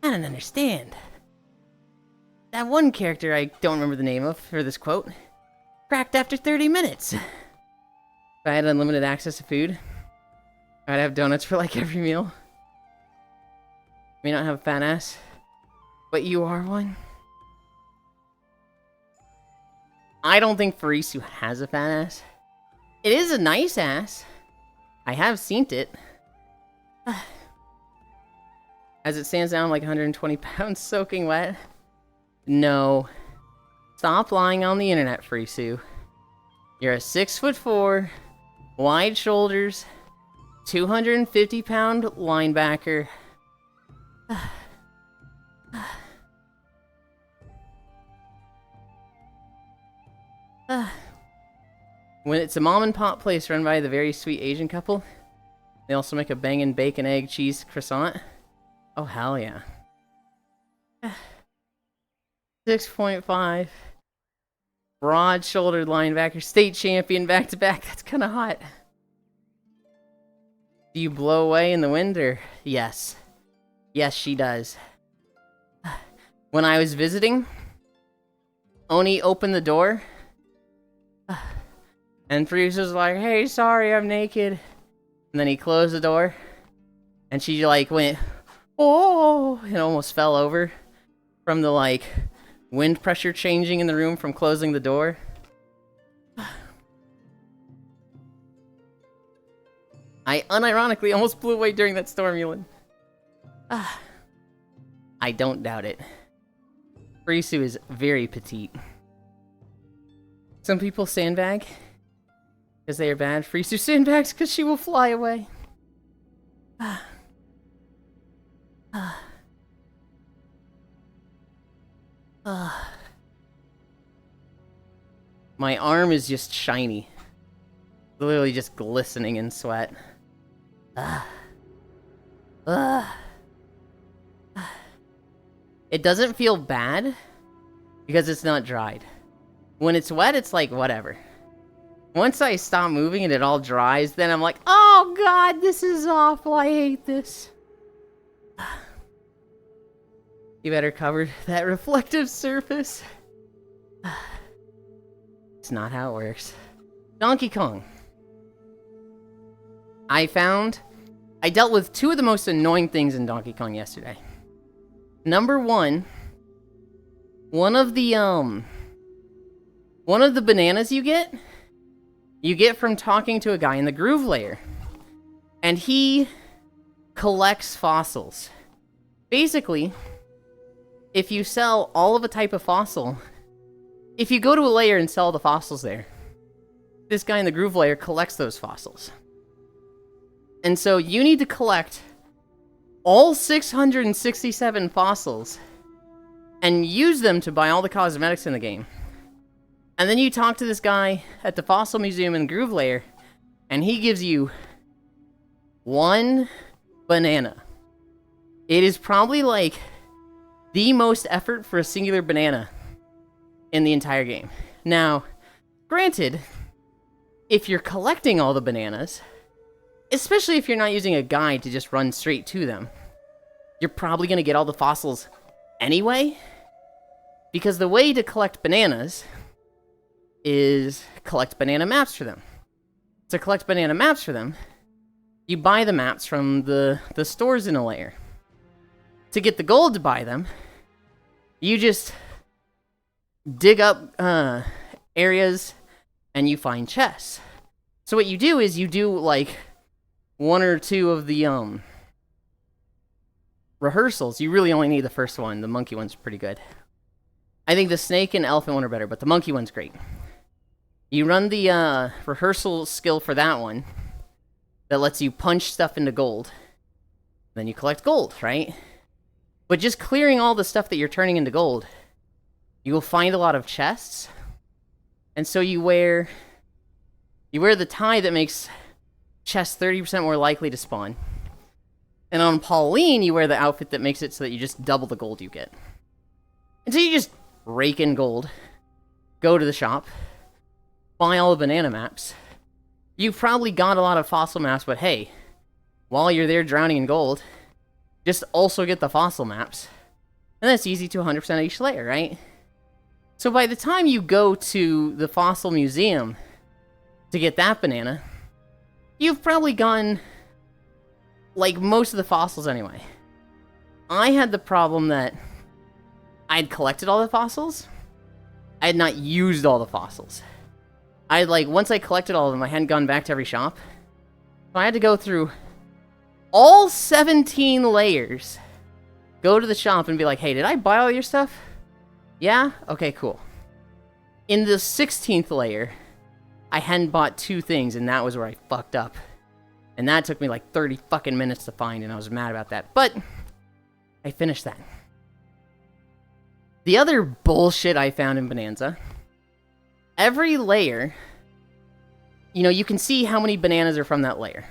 don't understand. That one character I don't remember the name of for this quote cracked after 30 minutes. If I had unlimited access to food, I'd have donuts for like every meal. May not have a fat ass, but you are one. I don't think Furisu has a fat ass. It is a nice ass. I have seen it. As it stands now, I'm like 120 pounds soaking wet. No. Stop lying on the internet, Furisu. You're a 6'4", wide shoulders, 250-pound linebacker. When it's a mom and pop place run by the very sweet Asian couple, they also make a bangin' bacon, egg, cheese croissant. Oh, hell yeah. 6.5. Broad-shouldered linebacker, state champion back-to-back. That's kind of hot. Do you blow away in the wind, or? Yes. Yes, she does. When I was visiting, Oni opened the door, and Furisu was like, hey, sorry, I'm naked. And then he closed the door, and she like went, oh, and almost fell over from the like wind pressure changing in the room from closing the door. I unironically almost blew away during that storm, Yulind. I don't doubt it. Furisu is very petite. Some people sandbag because they are bad. Furisu sandbags because she will fly away. My arm is just shiny. Literally just glistening in sweat. It doesn't feel bad because it's not dried. When it's wet, it's like, whatever. Once I stop moving and it all dries, then I'm like, oh god, this is awful, I hate this. You better cover that reflective surface. It's not how it works. Donkey Kong. I dealt with two of the most annoying things in Donkey Kong yesterday. Number one one of the bananas you get from talking to a guy in the groove layer. And he collects fossils. Basically, if you sell all of a type of fossil, if you go to a layer and sell the fossils there, this guy in the groove layer collects those fossils. And so you need to collect all 667 fossils and use them to buy all the cosmetics in the game. And then you talk to this guy at the Fossil Museum in Groove Layer, and he gives you 1 banana. It is probably like the most effort for a singular banana in the entire game. Now, granted, if you're collecting all the bananas, especially if you're not using a guide to just run straight to them, you're probably going to get all the fossils anyway. Because the way to collect bananas is collect banana maps for them. To collect banana maps for them, you buy the maps from the stores in a layer. To get the gold to buy them, you just dig up areas and you find chests. So what you do is you do like 1 or 2 of the rehearsals. You really only need the first one. The monkey one's pretty good. I think the snake and elephant one are better, but the monkey one's great. You run the rehearsal skill for that one that lets you punch stuff into gold. Then you collect gold, right? But just clearing all the stuff that you're turning into gold, you will find a lot of chests. And so you wear the tie that makes chests 30% more likely to spawn. And on Pauline, you wear the outfit that makes it so that you just double the gold you get. And so you just rake in gold, go to the shop, buy all the banana maps. You've probably got a lot of fossil maps, but hey, while you're there drowning in gold, just also get the fossil maps. And that's easy to 100% each layer, right? So by the time you go to the Fossil Museum to get that banana, you've probably gotten, like, most of the fossils anyway. I had the problem that I'd collected all the fossils. I had not used all the fossils. Once I collected all of them, I hadn't gone back to every shop. So I had to go through all 17 layers, go to the shop and be like, hey, did I buy all your stuff? Yeah? Okay, cool. In the 16th layer, I hadn't bought 2 things, and that was where I fucked up. And that took me like 30 fucking minutes to find, and I was mad about that. But I finished that. The other bullshit I found in Bonanza, every layer, you can see how many bananas are from that layer.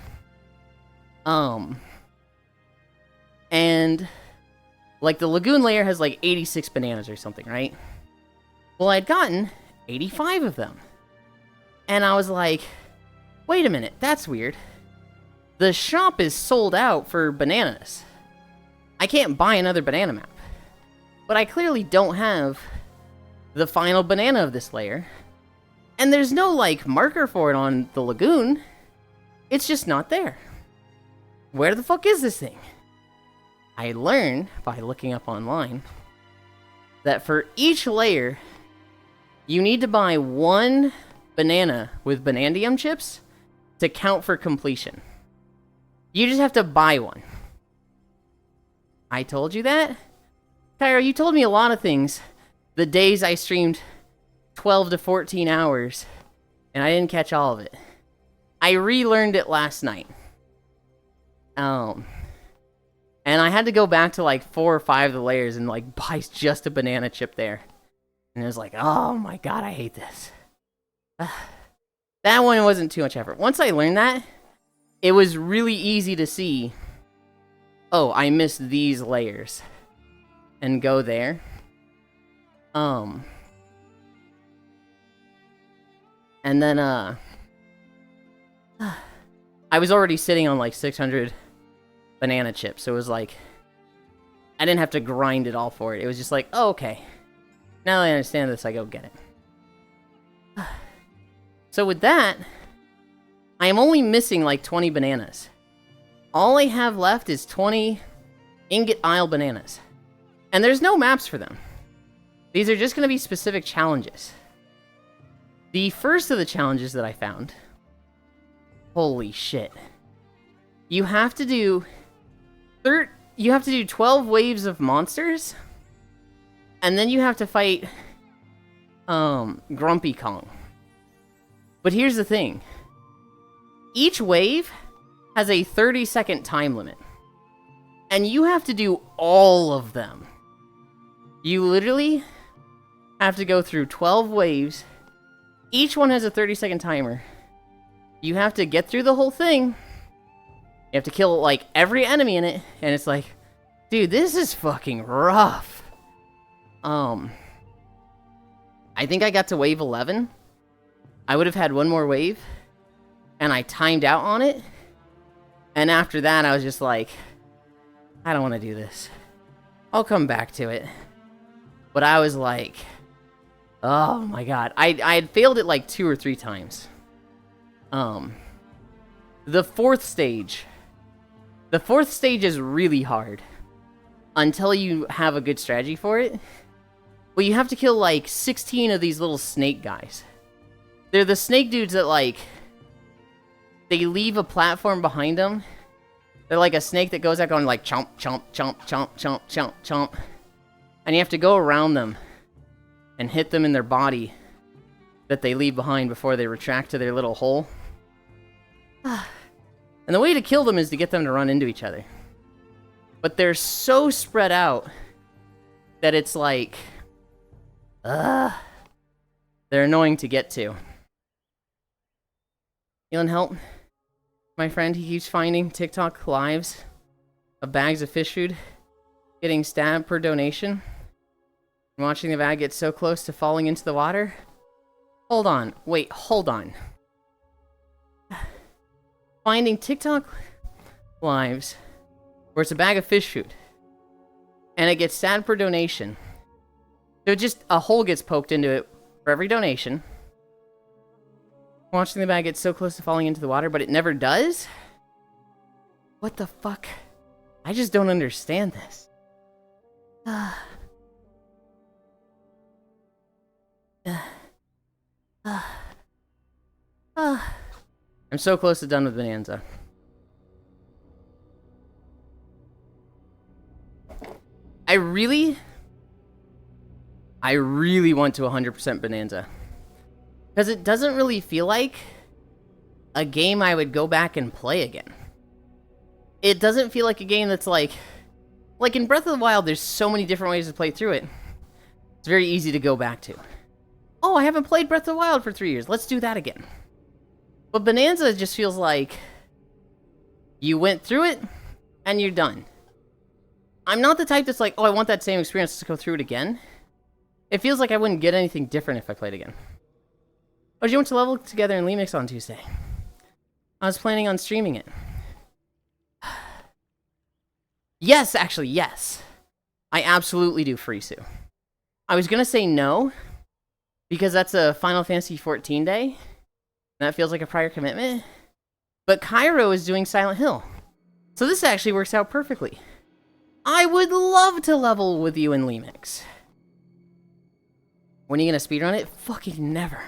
And like the lagoon layer has like 86 bananas or something, right? Well, I'd gotten 85 of them. And I was like, wait a minute, that's weird. The shop is sold out for bananas. I can't buy another banana map. But I clearly don't have the final banana of this layer. And there's no, like, marker for it on the lagoon. It's just not there. Where the fuck is this thing? I learned, by looking up online, that for each layer, you need to buy 1 banana with banandium chips to count for completion. You just have to buy one. I told you that? Cairo, you told me a lot of things the days I streamed 12 to 14 hours, and I didn't catch all of it. I relearned it last night. And I had to go back to like 4 or 5 of the layers and like buy just a banana chip there. And it was like, oh my god, I hate this. That one wasn't too much effort. Once I learned that, it was really easy to see, oh, I missed these layers. And go there. And then, I was already sitting on like 600 banana chips, so it was like, I didn't have to grind it all for it. It was just like, oh, okay. Now that I understand this, I go get it. So with that, I am only missing like 20 bananas. All I have left is 20 Ingot Isle bananas. And there's no maps for them. These are just going to be specific challenges. The first of the challenges that I found... Holy shit. You have to do... 12 waves of monsters. And then you have to fight... Grumpy Kong. But here's the thing. Each wave has a 30-second time limit. And you have to do all of them. You literally have to go through 12 waves. Each one has a 30-second timer. You have to get through the whole thing. You have to kill, like, every enemy in it. And it's like, dude, this is fucking rough. I think I got to wave 11. I would have had one more wave. And I timed out on it. And after that, I was just like, I don't want to do this. I'll come back to it. But I was like, oh my god. I had failed it like 2 or 3 times. The fourth stage. The fourth stage is really hard. Until you have a good strategy for it. Well, you have to kill like 16 of these little snake guys. They're the snake dudes that like... They leave a platform behind them. They're like a snake that goes out going like chomp, chomp, chomp, chomp, chomp, chomp, chomp. And you have to go around them and hit them in their body that they leave behind before they retract to their little hole. And the way to kill them is to get them to run into each other. But they're so spread out that it's like... they're annoying to get to. Yulind, help. My friend, he keeps finding TikTok lives of bags of fish food getting stabbed per donation. And watching the bag get so close to falling into the water. Hold on. Wait, hold on. Finding TikTok lives where it's a bag of fish food. And it gets stabbed per donation. So just a hole gets poked into it for every donation. Watching the bag get so close to falling into the water, but it never does? What the fuck? I just don't understand this. I'm so close to done with Bonanza. I really want to 100% Bonanza. Because it doesn't really feel like a game I would go back and play again. It doesn't feel like a game that's like in Breath of the Wild, there's so many different ways to play through it. It's very easy to go back to. Oh, I haven't played Breath of the Wild for 3 years. Let's do that again. But Bonanza just feels like you went through it and you're done. I'm not the type that's like, oh, I want that same experience. Let's go through it again. It feels like I wouldn't get anything different if I played again. Oh, you went to level together in Lemix on Tuesday. I was planning on streaming it. Yes, actually, yes. I absolutely do Frisu. I was gonna say no, because that's a Final Fantasy XIV day. And that feels like a prior commitment. But Cairo is doing Silent Hill. So this actually works out perfectly. I would love to level with you in Lemix. When are you gonna speedrun it? Fucking never.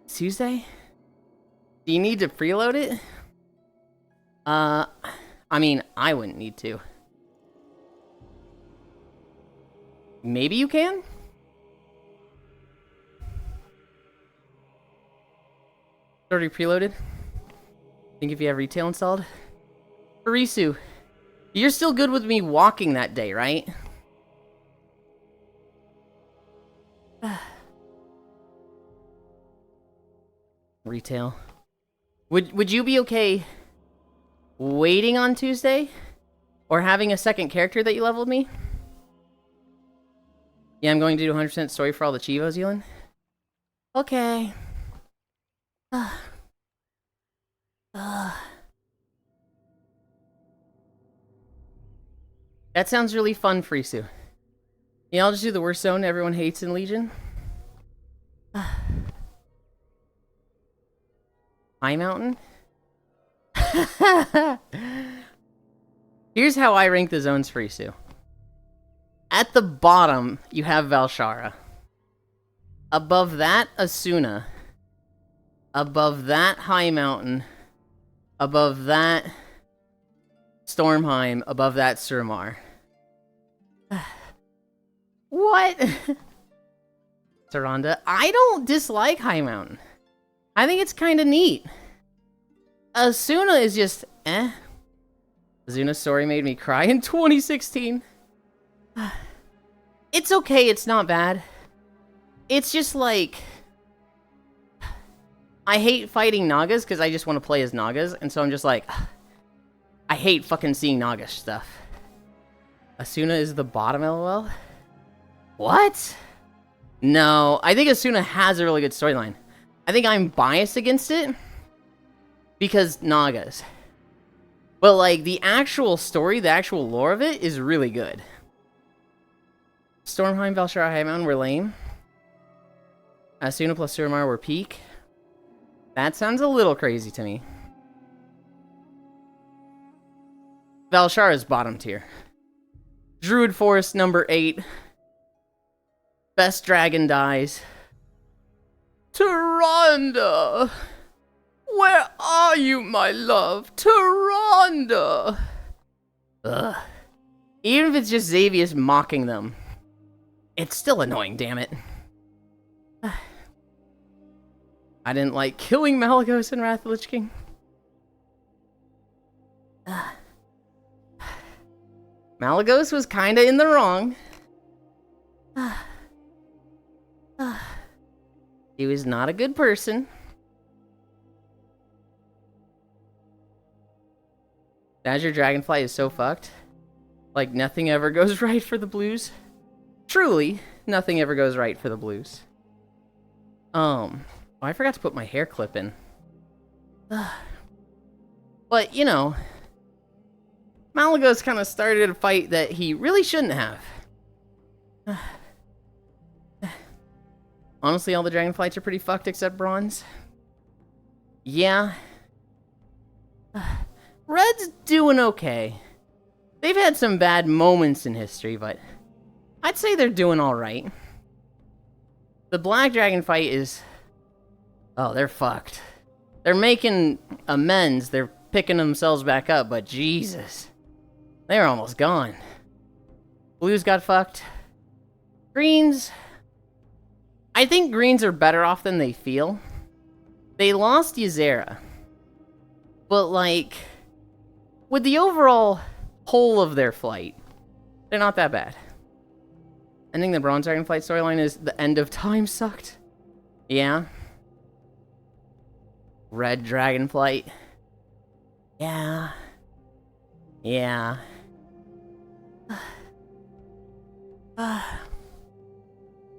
Tuesday? Do you need to preload it? I mean, I wouldn't need to. Maybe you can? Already preloaded? Think if you have retail installed? Arisu, you're still good with me walking that day, right? Retail. Would you be okay waiting on Tuesday? Or having a second character that you leveled me? Yeah, I'm going to do 100% story for all the Chivos, Yulind. Okay. That sounds really fun, Frisu. Yeah, I'll just do the worst zone everyone hates in Legion. High Mountain? Here's how I rank the zones, Frisu. At the bottom, you have Valshara. Above that, Asuna. Above that, High Mountain. Above that, Stormheim. Above that, Suramar. What? Saranda, I don't dislike High Mountain. I think it's kind of neat. Asuna is just, eh. Azuna's story made me cry in 2016. It's okay, it's not bad. It's just like... I hate fighting Nagas because I just want to play as Nagas, and so I'm just like... I hate fucking seeing Naga stuff. Asuna is the bottom, lol? What? No, I think Asuna has a really good storyline. I think I'm biased against it because Nagas. But, like, the actual story, the actual lore of it is really good. Stormheim, Valshara, High Mountain were lame. Asuna plus Suramar were peak. That sounds a little crazy to me. Valshara is bottom tier. Druid Forest number 8. Best dragon dies. Tyrande! Where are you, my love? Tyrande! Ugh. Even if it's just Xavius mocking them, it's still annoying, damn it. I didn't like killing Malygos in Wrath of the Lich King. Malygos was kinda in the wrong. He was not a good person. Azure Dragonflight is so fucked. Like, nothing ever goes right for the Blues. Truly, nothing ever goes right for the Blues. Oh, I forgot to put my hair clip in. But, you know, Malygos kind of started a fight that he really shouldn't have. Honestly, all the Dragonflights are pretty fucked except Bronze. Yeah. Red's doing okay. They've had some bad moments in history, but I'd say they're doing alright. The Black Dragonfight is... Oh, they're fucked. They're making amends. They're picking themselves back up, but Jesus. They're almost gone. Blues got fucked. Greens... I think Greens are better off than they feel. They lost Ysera. But, like, with the overall whole of their flight, they're not that bad. I think the Bronze Dragonflight storyline is the end of time sucked. Yeah. Red Dragonflight. Yeah. Yeah.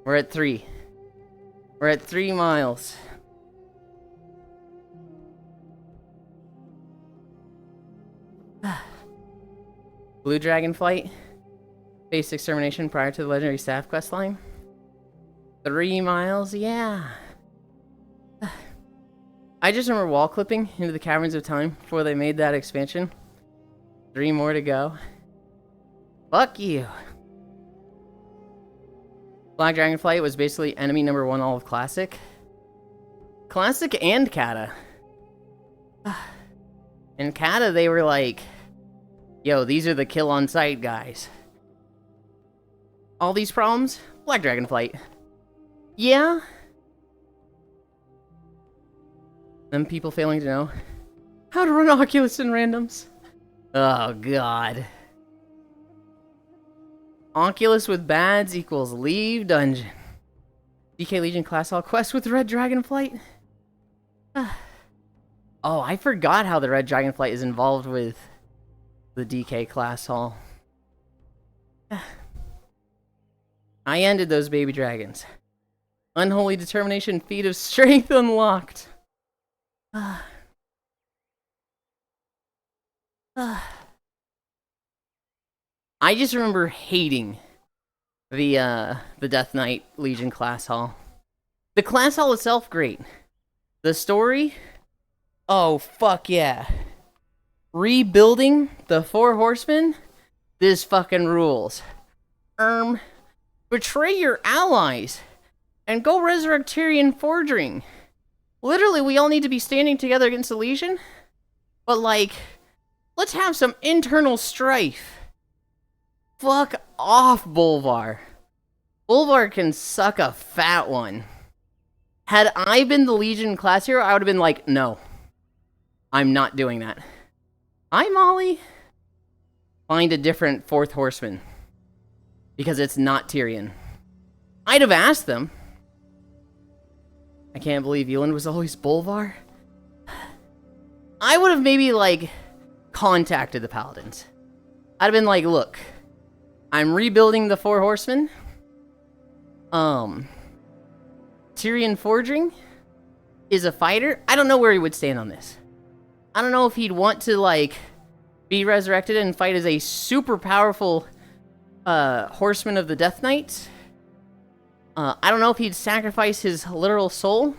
We're at 3. We're at 3 miles. Blue Dragonflight. Face extermination prior to the legendary staff quest line. 3 miles, yeah. I just remember wall clipping into the Caverns of Time before they made that expansion. 3 more to go. Fuck you. Black Dragonflight was basically enemy number 1 all of Classic. Classic and Kata. In Kata, they were like, yo, these are the kill on sight guys. All these problems? Black Dragonflight. Yeah. Them people failing to know how to run Oculus in randoms. Oh, God. Oculus with bads equals leave dungeon. DK Legion class hall quest with Red Dragonflight. Oh, I forgot how the Red Dragonflight is involved with the DK class hall. I ended those baby dragons. Unholy determination, feat of strength unlocked. I just remember hating the Death Knight Legion class hall. The class hall itself, great. The story? Oh, fuck yeah. Rebuilding the 4 horsemen? This fucking rules. betray your allies and go resurrect Tyrion Forging. Literally, we all need to be standing together against the Legion. But, like, let's have some internal strife. Fuck off, Bolvar. Bolvar can suck a fat one. Had I been the Legion class hero, I would have been like, no. I'm not doing that. Hi, Molly. Find a different fourth horseman. Because it's not Tyrion. I'd have asked them. I can't believe Yulind was always Bolvar. I would have maybe, like, contacted the Paladins. I'd have been like, look, I'm rebuilding the Four Horsemen. Tyrion Forging is a fighter. I don't know where he would stand on this. I don't know if he'd want to, like, be resurrected and fight as a super powerful horseman of the Death Knight. I don't know if he'd sacrifice his literal soul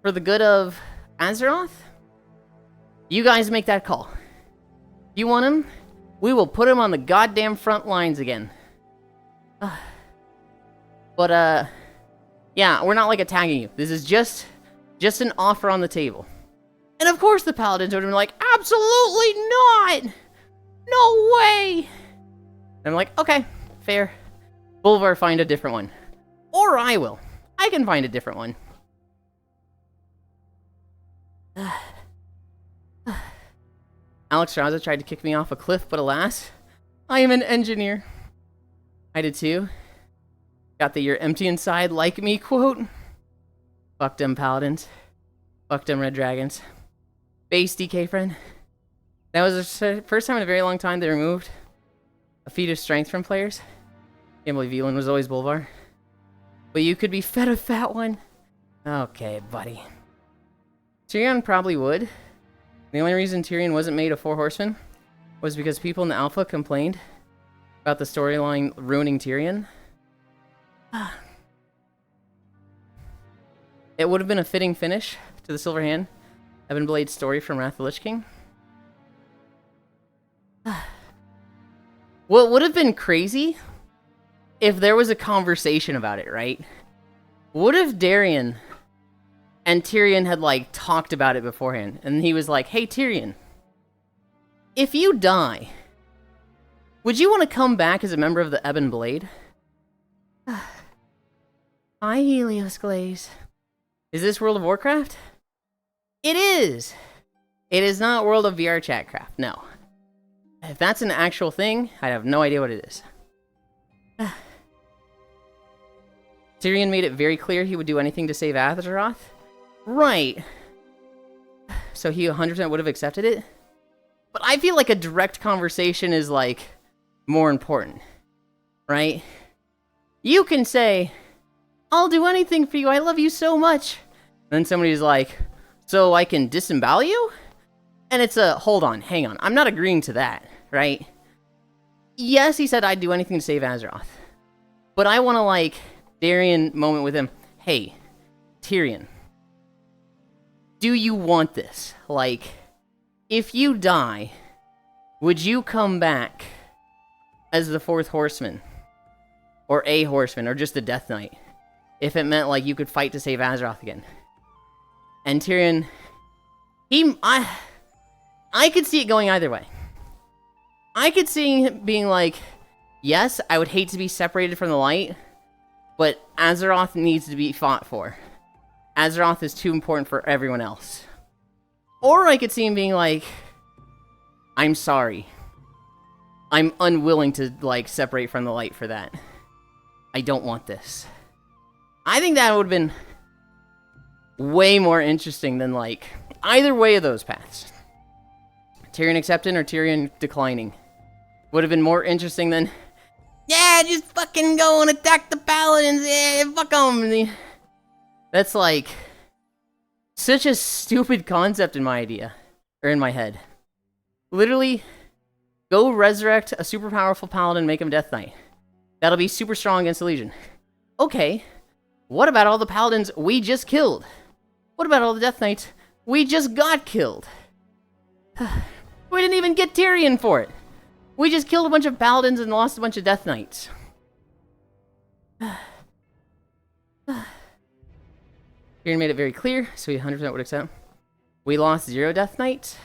for the good of Azeroth. You guys make that call. You want him? We will put him on the goddamn front lines again. But, yeah, we're not, like, attacking you. This is just an offer on the table. And of course the Paladins would have been like, absolutely not! No way! And I'm like, okay, fair. Bolvar, find a different one. Or I will. I can find a different one. Alex Raza tried to kick me off a cliff, but alas, I am an engineer. I did too. Got the "you're empty inside like me" quote. Fuck them Paladins. Fuck them Red Dragons. Base DK friend. That was the first time in a very long time they removed a feat of strength from players. Can't believe Yulind was always Bolvar. But you could be fed a fat one. Okay, buddy. Tyrion probably would. The only reason Tyrion wasn't made a Four Horseman was because people in the Alpha complained about the storyline ruining Tyrion. It would have been a fitting finish to the Silver Hand, Evan Blade's story from Wrath of the Lich King. What would have been crazy if there was a conversation about it, right? What if Darion and Tyrion had, like, talked about it beforehand, and he was like, hey, Tyrion, if you die, would you want to come back as a member of the Ebon Blade? Hi, Helios Glaze. Is this World of Warcraft? It is! It is not World of VR Chatcraft, no. If that's an actual thing, I have no idea what it is. Tyrion made it very clear he would do anything to save Azeroth. Right. So he 100% would have accepted it? But I feel like a direct conversation is, like, more important. Right? You can say, I'll do anything for you, I love you so much. And then somebody's like, so I can disembowel you? And it's a, hold on, hang on, I'm not agreeing to that, right? Yes, he said I'd do anything to save Azeroth. But I want to, like, Darion moment with him. Hey, Tyrion, do you want this? Like, if you die, would you come back as the Fourth Horseman? Or a Horseman, or just a Death Knight? If it meant, like, you could fight to save Azeroth again. And Tyrion, I could see it going either way. I could see him being like, yes, I would hate to be separated from the light, but Azeroth needs to be fought for. Azeroth is too important for everyone else. Or I could see him being like, I'm sorry. I'm unwilling to, like, separate from the light for that. I don't want this. I think that would have been way more interesting than, like, either way of those paths. Tyrion accepting or Tyrion declining. Would have been more interesting than, yeah, just fucking go and attack the Paladins, yeah, fuck them. That's, like, such a stupid concept in my idea, or in my head. Literally, go resurrect a super powerful Paladin, make him Death Knight. That'll be super strong against the Legion. Okay, what about all the Paladins we just killed? What about all the Death Knights we just got killed? We didn't even get Tyrion for it. We just killed a bunch of Paladins and lost a bunch of Death Knights. Kieran made it very clear, so he 100% would accept. We lost 0 Death Knight.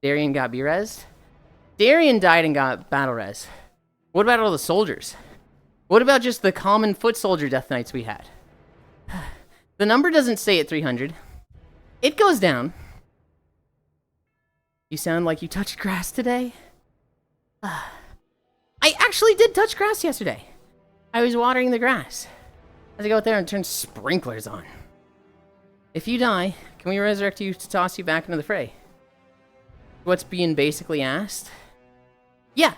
Darian got B-Res. Darian died and got Battle Res. What about all the soldiers? What about just the common foot soldier Death Knights we had? The number doesn't stay at 300. It goes down. You sound like you touched grass today. I actually did touch grass yesterday. I was watering the grass. I had to go out there and turn sprinklers on. If you die, can we resurrect you to toss you back into the fray? What's being basically asked? Yeah.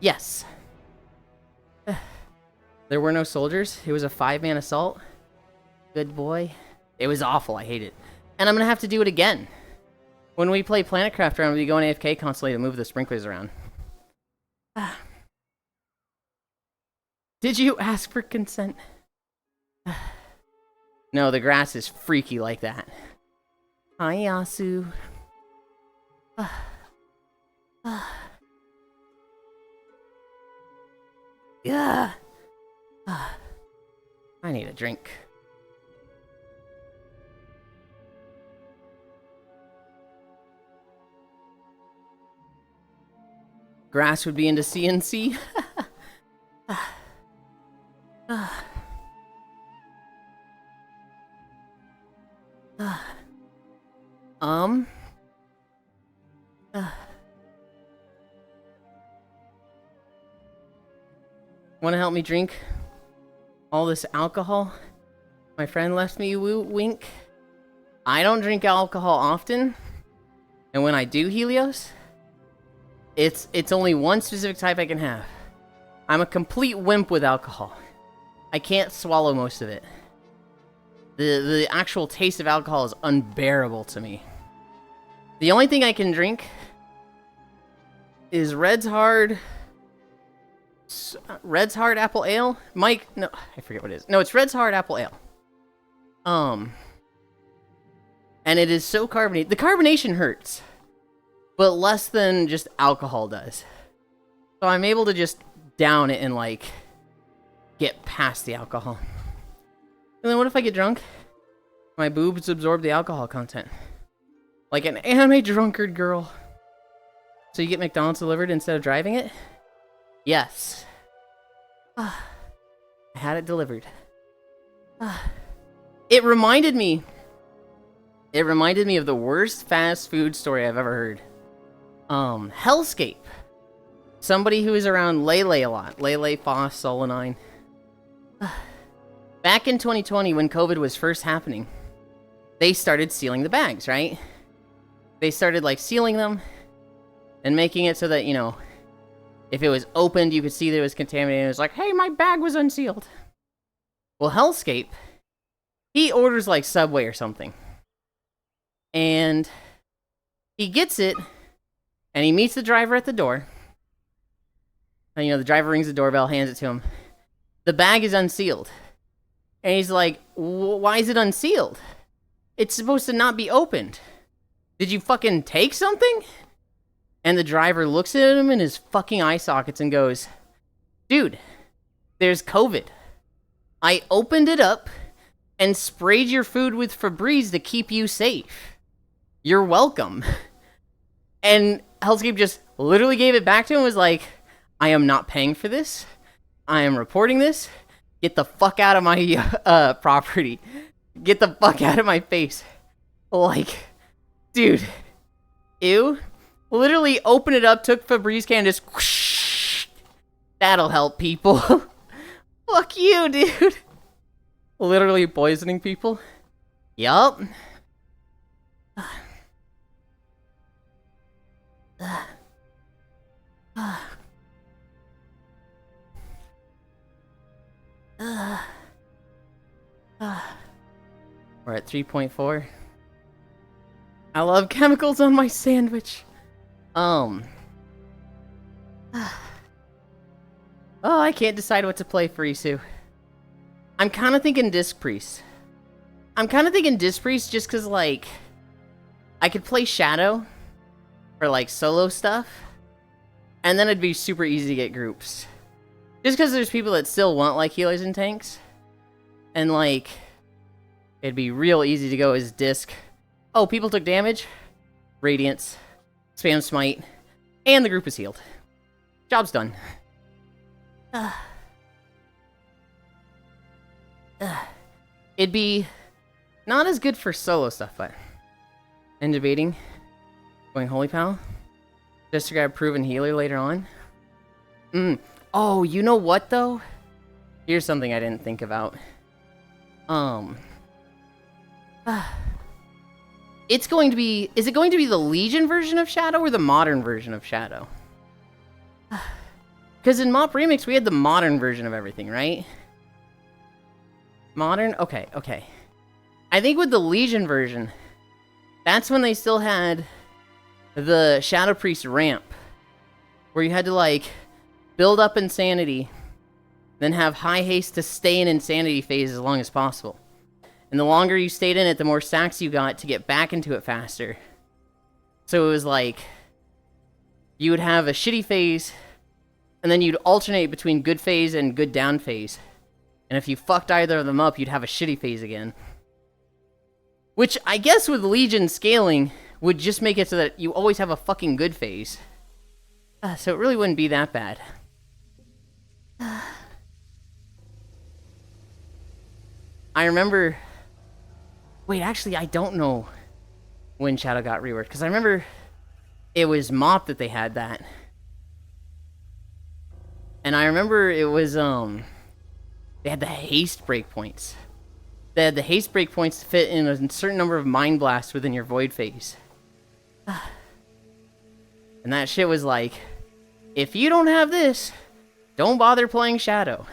Yes. There were no soldiers. It was a 5-man assault. Good boy. It was awful. I hate it. And I'm going to have to do it again. When we play Planetcraft around, we go in AFK constantly to move the sprinklers around. Did you ask for consent? No, the grass is freaky like that. Hi, Yasu. Yeah. I need a drink. Grass would be into CNC. Want to help me drink all this alcohol? My friend left me wink. I don't drink alcohol often. And when I do, Helios, it's only one specific type I can have. I'm a complete wimp with alcohol. I can't swallow most of it. The actual taste of alcohol is unbearable to me. The only thing I can drink is Red's Hard Apple Ale. Mike, no, I forget what it is. No, it's Red's Hard Apple Ale. And it is so carbonated. The carbonation hurts, but less than just alcohol does. So I'm able to just down it and like get past the alcohol. And then what if I get drunk? My boobs absorb the alcohol content. Like an anime drunkard girl. So you get McDonald's delivered instead of driving it? Yes. I had it delivered. It reminded me of the worst fast food story I've ever heard. Hellscape. Somebody who is around Lele a lot. Lele, Foss, Solanine. Back in 2020 when COVID was first happening, they started sealing the bags, right? They started like sealing them and making it so that, you know, if it was opened, you could see that it was contaminated. It was like, hey, my bag was unsealed. Well, Hellscape, he orders like Subway or something. And he gets it, and he meets the driver at the door. And, you know, the driver rings the doorbell, hands it to him. The bag is unsealed. And he's like, why is it unsealed? It's supposed to not be opened. Did you fucking take something? And the driver looks at him in his fucking eye sockets and goes, dude, there's COVID. I opened it up and sprayed your food with Febreze to keep you safe. You're welcome. And Hellscape just literally gave it back to him and was like, I am not paying for this. I am reporting this. Get the fuck out of my property. Get the fuck out of my face. Like, dude. Ew. Literally opened it up, took Febreze can, just whoosh. That'll help people. Fuck you, dude. Literally poisoning people. Yup. We're at 3.4. I love chemicals on my sandwich. Oh, I can't decide what to play for Isu. I'm kind of thinking Disc Priest. Just because, like, I could play Shadow for, like, solo stuff. And then it'd be super easy to get groups. Just because there's people that still want, like, healers and tanks. And, like, it'd be real easy to go as disc. Oh, people took damage. Radiance. Spam smite. And the group is healed. Job's done. It'd be not as good for solo stuff, but... And debating. Going Holy Pal. Just to grab Proven Healer later on. Oh, you know what, though? Here's something I didn't think about. It's going to be... Is it going to be the Legion version of Shadow or the modern version of Shadow? Because in Mop Remix, we had the modern version of everything, right? Modern? Okay, okay. I think with the Legion version, that's when they still had the Shadow Priest ramp. Where you had to, like, build up Insanity, then have high haste to stay in Insanity phase as long as possible. And the longer you stayed in it, the more stacks you got to get back into it faster. So it was like, you would have a shitty phase, and then you'd alternate between good phase and good down phase. And if you fucked either of them up, you'd have a shitty phase again. Which, I guess with Legion scaling, would just make it so that you always have a fucking good phase. So it really wouldn't be that bad. I remember... Wait, actually, I don't know when Shadow got reworked. Because I remember it was Mop that they had that. And I remember it was, they had the haste breakpoints. They had the haste breakpoints to fit in a certain number of Mind Blasts within your Void phase. And that shit was like, if you don't have this, don't bother playing Shadow.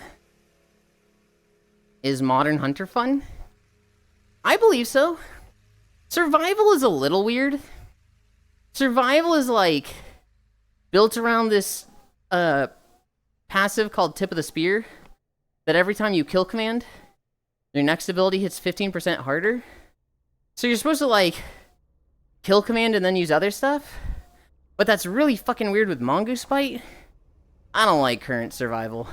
Is Modern Hunter fun? I believe so. Survival is a little weird. Survival is like built around this passive called Tip of the Spear that every time you kill command, your next ability hits 15% harder. So you're supposed to like kill command and then use other stuff. But that's really fucking weird with Mongoose Bite. I don't like current survival.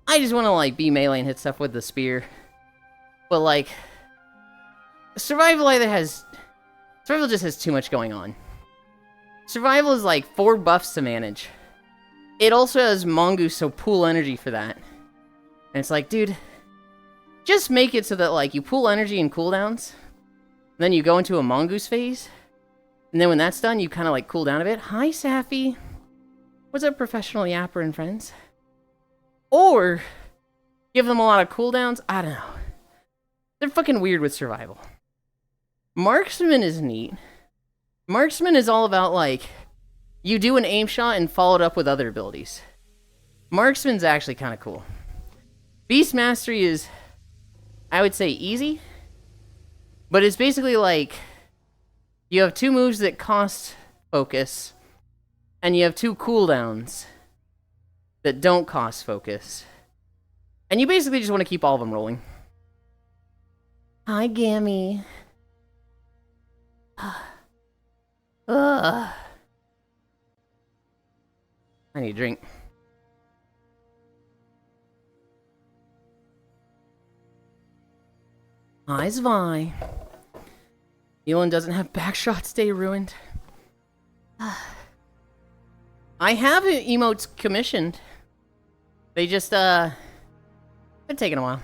I just want to like be melee and hit stuff with the spear. But like, survival just has too much going on. Survival is like 4 buffs to manage. It also has Mongoose, so pool energy for that. And it's like, dude, just make it so that like you pool energy in cooldowns, then you go into a Mongoose phase, and then when that's done, you kind of like cool down a bit. Hi, Safi. What's up, professional yapper and friends? Or give them a lot of cooldowns. I don't know. They're fucking weird with survival. Marksman is neat. Marksman is all about like, you do an aim shot and follow it up with other abilities. Marksman's actually kind of cool. Beast Mastery is, I would say, easy. But it's basically like, you have 2 moves that cost focus, and you have 2 cooldowns that don't cost focus. And you basically just want to keep all of them rolling. Hi, Gammy. Ugh. I need a drink. Hi, Zvi. Yulind doesn't have backshot, stay ruined. I have emotes commissioned. They just, they're taking a while.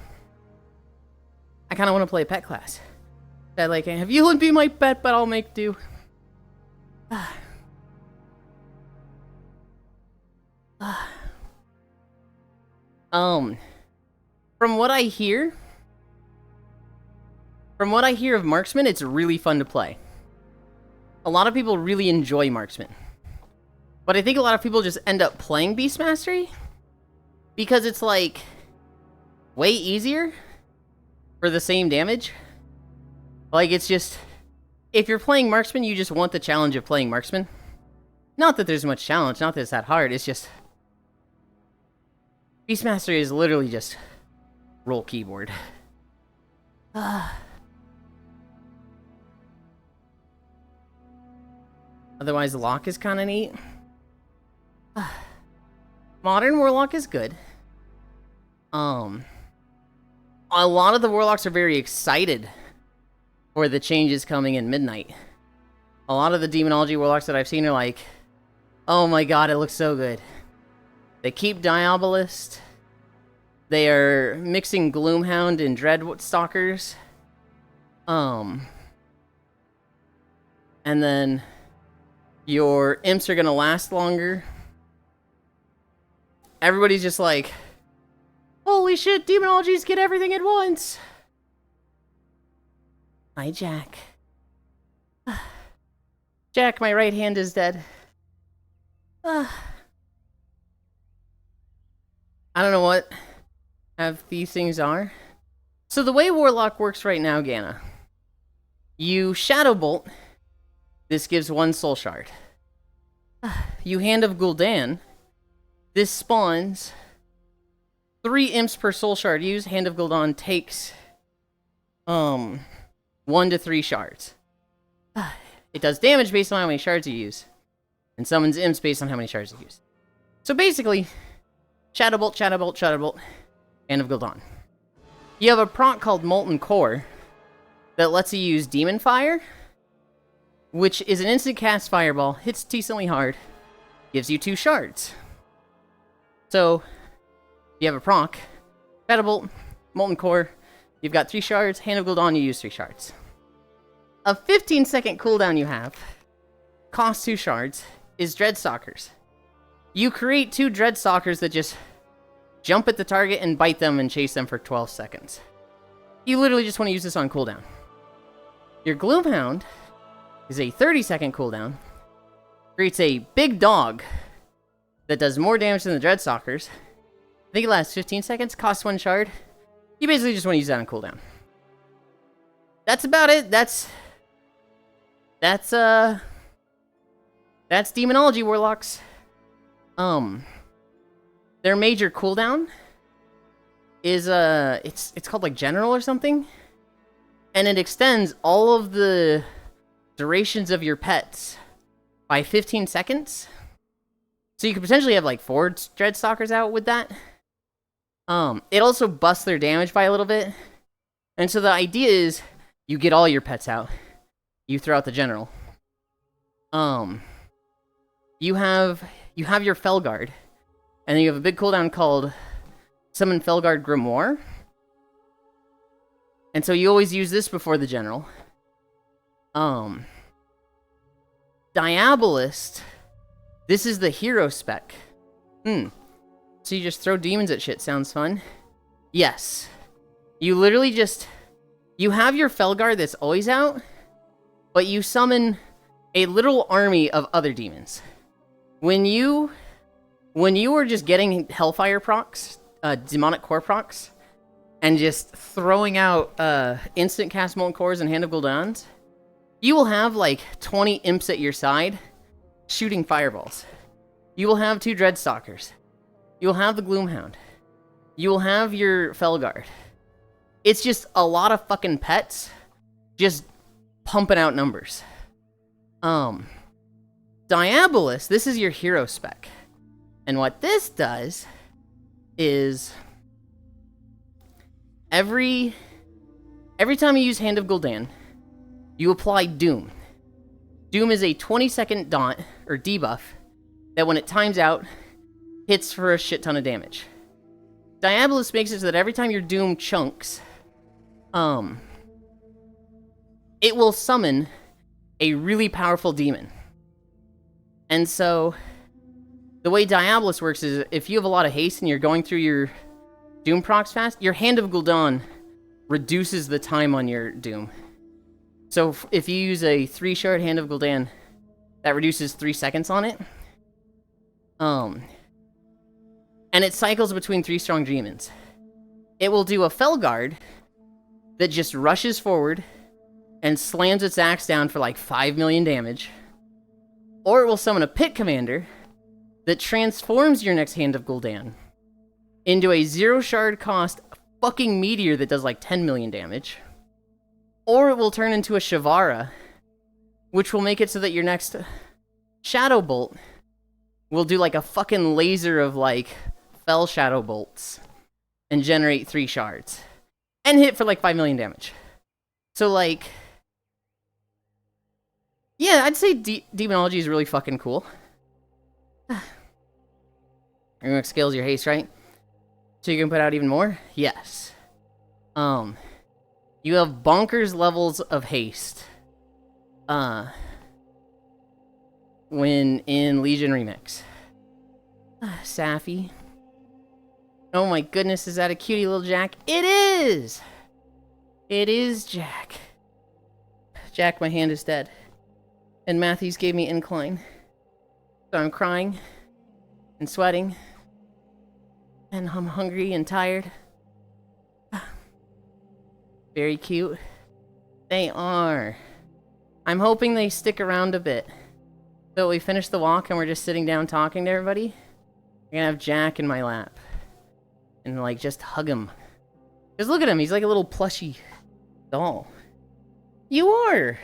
I kind of want to play a pet class. That like, have Yulind be my pet, but I'll make do. From what I hear of Marksman, it's really fun to play. A lot of people really enjoy Marksman. But I think a lot of people just end up playing Beast Mastery because it's like way easier for the same damage. Like it's just, if you're playing Marksman, you just want the challenge of playing Marksman. Not that there's much challenge, not that it's that hard, it's just Beast Mastery is literally just roll keyboard. Otherwise, Lock is kind of neat. Modern Warlock is good. A lot of the Warlocks are very excited for the changes coming in Midnight. A lot of the Demonology Warlocks that I've seen are like, oh my god, it looks so good. They keep Diabolist. They are mixing Gloomhound and Dreadstalkers. And then your imps are gonna last longer. Everybody's just like, holy shit, Demonologies get everything at once. Hi, Jack. Jack, my right hand is dead. I don't know what half these things are. So the way Warlock works right now, Ganna, you Shadow Bolt. This gives 1 soul shard. You Hand of Gul'dan. This spawns 3 imps per soul shard used. Hand of Gul'dan takes 1 to 3 shards. It does damage based on how many shards you use, and summons imps based on how many shards you use. So basically, Shadow Bolt, Shadow Bolt, Shadow Bolt, Hand of Gul'dan. You have a proc called Molten Core that lets you use Demon Fire, which is an instant cast fireball, hits decently hard, gives you 2 shards. So, you have a proc, Shadow Bolt, Molten Core, you've got 3 shards, Hand of Gul'dan, you use 3 shards. A 15-second cooldown you have, costs 2 shards, is Dreadstalkers. You create 2 Dreadstalkers that just jump at the target and bite them and chase them for 12 seconds. You literally just want to use this on cooldown. Your Gloomhound is a 30-second cooldown, creates a big dog that does more damage than the Dreadstalkers. I think it lasts 15 seconds, costs 1 shard. You basically just want to use that on cooldown. That's about it. That's Demonology Warlocks. Their major cooldown is it's called like General or something, and it extends all of the durations of your pets by 15 seconds. So you could potentially have like 4 Dreadstalkers out with that. It also busts their damage by a little bit, and so the idea is you get all your pets out. You throw out the General. You have your Felguard, and then you have a big cooldown called Summon Felguard Grimoire. And so you always use this before the General. Diabolist, this is the hero spec. So you just throw demons at shit, sounds fun. Yes. You literally just, you have your Felguard that's always out, but you summon a literal army of other demons. When you were just getting Hellfire procs, Demonic Core procs, and just throwing out instant cast Molten Cores and Hand of Gul'dans, you will have like 20 imps at your side shooting fireballs. You will have 2 Dreadstalkers. You will have the Gloomhound. You will have your Felguard. It's just a lot of fucking pets just pumping out numbers. Diabolist, this is your hero spec. And what this does is every time you use Hand of Gul'dan, you apply Doom. Doom is a 20-second dot, or debuff, that when it times out, hits for a shit ton of damage. Diabolist makes it so that every time your Doom chunks, it will summon a really powerful demon. And so, the way Diabolist works is, if you have a lot of haste and you're going through your Doom procs fast, your Hand of Gul'dan reduces the time on your Doom. So if you use a 3-shard Hand of Gul'dan, that reduces 3 seconds on it. And it cycles between 3 strong demons. It will do a Felguard that just rushes forward and slams its axe down for like 5 million damage. Or it will summon a Pit Commander that transforms your next Hand of Gul'dan into a 0-shard cost fucking meteor that does like 10 million damage. Or it will turn into a Shavara, which will make it so that your next Shadow Bolt will do like a fucking laser of like fell shadow bolts and generate 3 shards and hit for like 5 million damage. So like, yeah, I'd say demonology is really fucking cool. It scales your haste, right? So you can put out even more? Yes. You have bonkers levels of haste. When in Legion Remix. Safi. Oh my goodness, is that a cutie little Jack? It is! It is Jack. Jack, my hand is dead. And Matthews gave me incline. So I'm crying. And sweating. And I'm hungry and tired. Very cute. They are. I'm hoping they stick around a bit. So we finish the walk and we're just sitting down talking to everybody. We're gonna have Jack in my lap. And like just hug him. Just look at him, he's like a little plushy doll. You are!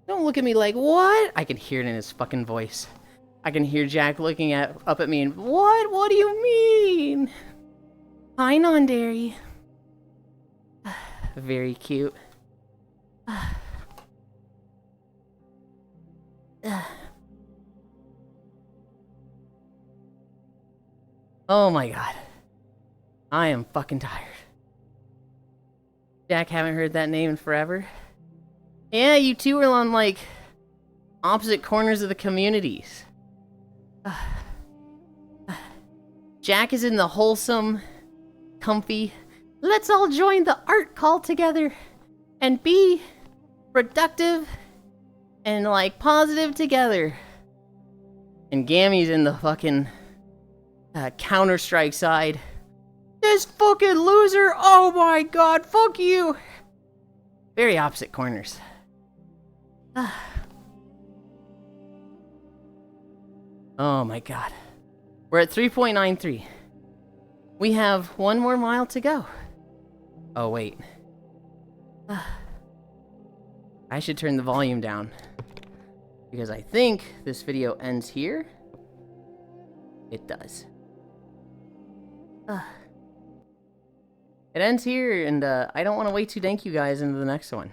Don't look at me like, what? I can hear it in his fucking voice. I can hear Jack looking up at me and, what? What do you mean? Hi, non-dairy. Very cute. Oh my god. I am fucking tired. Jack, haven't heard that name in forever. Yeah, you two are on, like, opposite corners of the communities. Jack is in the wholesome, comfy, let's all join the art call together and be productive and, like, positive together. And Gammy's in the fucking Counter-Strike side. This fucking loser! Oh my god, fuck you! Very opposite corners. Oh my god. We're at 3.93. We have 1 more mile to go. Oh wait. I should turn the volume down. Because I think this video ends here. It does. It ends here, and I don't want to wait to dank you guys into the next one.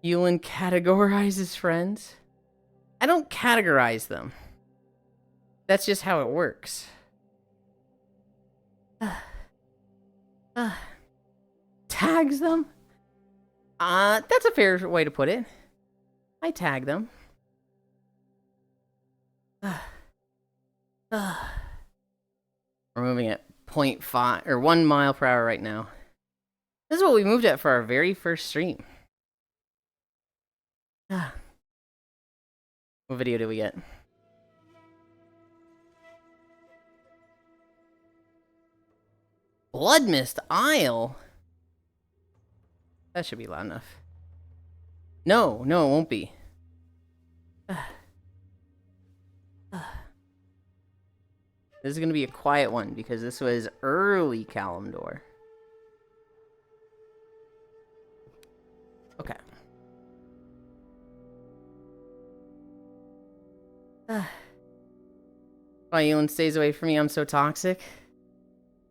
Yulind categorizes friends. I don't categorize them. That's just how it works. Tags them? That's a fair way to put it. I tag them. We're moving at 0.5 or 1 mile per hour right now. This is what we moved at for our very first stream. What video did we get? Blood Mist Isle? That should be loud enough. No, it won't be. This is gonna be a quiet one because this was early Kalimdor. Okay. Why Yulind stays away from me? I'm so toxic.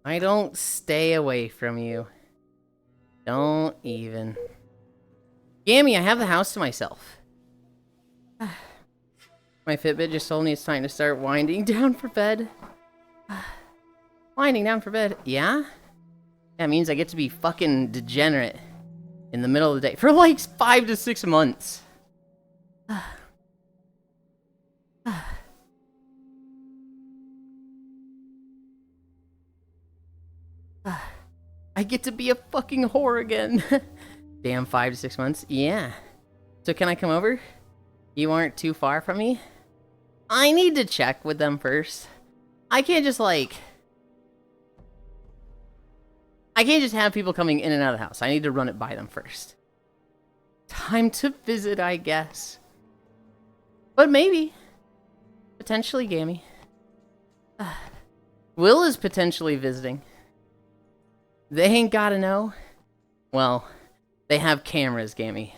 I don't stay away from you. Don't even. Gammy, I have the house to myself. My Fitbit just told me it's time to start winding down for bed. Winding down for bed? Yeah? That means I get to be fucking degenerate in the middle of the day for like 5 to 6 months. I get to be a fucking whore again. Damn, 5 to 6 months? Yeah. So can I come over? You aren't too far from me? I need to check with them first. I can't just like... I can't just have people coming in and out of the house. I need to run it by them first. Time to visit, I guess. But maybe. Potentially Gammy. Will is potentially visiting. They ain't gotta know. Well, they have cameras, Gammy.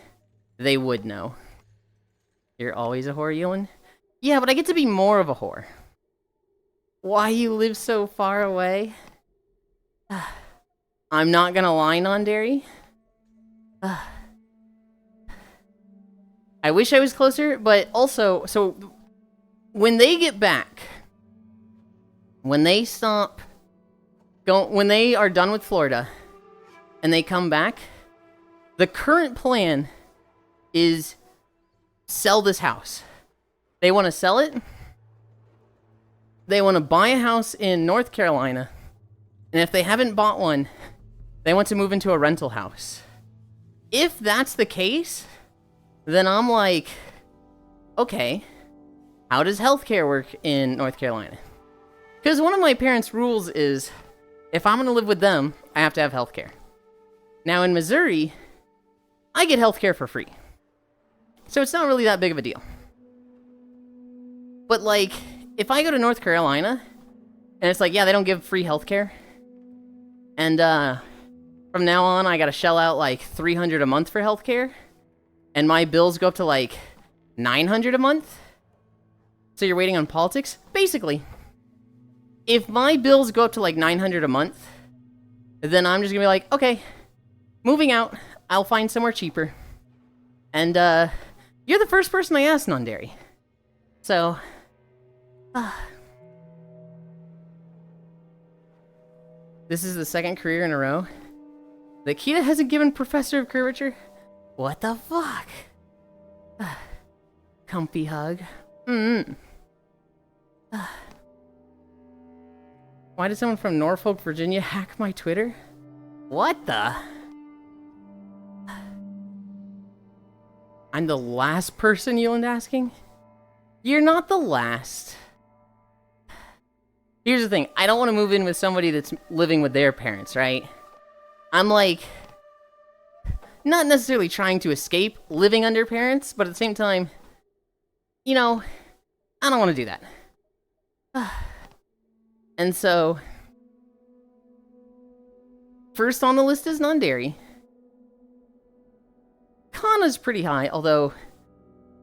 They would know. You're always a whore, Yulind? Yeah, but I get to be more of a whore. Why you live so far away? I'm not gonna lie, non-dairy. I wish I was closer, but also, so when they get back, when they when they are done with Florida and they come back, the current plan is sell this house. They want to sell it. They want to buy a house in North Carolina. And if they haven't bought one, they want to move into a rental house. If that's the case, then I'm like, okay, how does healthcare work in North Carolina? Because one of my parents' rules is, if I'm going to live with them, I have to have healthcare. Now in Missouri, I get healthcare for free. So it's not really that big of a deal. But like, if I go to North Carolina, and it's like, yeah, they don't give free healthcare, and from now on, I gotta shell out like $300 a month for healthcare, and my bills go up to like $900 a month. So you're waiting on politics? Basically, if my bills go up to like $900 a month, then I'm just gonna be like, okay, moving out. I'll find somewhere cheaper. And you're the first person I asked, non-dairy. So, this is the second career in a row that Kita hasn't given Professor of Curvature. What the fuck? Comfy hug. Why did someone from Norfolk, Virginia hack my Twitter? What the? I'm the last person Yulind asking? You're not the last. Here's the thing. I don't want to move in with somebody that's living with their parents, right? I'm like, not necessarily trying to escape living under parents, but at the same time, you know, I don't want to do that. And so, first on the list is non-dairy. Kana's pretty high, although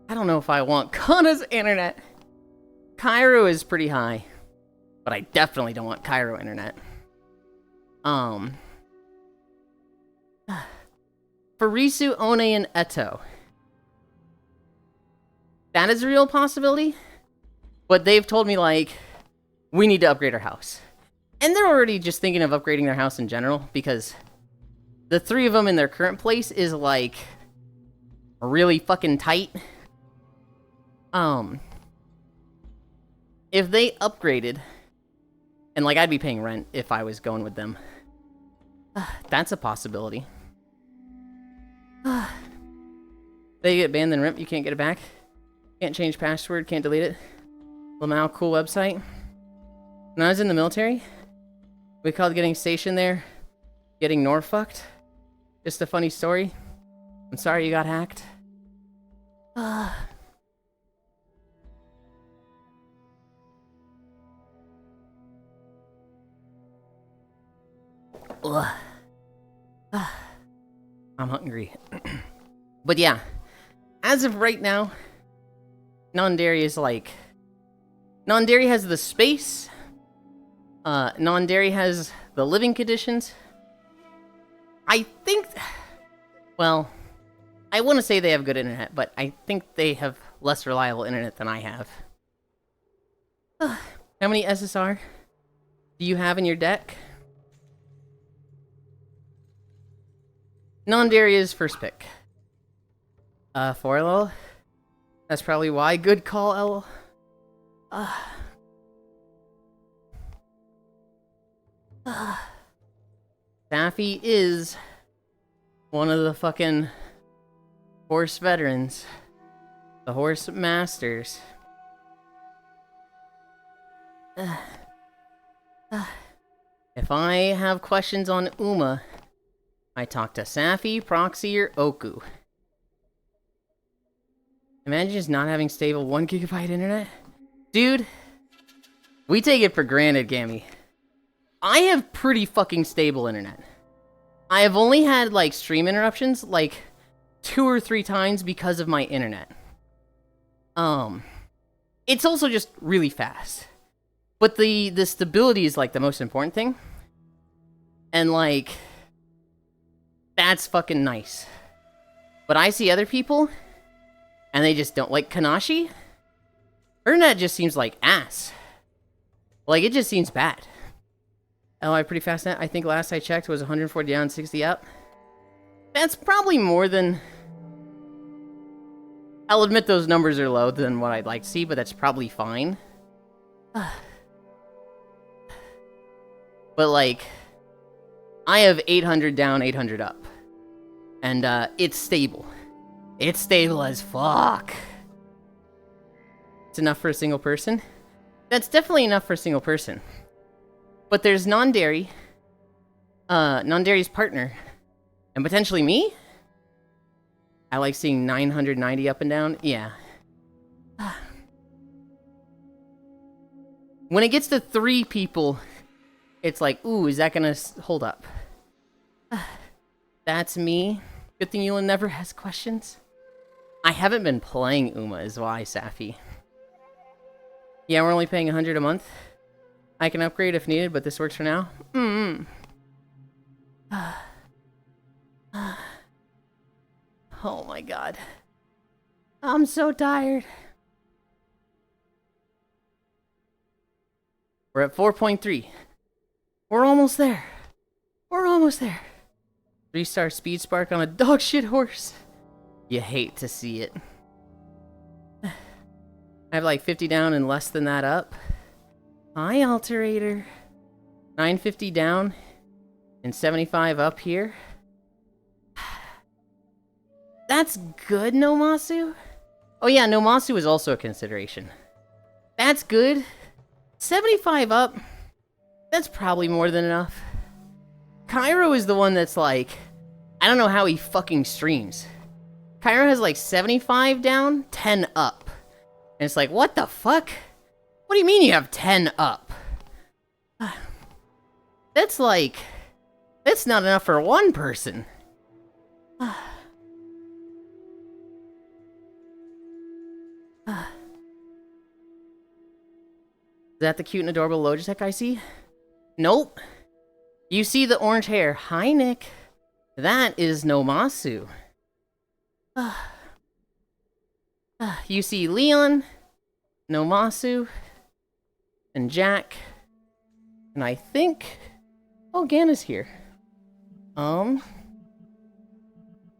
I don't know if I want Kana's internet. Cairo is pretty high, but I definitely don't want Cairo internet. Farisu, One, and Eto. That is a real possibility, but they've told me, like, we need to upgrade our house. And they're already just thinking of upgrading their house in general, because the three of them in their current place is, like, really fucking tight. If they upgraded, and, like, I'd be paying rent if I was going with them. That's a possibility. They get banned, then rip, you can't get it back. Can't change password, can't delete it. Lamau, cool website. When I was in the military, we called getting stationed there getting Norfucked. Just a funny story. I'm sorry you got hacked. I'm hungry. But yeah, as of right now, non-dairy is like... Non-dairy has the space. Non-dairy has the living conditions. I think... Well, I want to say they have good internet, but I think they have less reliable internet than I have. How many SSR do you have in your deck? Non-dairy is first pick. 4LL. That's probably why. Good call, L. Safi is one of the fucking horse veterans. The horse masters. If I have questions on Uma, I talk to Safi, Proxy, or Oku. Imagine just not having stable 1 GB internet. Dude, we take it for granted, Gammy. I have pretty fucking stable internet. I have only had, like, stream interruptions, like, 2 or 3 times because of my internet. It's also just really fast. But the stability is, like, the most important thing. And, like, that's fucking nice. But I see other people, and they just don't. Like, Kanashi? Her net just seems like ass. Like, it just seems bad. LI pretty fast net. I think last I checked was 140 down, 60 up. That's probably more than... I'll admit those numbers are low than what I'd like to see, but that's probably fine. But, like, I have 800 down, 800 up. And, it's stable. It's stable as fuck. It's enough for a single person? That's definitely enough for a single person. But there's non-dairy, non-dairy's partner, and potentially me? I like seeing 990 up and down. Yeah. When it gets to 3 people, it's like, ooh, is that gonna hold up? That's me. Good thing Yulind never has questions. I haven't been playing Uma is why, Safi. Yeah, we're only paying 100 a month. I can upgrade if needed, but this works for now. Oh my god. I'm so tired. We're at 4.3. We're almost there. We're almost there. 3-star speed spark on a dog shit horse. You hate to see it. I have like 50 down and less than that up. Hi, Alterator. 950 down and 75 up here. That's good, Nomasu? Oh yeah, Nomasu is also a consideration. That's good. 75 up. That's probably more than enough. Cairo is the one that's like... I don't know how he fucking streams. Cairo has like 75 down, 10 up. And it's like, what the fuck? What do you mean you have 10 up? That's like... That's not enough for one person. Is that the cute and adorable Logitech I see? Nope. You see the orange hair. Hi, Nick. That is Nomasu. You see Leon, Nomasu, and Jack. And I think... Oh, Ganna's here. Yeah,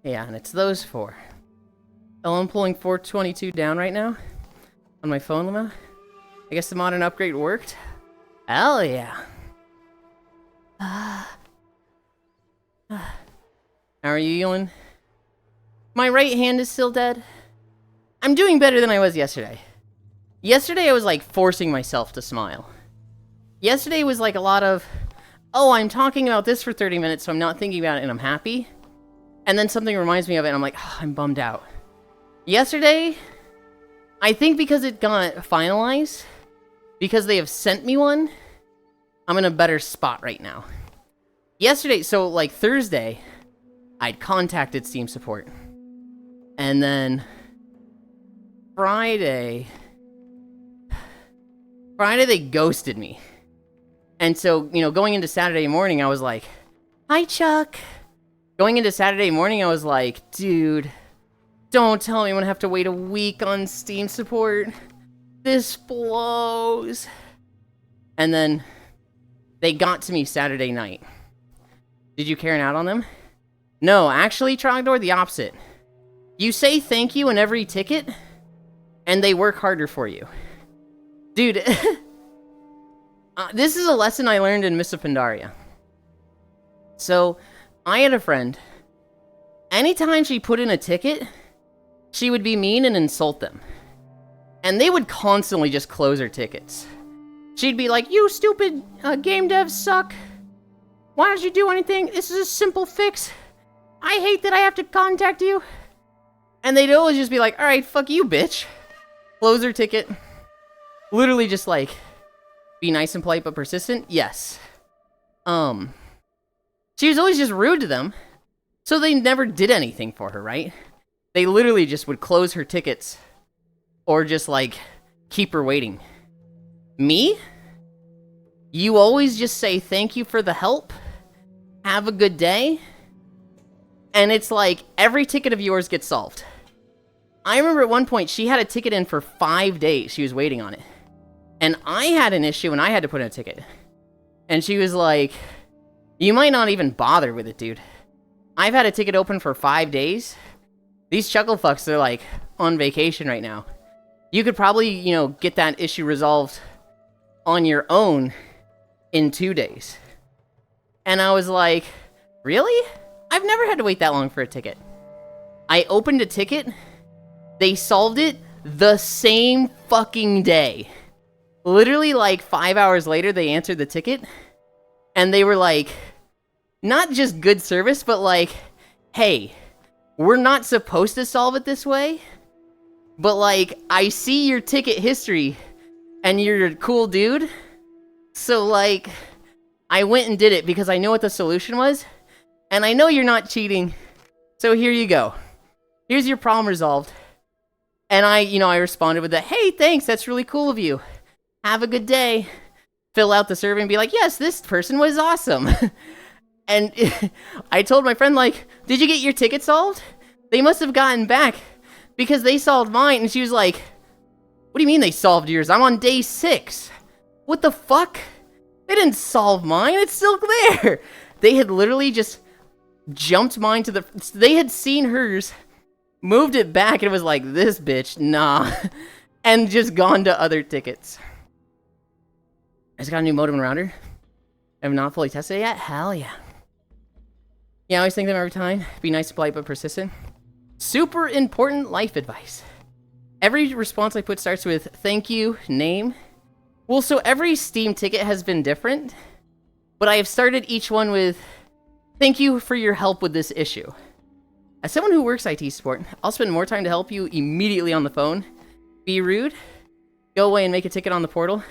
and it's those 4. Oh, I'm pulling 422 down right now. On my phone, Lima. I guess the modern upgrade worked. Hell yeah. How are you, Yulind? My right hand is still dead. I'm doing better than I was yesterday. Yesterday I was like forcing myself to smile. Yesterday was like a lot of, oh, I'm talking about this for 30 minutes, so I'm not thinking about it and I'm happy. And then something reminds me of it and I'm like, oh, I'm bummed out. Yesterday, I think because it got finalized, because they have sent me one, I'm in a better spot right now. Yesterday, so like Thursday, I'd contacted Steam support. And then Friday they ghosted me. And so, you know, going into Saturday morning, I was like, hi, Chuck. Going into Saturday morning, I was like, dude, don't tell me I'm gonna have to wait a week on Steam support. This blows. And then they got to me Saturday night. Did you Karen out on them? No, actually, Trogdor, the opposite. You say thank you in every ticket, and they work harder for you. Dude, this is a lesson I learned in Miss of Pandaria. So, I had a friend. Anytime she put in a ticket, she would be mean and insult them. And they would constantly just close her tickets. She'd be like, you stupid game devs suck. Why don't you do anything? This is a simple fix. I hate that I have to contact you. And they'd always just be like, alright, fuck you, bitch. Close her ticket. Literally just like, be nice and polite but persistent? Yes. She was always just rude to them. So they never did anything for her, right? They literally just would close her tickets. Or just like, keep her waiting. Me? You always just say thank you for the help, have a good day, and it's like every ticket of yours gets solved. I remember at one point she had a ticket in for 5 days. She was waiting on it. And I had an issue and I had to put in a ticket. And she was like, you might not even bother with it, dude. I've had a ticket open for 5 days. These chuckle fucks, they're like on vacation right now. You could probably, you know, get that issue resolved on your own in 2 days. And I was like, really? I've never had to wait that long for a ticket. I opened a ticket. They solved it the same fucking day. Literally like 5 hours later, they answered the ticket. And they were like, not just good service, but like, hey, we're not supposed to solve it this way. But like, I see your ticket history and you're a cool dude. So like, I went and did it because I know what the solution was. And I know you're not cheating. So here you go. Here's your problem resolved. And I responded with the, hey, thanks, that's really cool of you. Have a good day. Fill out the survey and be like, yes, this person was awesome. And I told my friend, like, did you get your ticket solved? They must have gotten back because they solved mine. And she was like, what do you mean they solved yours? I'm on day 6. What the fuck? They didn't solve mine. It's still there. They had literally just jumped mine to the... They had seen hers, moved it back, and it was like, this bitch, nah. And just gone to other tickets. I just got a new modem and router. I have not fully tested it yet. Hell yeah. Yeah, I always think them every time. Be nice, polite, but persistent. Super important life advice. Every response I put starts with thank you, name. Well, so every Steam ticket has been different, but I have started each one with thank you for your help with this issue. As someone who works IT support, I'll spend more time to help you immediately on the phone. Be rude. Go away and make a ticket on the portal.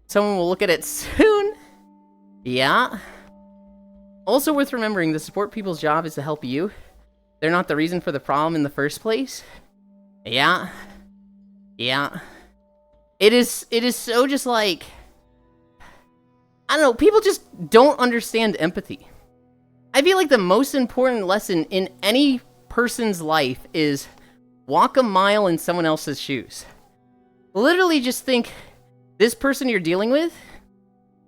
Someone will look at it soon. Yeah. Also worth remembering, the support people's job is to help you. They're not the reason for the problem in the first place. Yeah. Yeah. It is so just like... I don't know, people just don't understand empathy. I feel like the most important lesson in any person's life is walk a mile in someone else's shoes. Literally just think, this person you're dealing with,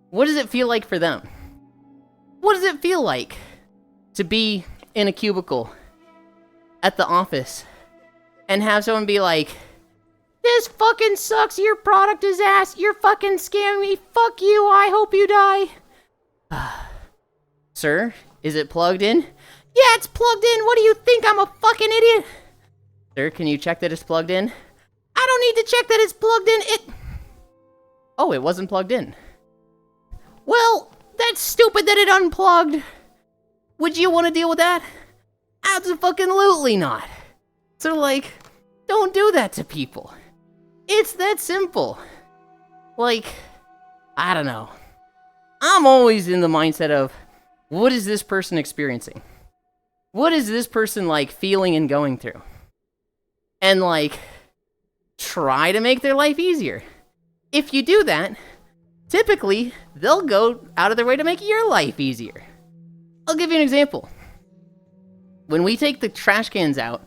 what does it feel like for them? What does it feel like to be in a cubicle at the office and have someone be like, this fucking sucks, your product is ass, you're fucking scamming me, fuck you, I hope you die. Sir, is it plugged in? Yeah, it's plugged in, what do you think, I'm a fucking idiot? Sir, can you check that it's plugged in? I don't need to check that it's plugged in, Oh, it wasn't plugged in. Well, that's stupid that it unplugged. Would you want to deal with that? Absolutely not. So, like, don't do that to people. It's that simple. Like, I don't know. I'm always in the mindset of, what is this person experiencing? What is this person, like, feeling and going through? And, like, try to make their life easier. If you do that, typically, they'll go out of their way to make your life easier. I'll give you an example. When we take the trash cans out,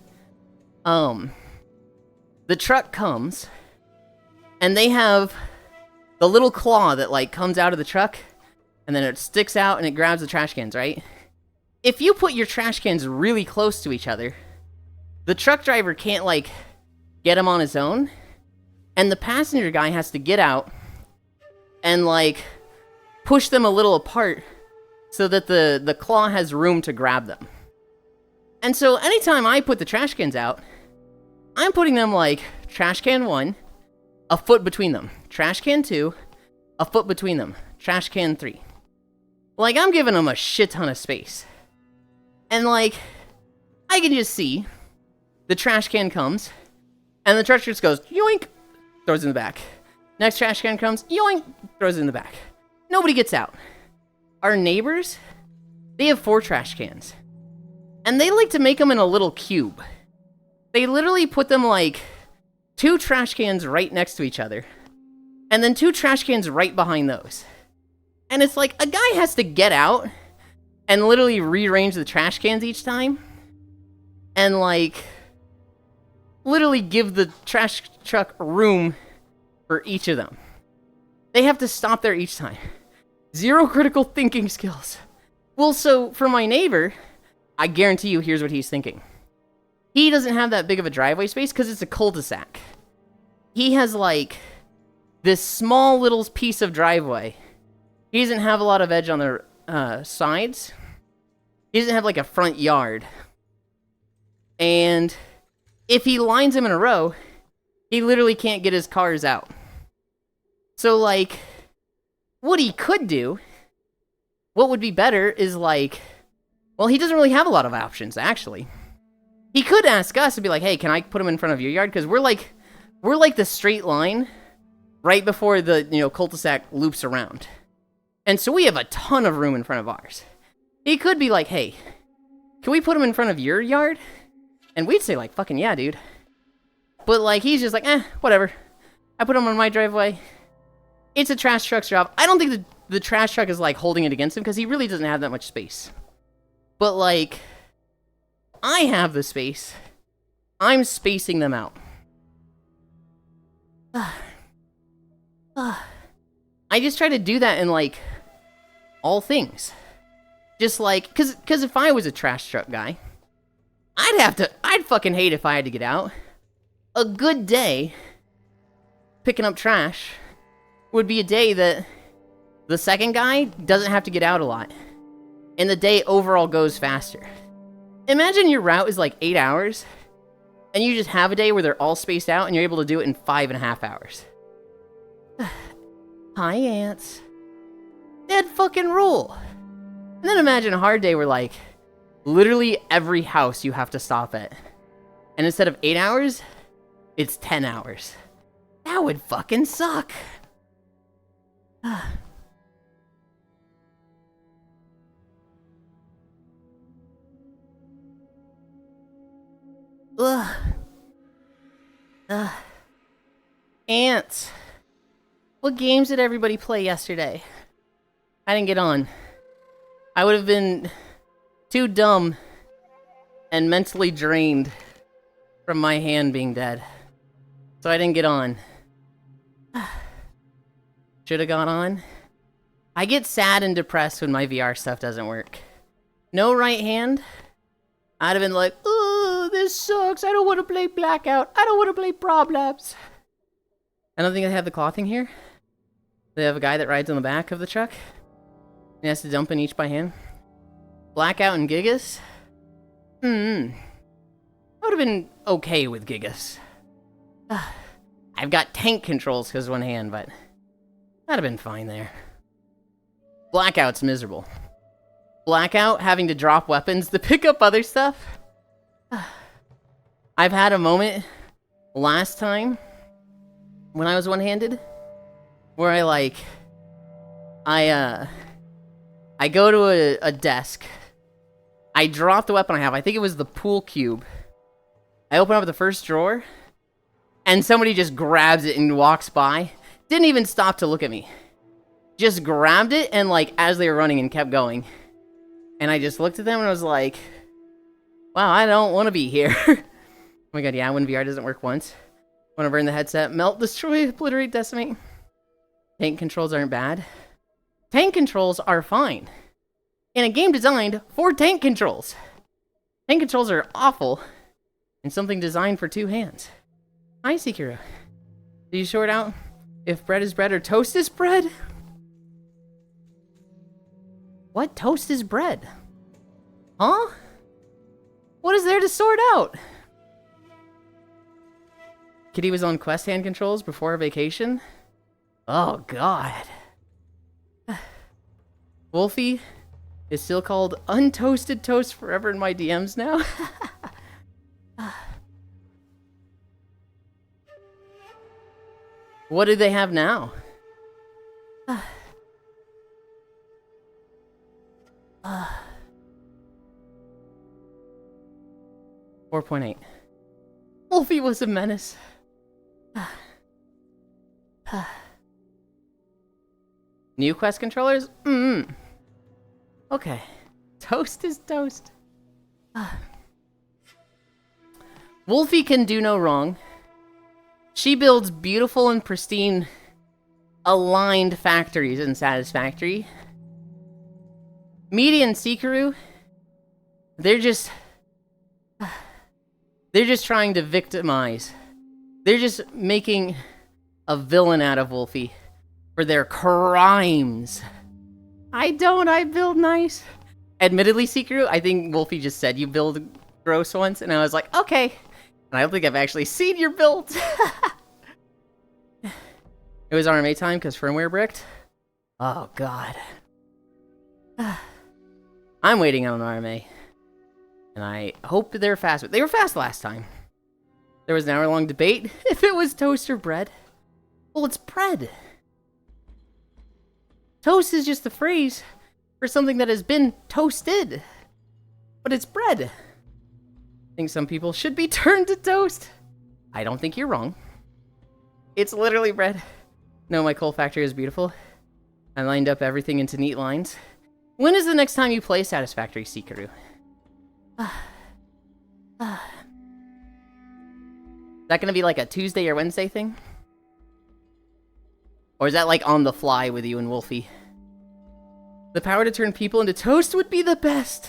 the truck comes, and they have the little claw that, like, comes out of the truck, and then it sticks out and it grabs the trash cans, right? If you put your trash cans really close to each other, the truck driver can't, like, get them on his own, and the passenger guy has to get out and, like, push them a little apart so that the claw has room to grab them. And so anytime I put the trash cans out, I'm putting them, like, trash can 1, a foot between them. Trash can 2, a foot between them. Trash can 3. Like, I'm giving them a shit ton of space. And, like, I can just see the trash can comes, and the truck just goes, yoink, throws it in the back. Next trash can comes, yoink, throws it in the back. Nobody gets out. Our neighbors, they have 4 trash cans. And they like to make them in a little cube. They literally put them, like, 2 trash cans right next to each other, and then 2 trash cans right behind those. And it's like, a guy has to get out and literally rearrange the trash cans each time, and like, literally give the trash truck room for each of them. They have to stop there each time. 0 critical thinking skills. Well, so for my neighbor, I guarantee you, here's what he's thinking. He doesn't have that big of a driveway space because it's a cul-de-sac. He has like this small little piece of driveway. He doesn't have a lot of edge on the sides. He doesn't have like a front yard. And if he lines them in a row, he literally can't get his cars out. So like, what he could do, what would be better is like, well, he doesn't really have a lot of options, actually. He could ask us and be like, hey, can I put him in front of your yard? Because we're like the straight line right before the, cul-de-sac loops around. And so we have a ton of room in front of ours. He could be like, hey, can we put him in front of your yard? And we'd say like, fucking yeah, dude. But like, he's just like, whatever. I put him on my driveway. It's a trash truck's job. I don't think the trash truck is like holding it against him because he really doesn't have that much space. But like, I have the space. I'm spacing them out. I just try to do that in like all things. Just like, cause if I was a trash truck guy, I'd fucking hate if I had to get out. A good day picking up trash would be a day that the second guy doesn't have to get out a lot. And the day overall goes faster. Imagine your route is like 8 hours, and you just have a day where they're all spaced out, and you're able to do it in 5.5 hours. Hi, ants. That'd fucking rule. And then imagine a hard day where, like, literally every house you have to stop at. And instead of 8 hours, it's 10 hours. That would fucking suck. Ants. What games did everybody play yesterday? I didn't get on. I would have been too dumb and mentally drained from my hand being dead. So I didn't get on. Should have got on. I get sad and depressed when my VR stuff doesn't work. No right hand. I'd have been like, oh, this sucks. I don't want to play Blackout. I don't want to play Problems. I don't think they have the clothing here. They have a guy that rides on the back of the truck. He has to dump in each by hand. Blackout and Gigas? I would have been okay with Gigas. I've got tank controls because one hand, but that'd have been fine there. Blackout's miserable. Blackout having to drop weapons to pick up other stuff. I've had a moment last time when I was one-handed where I go to a desk. I drop the weapon I have. I think it was the pool cube. I open up the first drawer, and somebody just grabs it and walks by. Didn't even stop to look at me. Just grabbed it, and like, as they were running and kept going. And I just looked at them and I was like, wow, I don't want to be here. Oh my god, yeah, when VR doesn't work once. Want to burn the headset, melt, destroy, obliterate, decimate. Tank controls aren't bad. Tank controls are fine. In a game designed for tank controls. Tank controls are awful in something designed for 2 hands. Hi, Sekiro. Do you sort out if bread is bread or toast is bread? What? Toast is bread? Huh? What is there to sort out? Kitty was on Quest hand controls before her vacation? Oh, God. Wolfie is still called Untoasted Toast forever in my DMs now. What do they have now? 4.8. Wolfie was a menace. New Quest controllers? Okay. Toast is toast. Wolfie can do no wrong. She builds beautiful and pristine, aligned factories in Satisfactory. Meaty and Sikaru, they're just trying to victimize. They're just making a villain out of Wolfie for their crimes. I build nice. Admittedly, Sikaru, I think Wolfie just said you build gross once, and I was like, okay. And I don't think I've actually seen your build. It was RMA time because firmware bricked. Oh, God. I'm waiting on an RMA. And I hope they're fast. But they were fast last time. There was an hour-long debate if it was toast or bread. Well, it's bread. Toast is just the phrase for something that has been toasted. But it's bread. I think some people should be turned to toast. I don't think you're wrong. It's literally bread. No, my coal factory is beautiful. I lined up everything into neat lines. When is the next time you play Satisfactory, Sikaru? Is that gonna be like a Tuesday or Wednesday thing? Or is that like on the fly with you and Wolfie? The power to turn people into toast would be the best.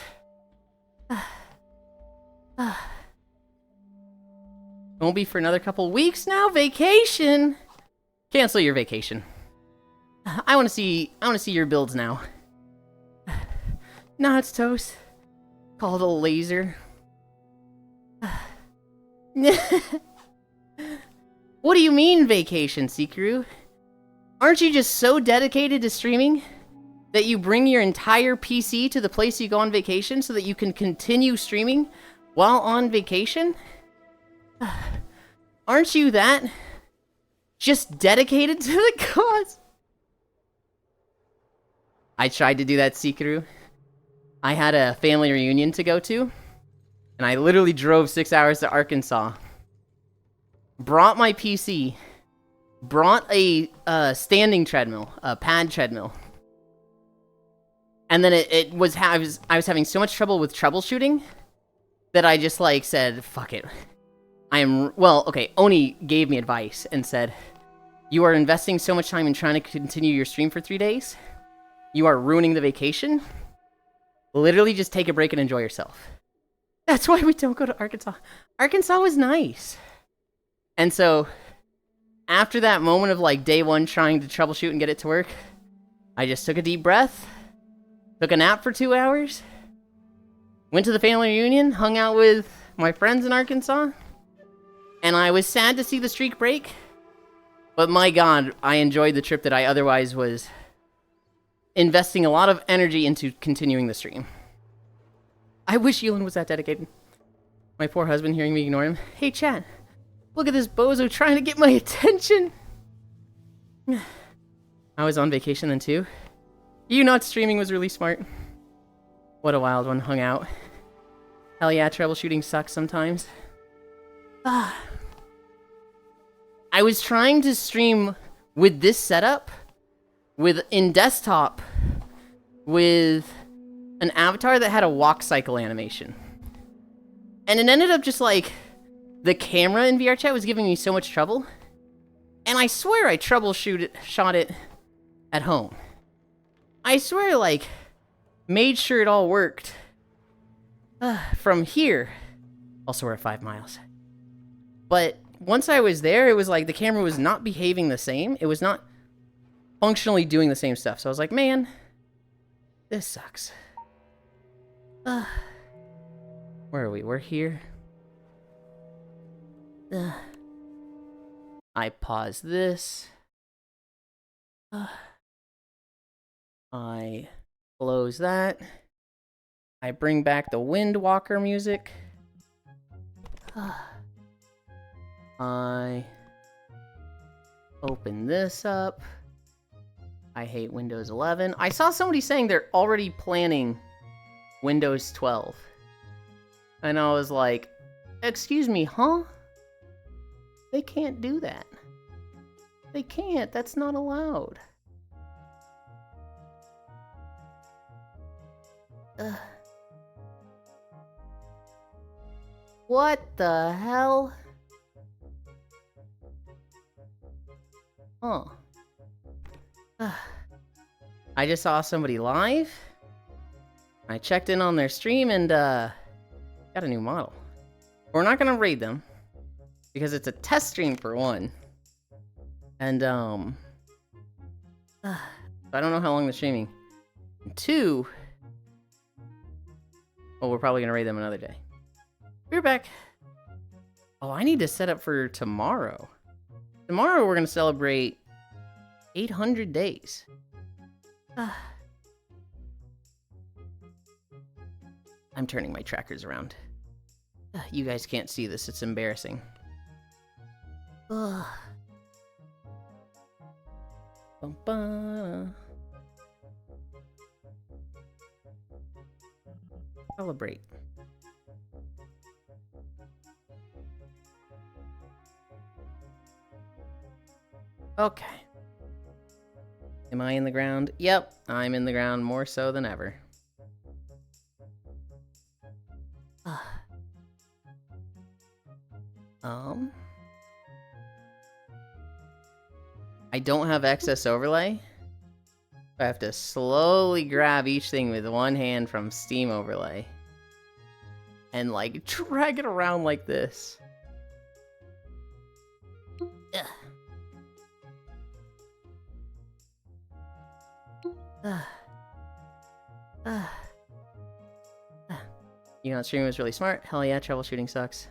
Won't be for another couple weeks now. Vacation. Cancel your vacation. I want to see your builds now. Nah, it's toast. Called a laser. What do you mean vacation, Sikaru? Aren't you just so dedicated to streaming that you bring your entire PC to the place you go on vacation so that you can continue streaming while on vacation? Aren't you that just dedicated to the cause? I tried to do that, Sikaru. I had a family reunion to go to, and I literally drove 6 hours to Arkansas. Brought my PC. Brought a standing treadmill, a pad treadmill. And then I was having so much trouble with troubleshooting that I just like said, fuck it. Oni gave me advice and said, you are investing so much time in trying to continue your stream for 3 days. You are ruining the vacation. Literally just take a break and enjoy yourself. That's why we don't go to Arkansas. Arkansas was nice. And so, after that moment of like day one trying to troubleshoot and get it to work, I just took a deep breath, took a nap for 2 hours, went to the family reunion, hung out with my friends in Arkansas, and I was sad to see the streak break, but my god, I enjoyed the trip that I otherwise was investing a lot of energy into continuing the stream. I wish Yulind was that dedicated. My poor husband hearing me ignore him. Hey chat, look at this bozo trying to get my attention. I was on vacation then too. You not streaming was really smart. What a wild one, hung out. Hell yeah, troubleshooting sucks sometimes. I was trying to stream with this setup, in desktop, with an avatar that had a walk cycle animation. And it ended up just like, the camera in VRChat was giving me so much trouble. And I swear I shot it at home. I swear, like, made sure it all worked. From here. Also, we're at 5 miles. But once I was there, it was like the camera was not behaving the same. It was not functionally doing the same stuff. So I was like, man, this sucks. Where are we? We're here. I pause this. I close that. I bring back the Windwalker music. I open this up. I hate Windows 11. I saw somebody saying they're already planning Windows 12. And I was like, excuse me, huh? They can't do that. They can't. That's not allowed. Ugh. What the hell? Huh. Ugh. I just saw somebody live. I checked in on their stream and got a new model. We're not gonna raid them because it's a test stream for one. And I don't know how long they're streaming. And two, well, we're probably gonna raid them another day. We're back. Oh, I need to set up for tomorrow. Tomorrow we're gonna celebrate 800 days. I'm turning my trackers around. You guys can't see this, it's embarrassing. Celebrate. Okay. Am I in the ground? Yep, I'm in the ground more so than ever. I don't have excess overlay. I have to slowly grab each thing with one hand from Steam Overlay. And like drag it around like this. You know, streaming was really smart. Hell yeah, troubleshooting sucks.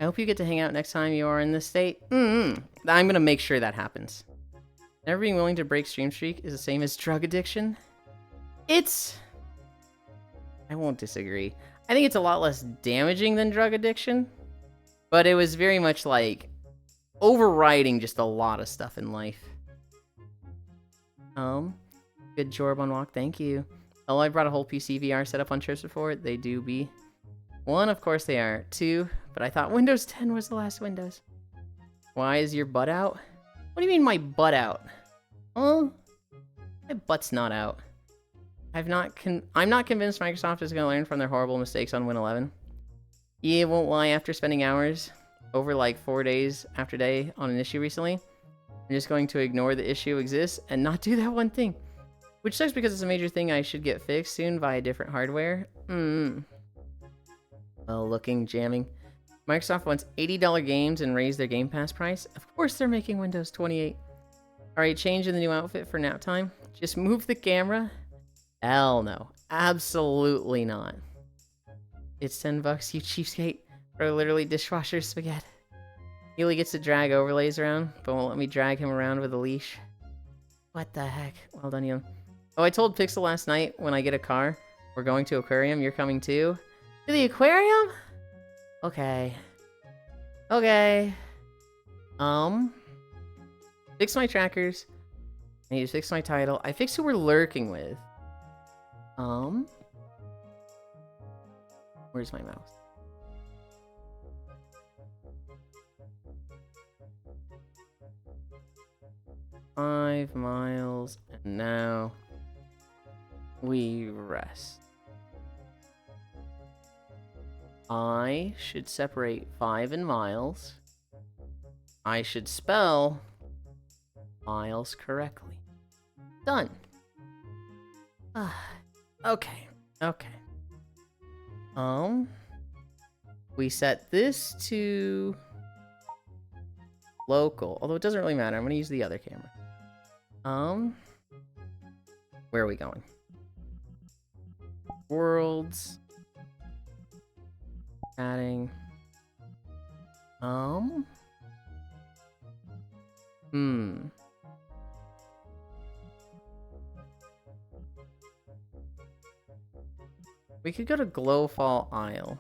I hope you get to hang out next time you are in this state. I'm gonna make sure that happens. Never being willing to break stream streak is the same as drug addiction. I won't disagree. I think it's a lot less damaging than drug addiction. But it was very much like overriding just a lot of stuff in life. Good Jorb unlock, thank you. Oh, I brought a whole PC VR setup on trips before. They do be. 1, of course they are. 2, but I thought Windows 10 was the last Windows. Why is your butt out? What do you mean my butt out? Huh? My butt's not out. I'm not convinced Microsoft is going to learn from their horrible mistakes on Win 11. Yeah, won't lie, after spending hours over like 4 days after day on an issue recently, I'm just going to ignore the issue exists and not do that one thing. Which sucks because it's a major thing I should get fixed soon via different hardware. Well, looking, jamming. Microsoft wants $80 games and raised their Game Pass price. Of course they're making Windows 28. Alright, change in the new outfit for nap time. Just move the camera. Hell no. Absolutely not. It's $10, you cheapskate. Or literally dishwasher spaghetti. Healy gets to drag overlays around, but won't let me drag him around with a leash. What the heck? Well done, Yulind. Oh, I told Pixel last night when I get a car, we're going to aquarium, you're coming too. To the aquarium? Okay. Okay. Fix my trackers. I need to fix my title. I fixed who we're lurking with. Where's my mouse? $5 miles, and now we rest. I should separate 5 and miles. I should spell miles correctly. Done. Okay. We set this to local, although it doesn't really matter. I'm gonna use the other camera. Where are we going? Worlds. Adding. We could go to Glowfall Isle.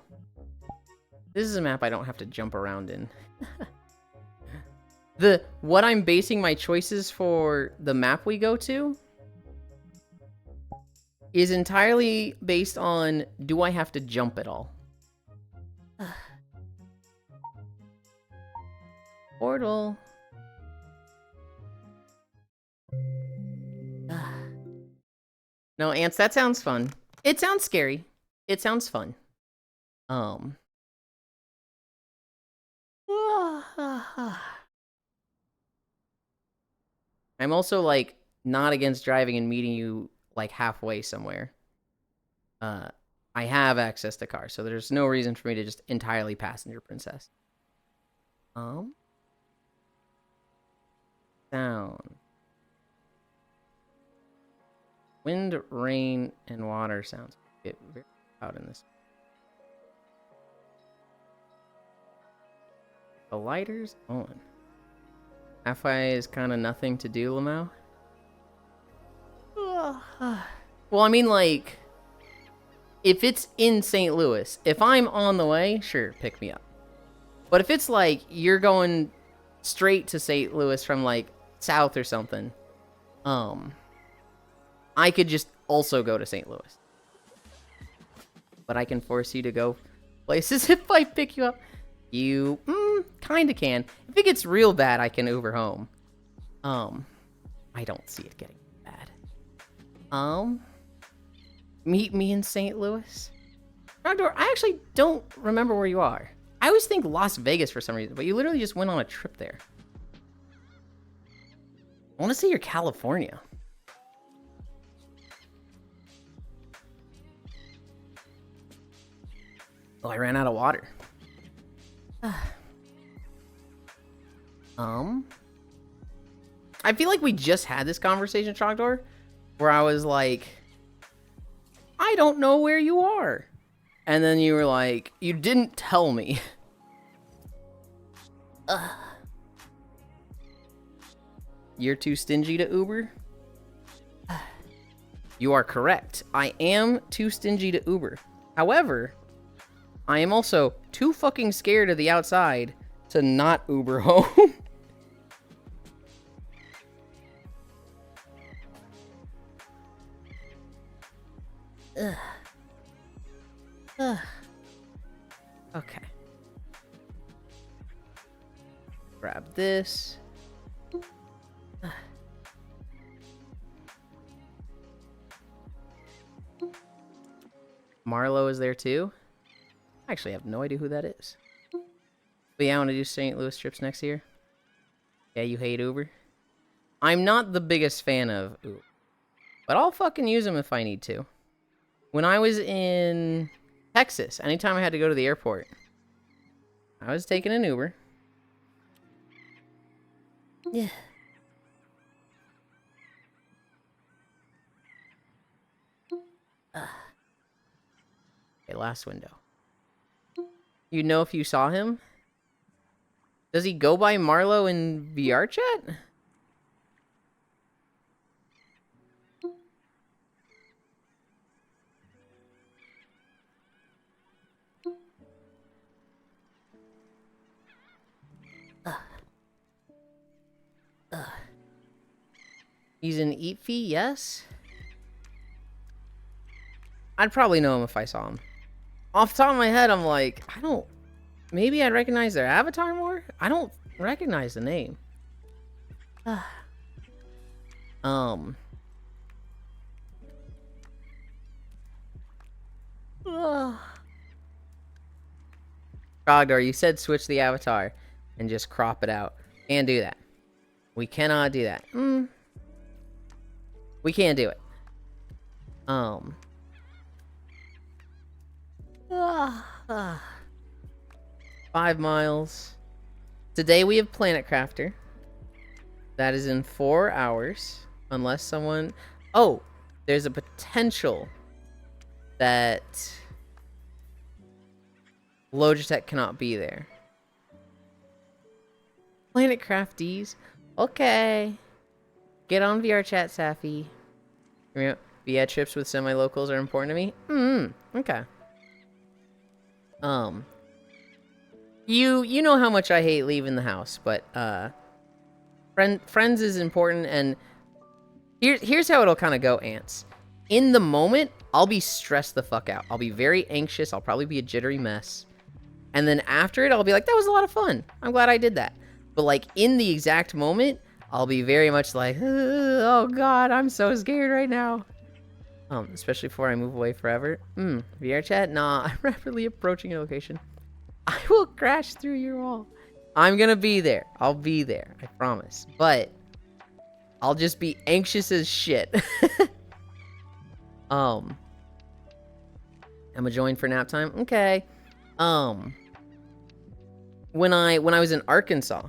This is a map I don't have to jump around in. What I'm basing my choices for the map we go to is entirely based on, do I have to jump at all? Portal. No, ants, that sounds fun. It sounds scary. It sounds fun. I'm also, like, not against driving and meeting you, like, halfway somewhere. I have access to cars, so there's no reason for me to just entirely passenger princess. Sound. Wind, rain, and water sounds get very loud in this. The lighter's on. Halfway is kind of nothing to do, Lamau. Well, I mean, like, if it's in St. Louis, if I'm on the way, sure, pick me up. But if it's like you're going straight to St. Louis from like south or something, I could just also go to St. Louis. But I can force you to go places if I pick you up. You kind of can. If it gets real bad, I can Uber home. I don't see it getting bad. Meet me in St. Louis. Outdoor, I actually don't remember where you are. I always think Las Vegas for some reason, but you literally just went on a trip there. I want to say you're California. Oh, I ran out of water. I feel like we just had this conversation, Trogdor, where I was like, I don't know where you are. And then you were like, you didn't tell me. You're too stingy to Uber? You are correct. I am too stingy to Uber. However, I am also too fucking scared of the outside to not Uber home. Okay. Grab this. Marlo is there too? I actually have no idea who that is. But yeah, I want to do St. Louis trips next year. Yeah, you hate Uber? I'm not the biggest fan of Uber. But I'll fucking use them if I need to. When I was in Texas, anytime I had to go to the airport, I was taking an Uber. Yeah. Okay, last window. You know if you saw him? Does he go by Marlo in VR chat? He's in Eat Fee, yes? I'd probably know him if I saw him. Off the top of my head, I'm like, I don't... Maybe I'd recognize their avatar more? I don't recognize the name. Frogdor, you said switch the avatar and just crop it out. Can't do that. We cannot do that. We can't do it. 5 miles. Today we have Planet Crafter. That is in 4 hours. Unless someone... Oh! There's a potential that Logitech cannot be there. Planet Crafties. Okay. Get on VR chat, Safi. VR trips with semi-locals are important to me? Okay. You know how much I hate leaving the house, but friends is important, and here's how it'll kind of go, Ants. In the moment, I'll be stressed the fuck out. I'll be very anxious. I'll probably be a jittery mess. And then after it, I'll be like, that was a lot of fun. I'm glad I did that. But like in the exact moment, I'll be very much like, oh god, I'm so scared right now. Especially before I move away forever. VR chat? Nah, I'm rapidly approaching your location. I will crash through your wall. I'm gonna be there. I'll be there. I promise. But I'll just be anxious as shit. I'm a join for nap time. Okay. When I was in Arkansas,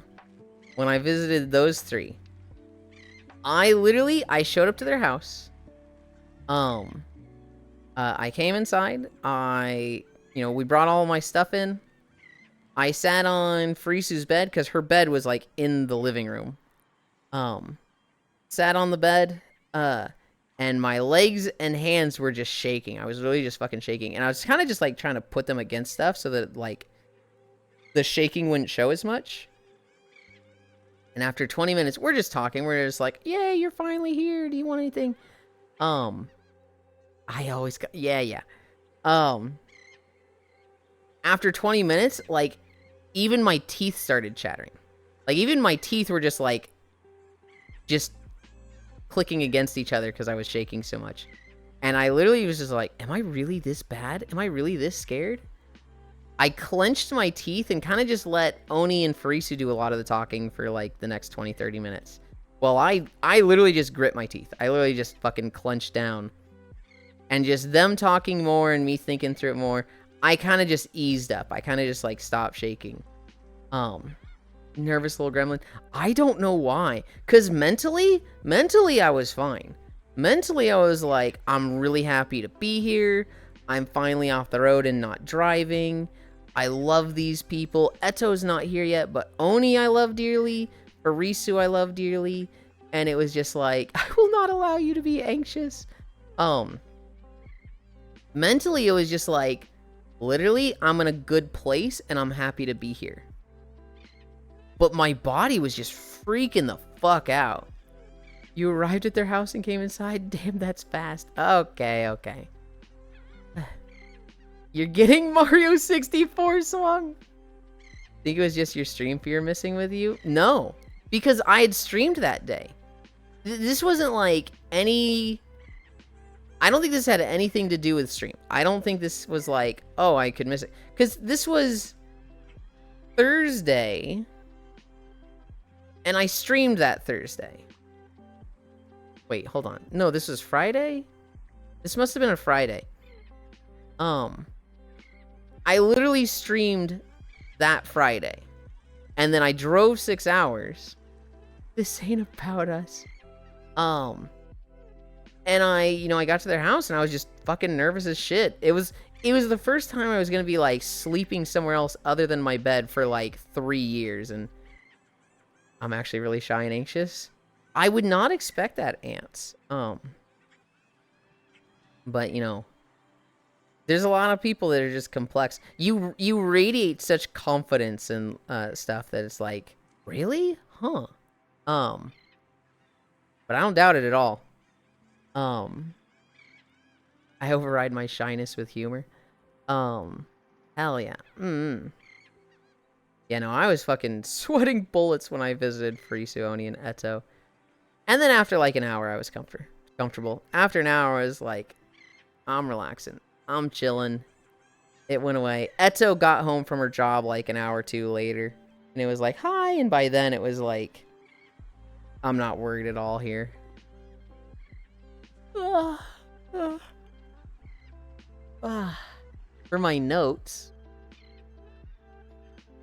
when I visited those three, I showed up to their house. I came inside. We brought all my stuff in. I sat on Farisu's bed because her bed was like in the living room. Sat on the bed, and my legs and hands were just shaking. I was really just fucking shaking, and I was kind of just like trying to put them against stuff so that like the shaking wouldn't show as much. And after 20 minutes, we're just talking. We're just like, "Yay, you're finally here. Do you want anything?" I always got, yeah. After 20 minutes, like, even my teeth started chattering. Like, even my teeth were just, like, just clicking against each other because I was shaking so much. And I literally was just like, am I really this bad? Am I really this scared? I clenched my teeth and kind of just let Oni and Farisu do a lot of the talking for, like, the next 20, 30 minutes. Well, I literally just grit my teeth. I literally just fucking clenched down. And just them talking more and me thinking through it more, I kind of just eased up. I kind of just, like, stopped shaking. Nervous little gremlin. I don't know why. Because mentally, I was fine. Mentally, I was like, I'm really happy to be here. I'm finally off the road and not driving. I love these people. Eto's not here yet, but Oni I love dearly. Farisu I love dearly. And it was just like, I will not allow you to be anxious. Mentally, it was just like, literally, I'm in a good place and I'm happy to be here. But my body was just freaking the fuck out. You arrived at their house and came inside? Damn, that's fast. Okay. You're getting Mario 64 swung? Think it was just your stream fear missing with you? No, because I had streamed that day. This wasn't like any... I don't think this had anything to do with stream. I don't think this was like, oh, I could miss it. Because this was Thursday. And I streamed that Thursday. Wait, hold on. No, this was Friday? This must have been a Friday. I literally streamed that Friday. And then I drove 6 hours. This ain't about us. And I got to their house and I was just fucking nervous as shit. It was the first time I was gonna be like sleeping somewhere else other than my bed for like 3 years, and I'm actually really shy and anxious. I would not expect that, ants. But there's a lot of people that are just complex. You radiate such confidence and stuff that it's like, really? Huh. But I don't doubt it at all. I override my shyness with humor. Hell yeah. Yeah, no, I was fucking sweating bullets when I visited Farisu, Oni, and Eto. And then after like an hour, I was comfortable. After an hour, I was like, I'm relaxing. I'm chilling. It went away. Eto got home from her job like an hour or two later. And it was like, hi. And by then, it was like, I'm not worried at all here. For my notes.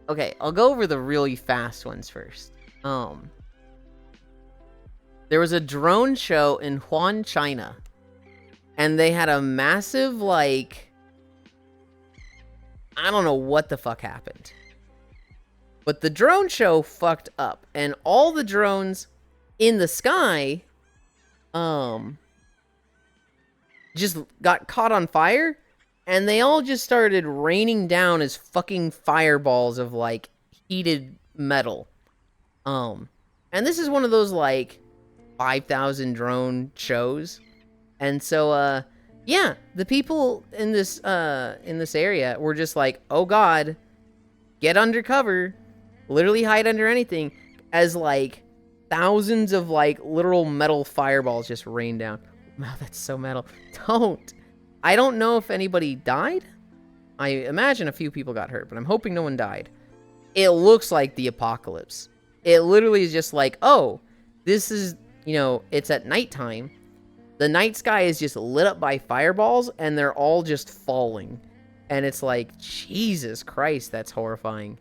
Okay, I'll go over the really fast ones first. There was a drone show in Wuhan, China. And they had a massive, like... I don't know what the fuck happened. But the drone show fucked up. And all the drones in the sky... just got caught on fire, and they all just started raining down as fucking fireballs of like heated metal. And this is one of those like 5,000 drone shows. And so yeah, the people in this area were just like, oh god, get under cover. literally hide under anything, as like thousands of like literal metal fireballs just rain down. Wow, that's so metal. Don't. I don't know if anybody died. I imagine a few people got hurt, but I'm hoping no one died. It looks like the apocalypse. It literally is just like, oh, this is, you know, it's at nighttime. The night sky is just lit up by fireballs, and they're all just falling. And it's like, Jesus Christ, that's horrifying.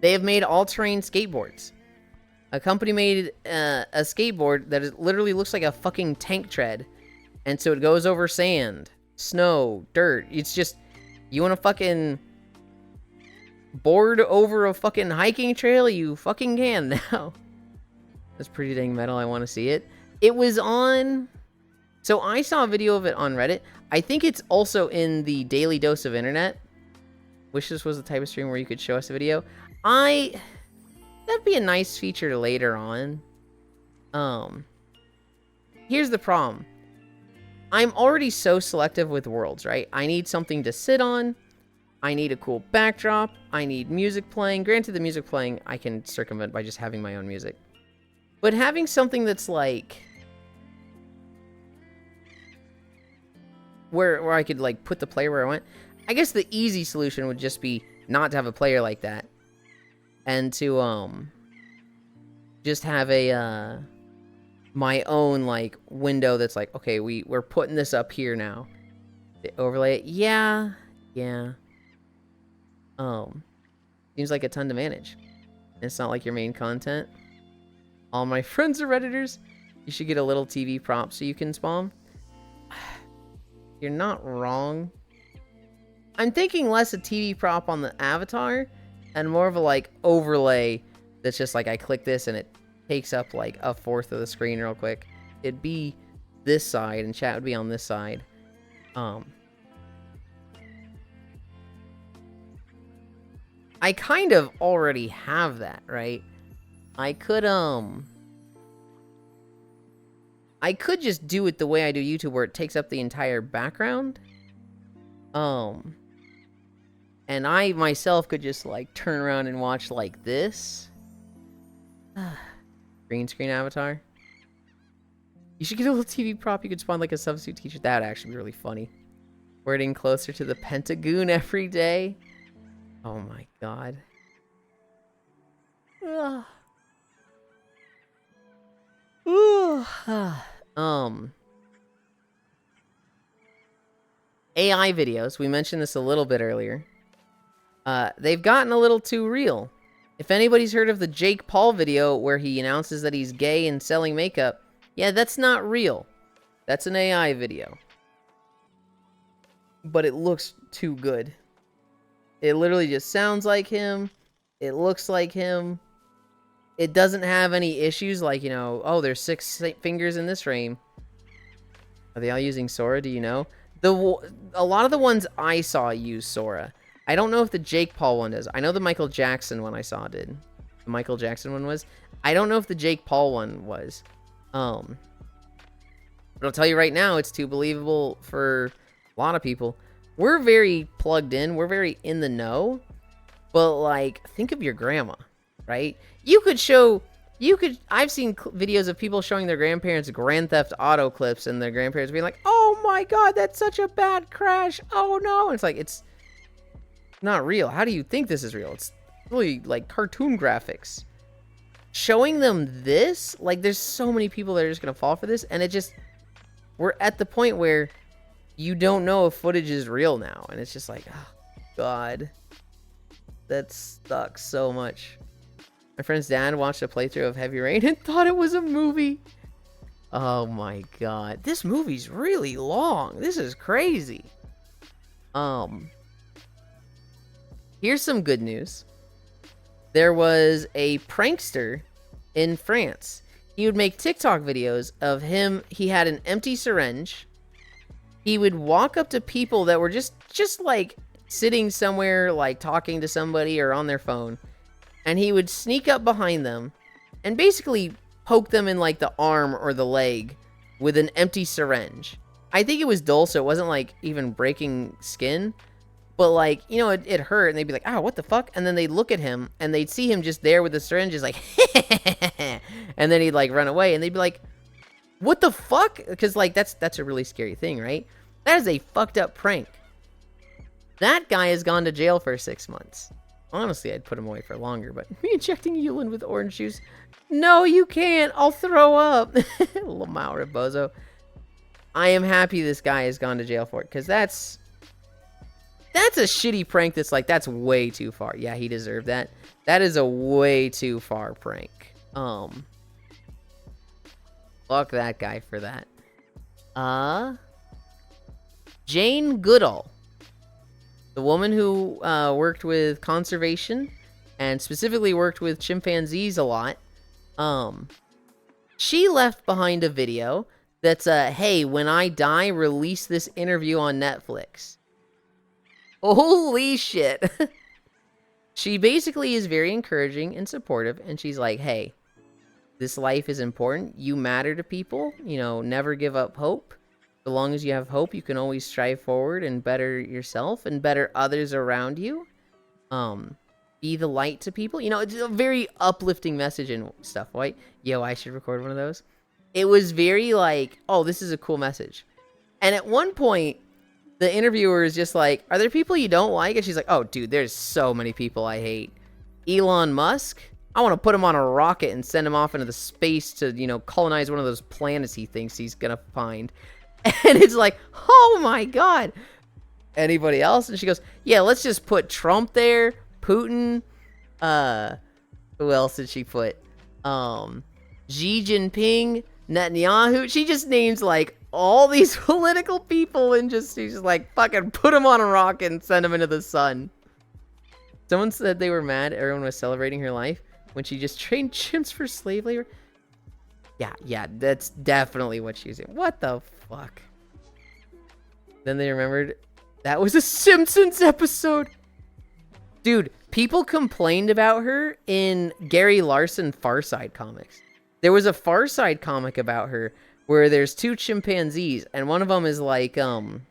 They have made all-terrain skateboards. A company made a skateboard that literally looks like a fucking tank tread. And so it goes over sand, snow, dirt. It's just, you want to fucking board over a fucking hiking trail? You fucking can now. That's pretty dang metal. I want to see it. It was on... So I saw a video of it on Reddit. I think it's also in the Daily Dose of Internet. Wish this was the type of stream where you could show us a video. That'd be a nice feature later on. Here's the problem. I'm already so selective with worlds, right? I need something to sit on. I need a cool backdrop. I need music playing. Granted, the music playing I can circumvent by just having my own music. But having something that's like... Where I could like put the player where I want. I guess the easy solution would just be not to have a player like that. And to just have a my own like window that's like, okay, we're putting this up here now. The overlay it. Yeah. Seems like a ton to manage. It's not like your main content. All my friends are Redditors. You should get a little TV prop so you can spawn. You're not wrong. I'm thinking less a TV prop on the avatar and more of a like overlay that's just like I click this and it takes up like a fourth of the screen real quick. It'd be this side and chat would be on this side. I kind of already have that, right? I could just do it the way I do YouTube, where it takes up the entire background. And I myself could just like turn around and watch like this. Green screen avatar. You should get a little TV prop. You could spawn like a substitute teacher. That would actually be really funny. We're getting closer to the Pentagoon every day. Oh my god. AI videos. We mentioned this a little bit earlier. They've gotten a little too real. If anybody's heard of the Jake Paul video where he announces that he's gay and selling makeup, yeah, that's not real. That's an AI video. But it looks too good. It literally just sounds like him. It looks like him. It doesn't have any issues like, you know, oh, there's 6 fingers in this frame. Are they all using Sora? Do you know? A lot of the ones I saw use Sora. I don't know if the Jake Paul one does. I know the Michael Jackson one I saw did. The Michael Jackson one was. I don't know if the Jake Paul one was. But I'll tell you right now, it's too believable for a lot of people. We're very plugged in. We're very in the know. But, like, think of your grandma, right? I've seen videos of people showing their grandparents Grand Theft Auto clips and their grandparents being like, oh my god, that's such a bad crash. Oh no. And it's like, it's not real. How do you think this is real? It's really like cartoon graphics. Showing them this, like, there's so many people that are just going to fall for this. And we're at the point where you don't know if footage is real now. And it's just like, oh god, that sucks so much. My friend's dad watched a playthrough of Heavy Rain and thought it was a movie. Oh my god. This movie's really long. This is crazy. Here's some good news. There was a prankster in France. He would make TikTok videos of him. He had an empty syringe. He would walk up to people that were just like sitting somewhere, like talking to somebody or on their phone. And he would sneak up behind them and basically poke them in like the arm or the leg with an empty syringe. I think it was dull, so it wasn't like even breaking skin. But like, you know, it hurt, and they'd be like, "Oh, what the fuck?" And then they'd look at him, and they'd see him just there with the syringe, just like, and then he'd like run away, and they'd be like, "What the fuck?" Because like that's a really scary thing, right? That is a fucked up prank. That guy has gone to jail for 6 months. Honestly, I'd put him away for longer, but me injecting Yulind with orange juice? No, you can't. I'll throw up. Lamau Rebozo. I am happy this guy has gone to jail for it, because that's a shitty prank that's way too far. Yeah, he deserved that. That is a way too far prank. Fuck that guy for that. Jane Goodall. The woman who worked with conservation and specifically worked with chimpanzees a lot. She left behind a video that's hey, when I die, release this interview on Netflix. Holy shit. She basically is very encouraging and supportive, and she's like, hey, this life is important. You matter to people. You know, never give up hope. So long as you have hope, you can always strive forward and better yourself and better others around you. Be the light to people. You know, it's a very uplifting message and stuff, right? Yo, I should record one of those. It was very like, oh, this is a cool message. And at one point, the interviewer is just like, are there people you don't like? And she's like, oh, dude, there's so many people I hate. Elon Musk? I want to put him on a rocket and send him off into the space to, you know, colonize one of those planets he thinks he's going to find. And it's like, oh my god. Anybody else? And she goes, yeah, let's just put Trump there, Putin, who else did she put? Xi Jinping, Netanyahu. She just names like all these political people and she's just like, fucking put them on a rocket and send them into the sun. Someone said they were mad everyone was celebrating her life when she just trained chimps for slave labor. Yeah, that's definitely what she's doing. What the fuck? Then they remembered that was a Simpsons episode. Dude, people complained about her in Gary Larson Farside comics. There was a Farside comic about her where there's two chimpanzees and one of them is like, one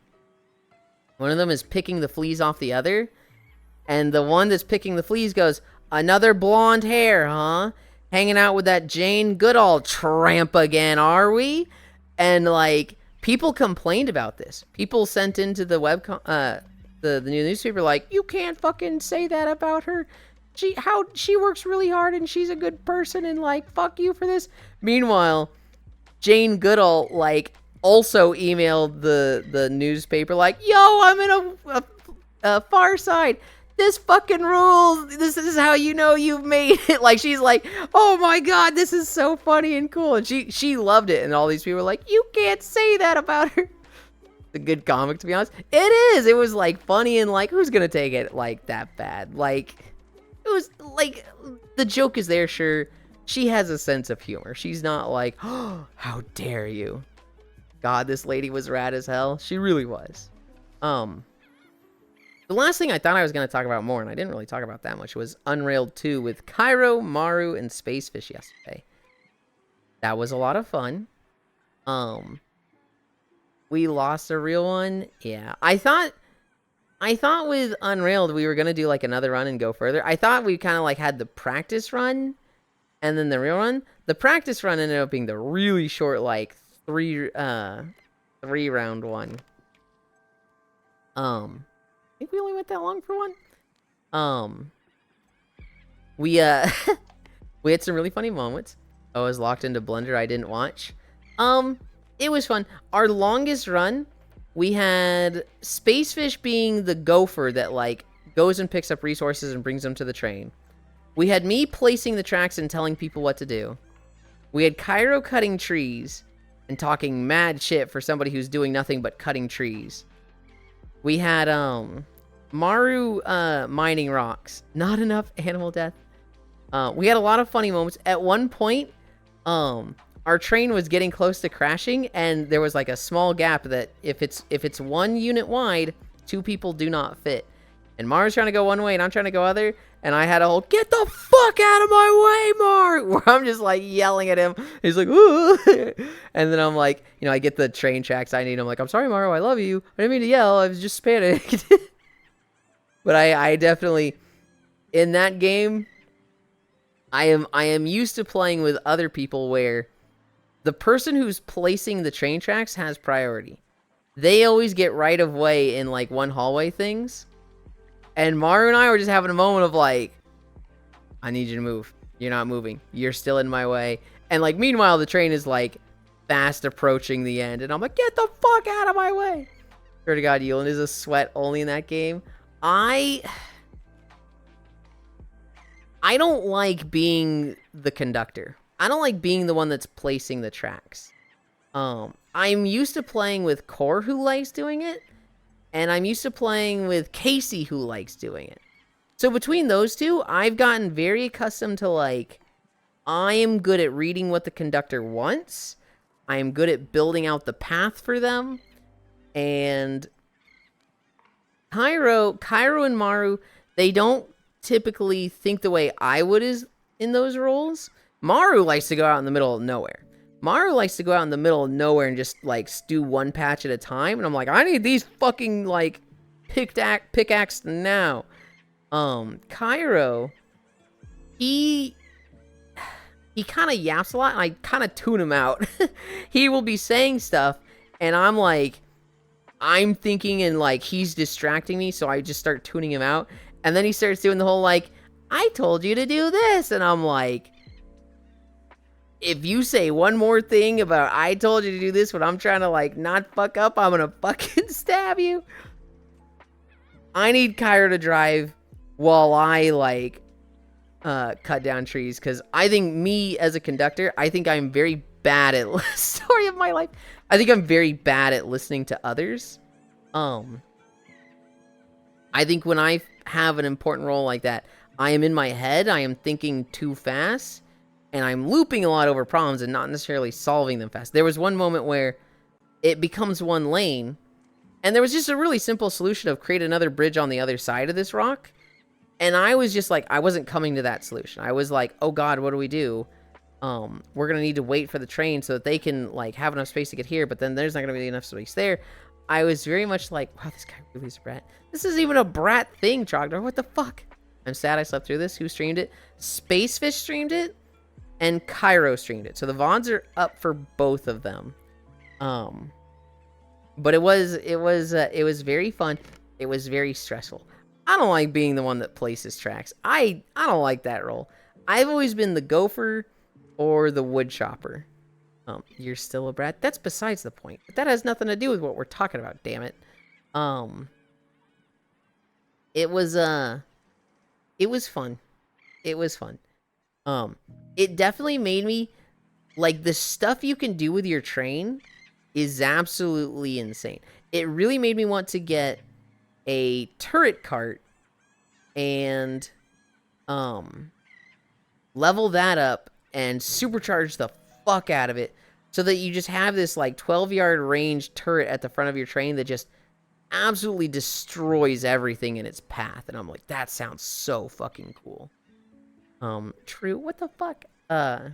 of them is picking the fleas off the other. And the one that's picking the fleas goes, another blonde hair, huh? Hanging out with that Jane Goodall tramp again, are we? And like, people complained about this. People sent into the the new newspaper like, you can't fucking say that about her. She works really hard and she's a good person and like, fuck you for this. Meanwhile, Jane Goodall like also emailed the newspaper like, yo, I'm in a Far Side. This fucking rules. This is how you know you've made it. Like, she's like, oh my god, this is so funny and cool. And she loved it. And all these people were like, you can't say that about her. It's a good comic, to be honest. It is. It was like funny and like, who's gonna take it like that bad? Like, it was like, the joke is there, sure. She has a sense of humor. She's not like, oh, how dare you. God, this lady was rad as hell. She really was. The last thing I thought I was going to talk about more, and I didn't really talk about that much, was Unrailed 2 with Cairo, Maru, and Spacefish yesterday. That was a lot of fun. We lost a real one. Yeah. I thought with Unrailed we were going to do like another run and go further. I thought we kind of like had the practice run and then the real run. The practice run ended up being the really short, like three round one. I think we only went that long for one. We we had some really funny moments. I was locked into Blender I didn't watch. It was fun. Our longest run, we had Spacefish being the gopher that like goes and picks up resources and brings them to the train. We had me placing the tracks and telling people what to do. We had Cairo cutting trees and talking mad shit for somebody who's doing nothing but cutting trees. We had Maru mining rocks. Not enough animal death. We had a lot of funny moments. At one point, our train was getting close to crashing, and there was like a small gap that if it's one unit wide, two people do not fit. And Maru's trying to go one way, and I'm trying to go other. And I had a whole "get the fuck out of my way, Maru!" where I'm just like yelling at him. He's like, "Ooh!" And then I'm like, you know, I get the train tracks I need. I'm like, "I'm sorry, Maru, I love you. I didn't mean to yell. I was just panicked." But I definitely, in that game, I am used to playing with other people where the person who's placing the train tracks has priority. They always get right of way in like one hallway things. And Maru and I were just having a moment of like, I need you to move. You're not moving. You're still in my way. And like, meanwhile, the train is like fast approaching the end. And I'm like, get the fuck out of my way. Swear to God, Yulind is a sweat only in that game. I don't like being the conductor. I don't like being the one that's placing the tracks. I'm used to playing with Core, who likes doing it, and I'm used to playing with Casey, who likes doing it. So between those two, I've gotten very accustomed to, like, I am good at reading what the conductor wants. I am good at building out the path for them. And Cairo and Maru, they don't typically think the way I would is in those roles. Maru likes to go out in the middle of nowhere. Maru likes to go out in the middle of nowhere and just, like, do one patch at a time. And I'm like, I need these fucking, like, pickaxe now. Cairo, he kind of yaps a lot, and I kind of tune him out. He will be saying stuff, and I'm like, I'm thinking, and, like, he's distracting me, so I just start tuning him out. And then he starts doing the whole, like, I told you to do this. And I'm like, if you say one more thing about I told you to do this when I'm trying to, like, not fuck up, I'm gonna fucking stab you. I need Cairo to drive while I, like, cut down trees. Because I think me, as a conductor, I think I'm very bad at... Story of my life. I think I'm very bad at listening to others. I think when I have an important role like that, I am in my head, I am thinking too fast, and I'm looping a lot over problems and not necessarily solving them fast. There was one moment where it becomes one lane, and there was just a really simple solution of create another bridge on the other side of this rock. And I was just like, I wasn't coming to that solution. I was like, oh God, what do we do? We're going to need to wait for the train so that they can, like, have enough space to get here, but then there's not going to be enough space there. I was very much like, wow, this guy really is a brat. This isn't even a brat thing, Trogdor. What the fuck? I'm sad I slept through this. Who streamed it? Spacefish streamed it, and Cairo streamed it. So the VODs are up for both of them. But it was very fun. It was very stressful. I don't like being the one that places tracks. I don't like that role. I've always been the gopher or the wood chopper. You're still a brat? That's besides the point. But that has nothing to do with what we're talking about, damn it. It was fun. It was fun. It definitely made me, like, the stuff you can do with your train is absolutely insane. It really made me want to get a turret cart and level that up and supercharge the fuck out of it so that you just have this, like, 12-yard range turret at the front of your train that just absolutely destroys everything in its path. And I'm like, that sounds so fucking cool. True. What the fuck? The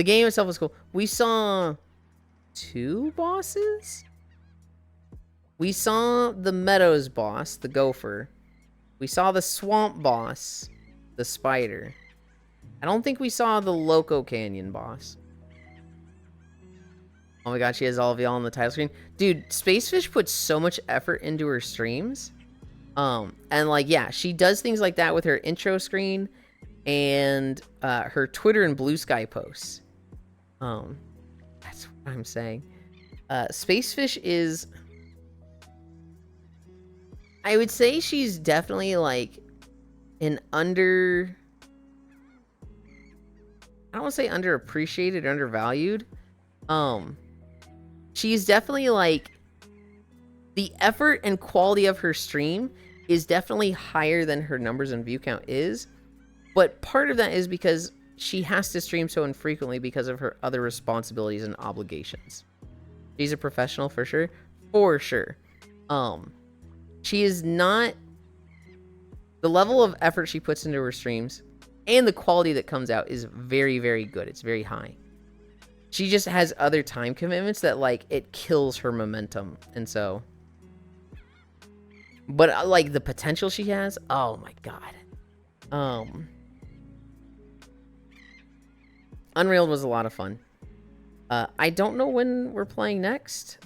game itself was cool. We saw 2 bosses? We saw the Meadows boss, the gopher. We saw the swamp boss, the spider. I don't think we saw the Loco Canyon boss. Oh my god, she has all of y'all on the title screen. Dude, Spacefish puts so much effort into her streams. And, like, yeah, she does things like that with her intro screen and her Twitter and Blue Sky posts. That's what I'm saying. Spacefish is... I would say she's definitely, like, an under... I don't want to say underappreciated or undervalued. She's definitely, like... The effort and quality of her stream is definitely higher than her numbers and view count is. But part of that is because she has to stream so infrequently because of her other responsibilities and obligations. She's a professional for sure. For sure. She is not... The level of effort she puts into her streams and the quality that comes out is very, very good. It's very high. She just has other time commitments that, like, it kills her momentum. And so... But like the potential she has, oh my god. Unreal was a lot of fun. I don't know when we're playing next.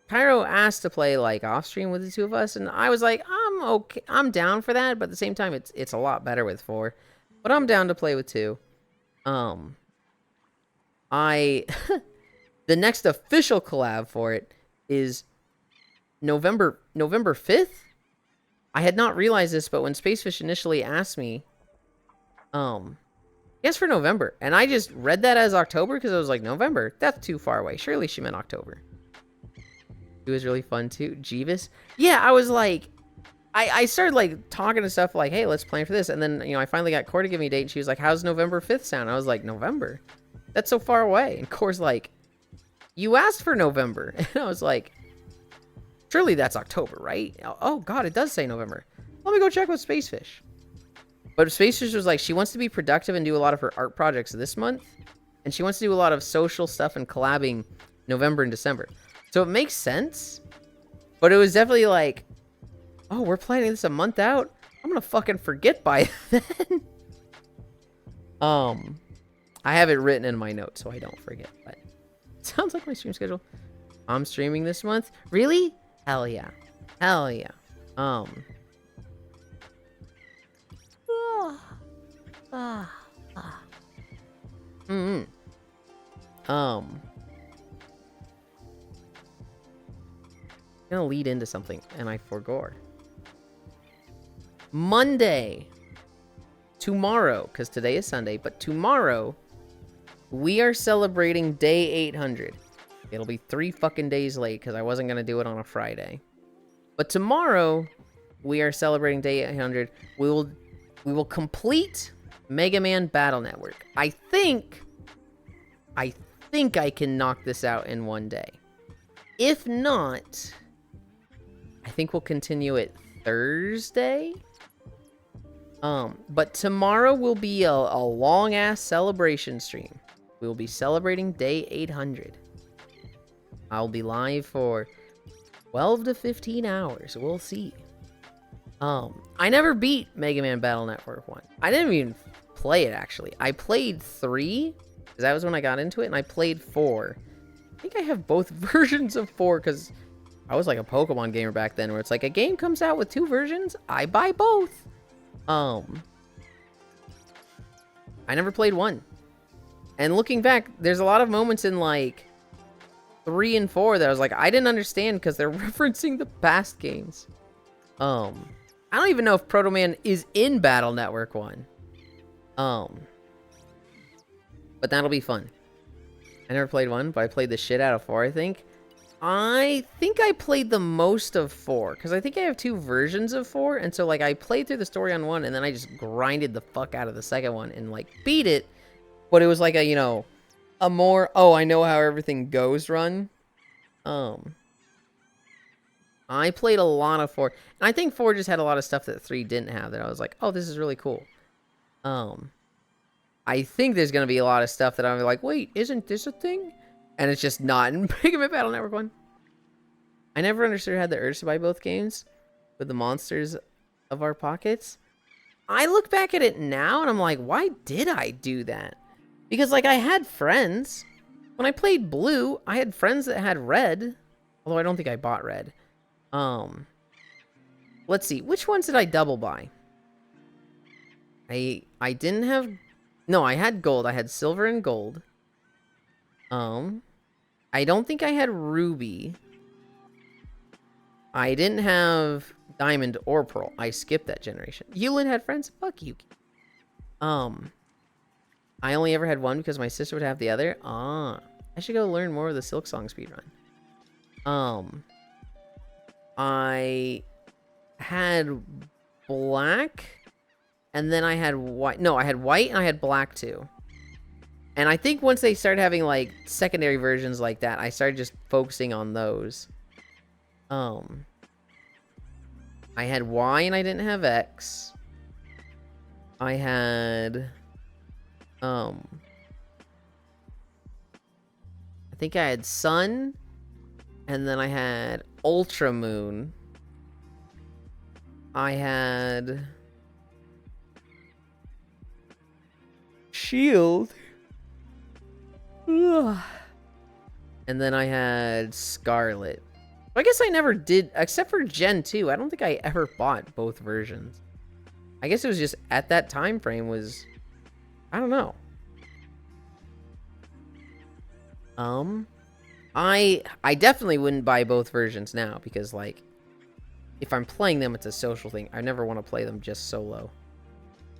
Pyro asked to play like off stream with the two of us, and I was like, I'm okay, I'm down for that, but at the same time it's a lot better with 4. But I'm down to play with 2. I the next official collab for it is November 5th. I had not realized this, but when Spacefish initially asked me, guess for November, and I just read that as October because I was like, November, that's too far away. Surely she meant October. It was really fun too. Jeeves, yeah, I was like, I started like talking to stuff like, hey, let's plan for this, and then I finally got Core to give me a date, and she was like, how's November 5th sound? I was like, November? That's so far away. And Core's like, you asked for November, and I was like, surely that's October, right? Oh god, it does say November. Let me go check with Spacefish. But Spacefish was like, she wants to be productive and do a lot of her art projects this month, and she wants to do a lot of social stuff and collabing November and December. So it makes sense, but it was definitely like, oh, we're planning this a month out? I'm gonna fucking forget by then. I have it written in my notes so I don't forget, but it sounds like my stream schedule. I'm streaming this month. Really? Hell yeah. Hell yeah. Gonna lead into something, and I forgot. Monday. Tomorrow, because today is Sunday, but tomorrow, we are celebrating day 800. It'll be 3 fucking days late, because I wasn't gonna do it on a Friday. But tomorrow, we are celebrating day 800. We will complete Mega Man Battle Network. I think I can knock this out in 1 day. If not, I think we'll continue it Thursday. But tomorrow will be a long-ass celebration stream. We will be celebrating day 800. I'll be live for 12 to 15 hours. We'll see. I never beat Mega Man Battle Network 1. I didn't even play it, actually. I played 3, because that was when I got into it, and I played 4. I think I have both versions of 4, because I was like a Pokemon gamer back then, where it's like, a game comes out with 2 versions, I buy both. I never played 1. And looking back, there's a lot of moments in, like, 3 and 4 that I was like, I didn't understand, because they're referencing the past games. I don't even know if Proto Man is in Battle Network 1. But that'll be fun. I never played 1, but I played the shit out of 4, I think. I think I played the most of 4, because I think I have 2 versions of 4, and so, like, I played through the story on 1, and then I just grinded the fuck out of the second one and, like, beat it, but it was like a, a more, oh, I know how everything goes run. I played a lot of 4, and I think 4 just had a lot of stuff that 3 didn't have that I was like, oh, this is really cool. I think there's going to be a lot of stuff that I'm like, wait, isn't this a thing? And it's just not in Mega Man Battle Network 1. I never understood how I had the urge to buy both games with the monsters of our pockets. I look back at it now and I'm like, why did I do that? Because, like, I had friends. When I played Blue, I had friends that had Red. Although I don't think I bought Red. Let's see. Which ones did I double buy? I didn't have... No, I had Gold. I had Silver and Gold. I don't think I had Ruby. I didn't have Diamond or Pearl. I skipped that generation. Yulind had friends? Fuck you. I only ever had 1 because my sister would have the other. I should go learn more of the Silk Song speedrun. I had Black, and then I had White. No, I had White and I had Black too. And I think once they started having, like, secondary versions like that, I started just focusing on those. I had Y and I didn't have X. I had... I think I had Sun. And then I had Ultra Moon. I had Shield. Ugh. And then I had Scarlet. I guess I never did, except for Gen 2. I don't think I ever bought both versions. I guess it was just at that time frame was, I don't know. I definitely wouldn't buy both versions now because, like, if I'm playing them, it's a social thing. I never want to play them just solo,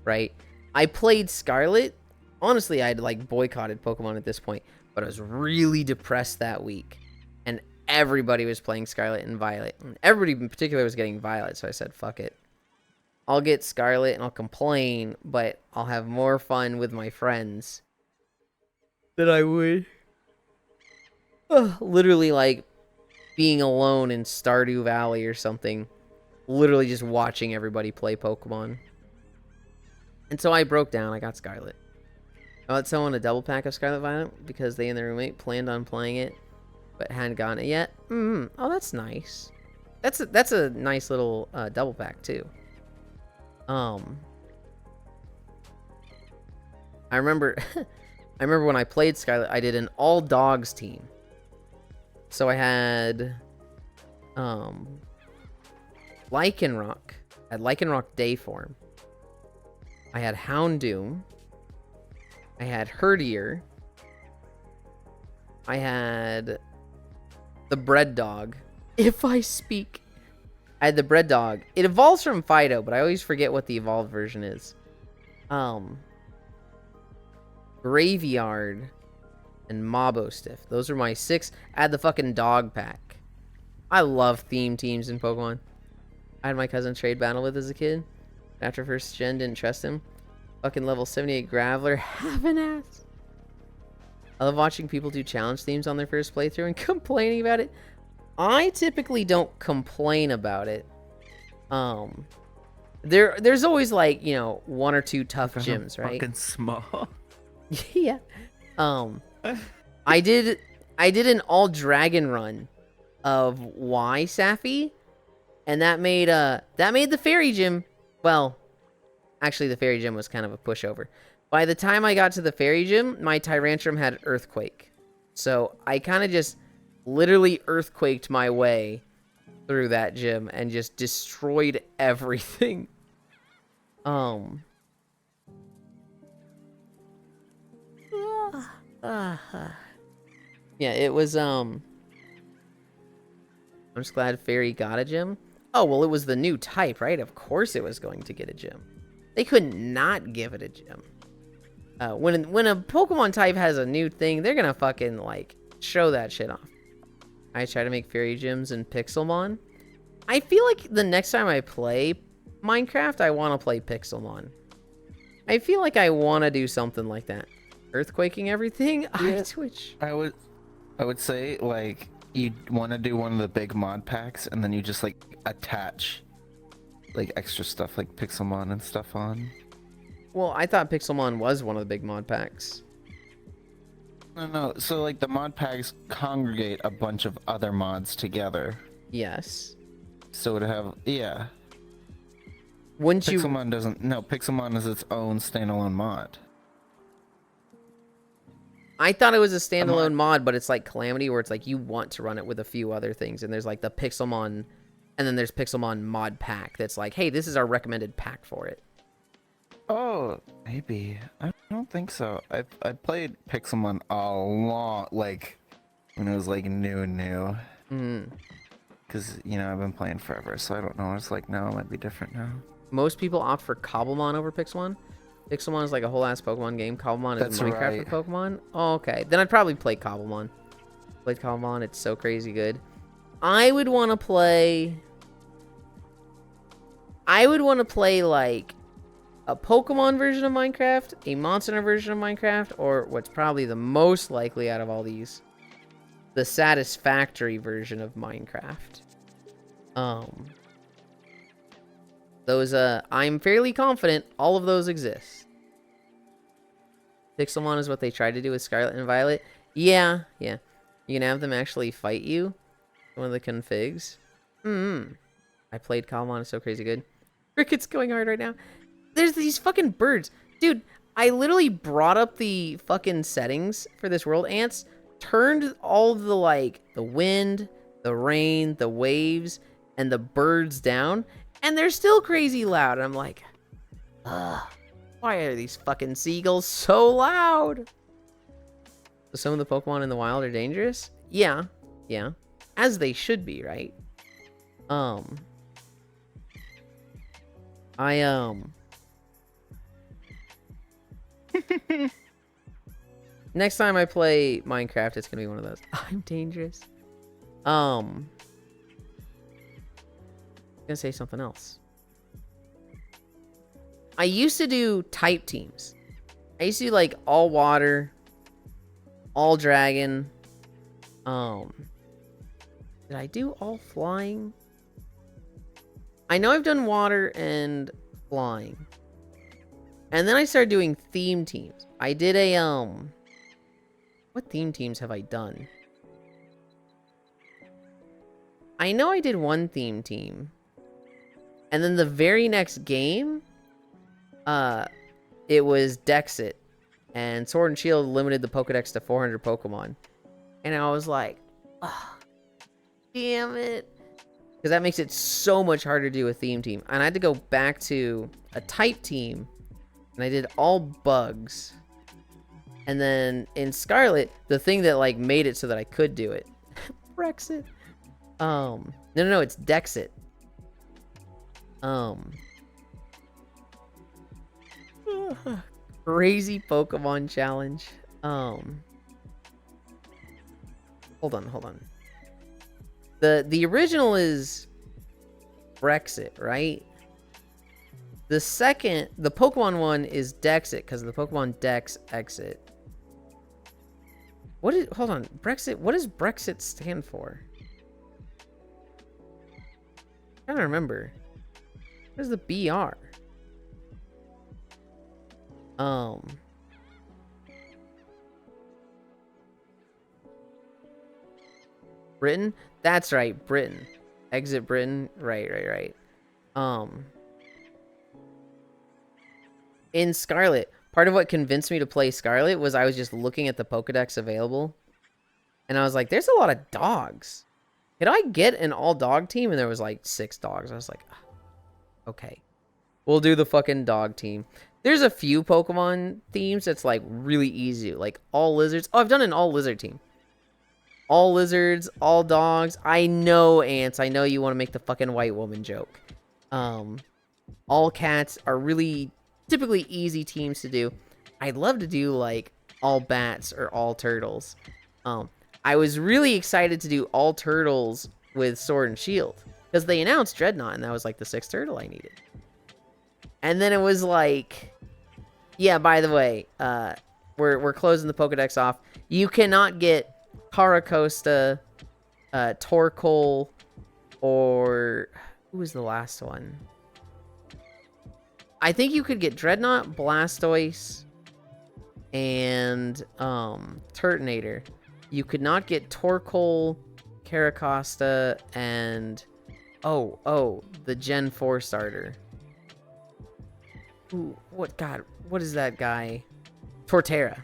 right? I played Scarlet. Honestly, I'd like boycotted Pokemon at this point, but I was really depressed that week, and everybody was playing Scarlet and Violet. And everybody in particular was getting Violet, so I said, fuck it. I'll get Scarlet and I'll complain, but I'll have more fun with my friends than I would. Literally, like, being alone in Stardew Valley or something. Literally just watching everybody play Pokemon. And so I broke down. I got Scarlet. I let someone a double pack of Scarlet Violet because they and their roommate planned on playing it, but hadn't gotten it yet. Oh, that's nice. That's a nice little double pack too. I remember I remember when I played Scarlet, I did an all dogs team. So I had Lycanroc. I had Lycanroc day form. I had Houndoom. I had Herdier. I had the Bread Dog. If I speak. I had the Bread Dog. It evolves from Fido, but I always forget what the evolved version is. Graveyard and Mobostiff. Those are my 6. I had the fucking dog pack. I love theme teams in Pokemon. I had my cousin trade battle with as a kid. After first gen, didn't trust him. Fucking level 78 Graveler. Have an ass. I love watching people do challenge themes on their first playthrough and complaining about it. I typically don't complain about it. There's always, like, you know, 1 or 2 tough gyms, right? Fucking small. Yeah. I did an all dragon run of Y Sappy, and that made the fairy gym. Well, actually the fairy gym was kind of a pushover. By the time I got to the fairy gym, my Tyrantrum had Earthquake. So I kind of just literally Earthquaked my way through that gym and just destroyed everything. Yeah, it was, I'm just glad Fairy got a gym. Oh, well, it was the new type, right? Of course it was going to get a gym. They couldn't not give it a gym. When a Pokemon type has a new thing, they're gonna fucking, like, show that shit off. I try to make Fairy gyms in Pixelmon. I feel like the next time I play Minecraft, I want to play Pixelmon. I feel like I want to do something like that. Earthquaking everything? Yeah, I twitch. I would say, like, you want to do one of the big mod packs, and then you just, like, attach, like, extra stuff, like Pixelmon and stuff on. Well, I thought Pixelmon was one of the big mod packs. No, so, like, the mod packs congregate a bunch of other mods together. Yes. So to have, yeah. Wouldn't you... Pixelmon doesn't, no, Pixelmon is its own standalone mod. I thought it was a standalone mod, but it's like Calamity, where it's like you want to run it with a few other things, and there's like the Pixelmon, and then there's Pixelmon mod pack that's like, hey, this is our recommended pack for it. Oh, maybe. I don't think so. I played Pixelmon a lot, like, when it was, like, new. Because, you know, I've been playing forever, so I don't know. It's like, no, it might be different now. Most people opt for Cobblemon over Pixelmon. Pixelmon is like a whole-ass Pokemon game. Cobblemon is Minecraft right. for Pokemon. Oh, okay. Then I'd probably play Cobblemon. Played Cobblemon. It's so crazy good. I would want to play, like, a Pokemon version of Minecraft, a Monster Hunter version of Minecraft, or what's probably the most likely out of all these, the Satisfactory version of Minecraft. Those, I'm fairly confident all of those exist. Pixelmon is what they tried to do with Scarlet and Violet. Yeah. You can have them actually fight you. One of the configs. I played Calmon, it's so crazy good. Cricket's going hard right now. There's these fucking birds. Dude, I literally brought up the fucking settings for this world, ants, turned all of the, like, the wind, the rain, the waves, and the birds down, and they're still crazy loud. And I'm like, ugh, why are these fucking seagulls so loud? So some of the Pokemon in the wild are dangerous? Yeah, yeah. As they should be, right? Next time I play Minecraft, it's gonna be one of those. I'm dangerous. I'm gonna say something else. I used to do type teams. I used to do like all water, all dragon. Did I do all flying? I know I've done water and flying. And then I started doing theme teams. I did a, what theme teams have I done? I know I did one theme team. And then the very next game, it was Dexit. And Sword and Shield limited the Pokedex to 400 Pokemon. And I was like, oh, damn it. Because that makes it so much harder to do a theme team. And I had to go back to a type team. And I did all bugs. And then in Scarlet, the thing that like made it so that I could do it. Brexit. No, it's Dexit. Crazy Pokemon challenge. Hold on. The original is Brexit, right? The second, the Pokemon one is Dexit because of the Pokemon Dex exit. Hold on, Brexit, what does Brexit stand for? I don't remember. What is the BR? Britain? That's right, Britain. Exit Britain. Right. In Scarlet, part of what convinced me to play Scarlet was I was just looking at the Pokedex available. And I was like, there's a lot of dogs. Could I get an all-dog team? And there was like 6 dogs. I was like, okay. We'll do the fucking dog team. There's a few Pokemon themes that's like really easy. Like all lizards. Oh, I've done an all lizard team. All lizards, all dogs. I know, ants. I know you want to make the fucking white woman joke. All cats are really typically easy teams to do. I'd love to do like all bats or all turtles. I was really excited to do all turtles with Sword and Shield because they announced Dreadnought and that was like the 6th turtle I needed. And then it was like, yeah, by the way, we're closing the Pokedex off. You cannot get Caracosta, Torkoal, or who was the last one? I think you could get Dreadnought, Blastoise, and Turtonator. You could not get Torkoal, Caracosta, and the Gen 4 starter. Ooh, what is that guy? Torterra.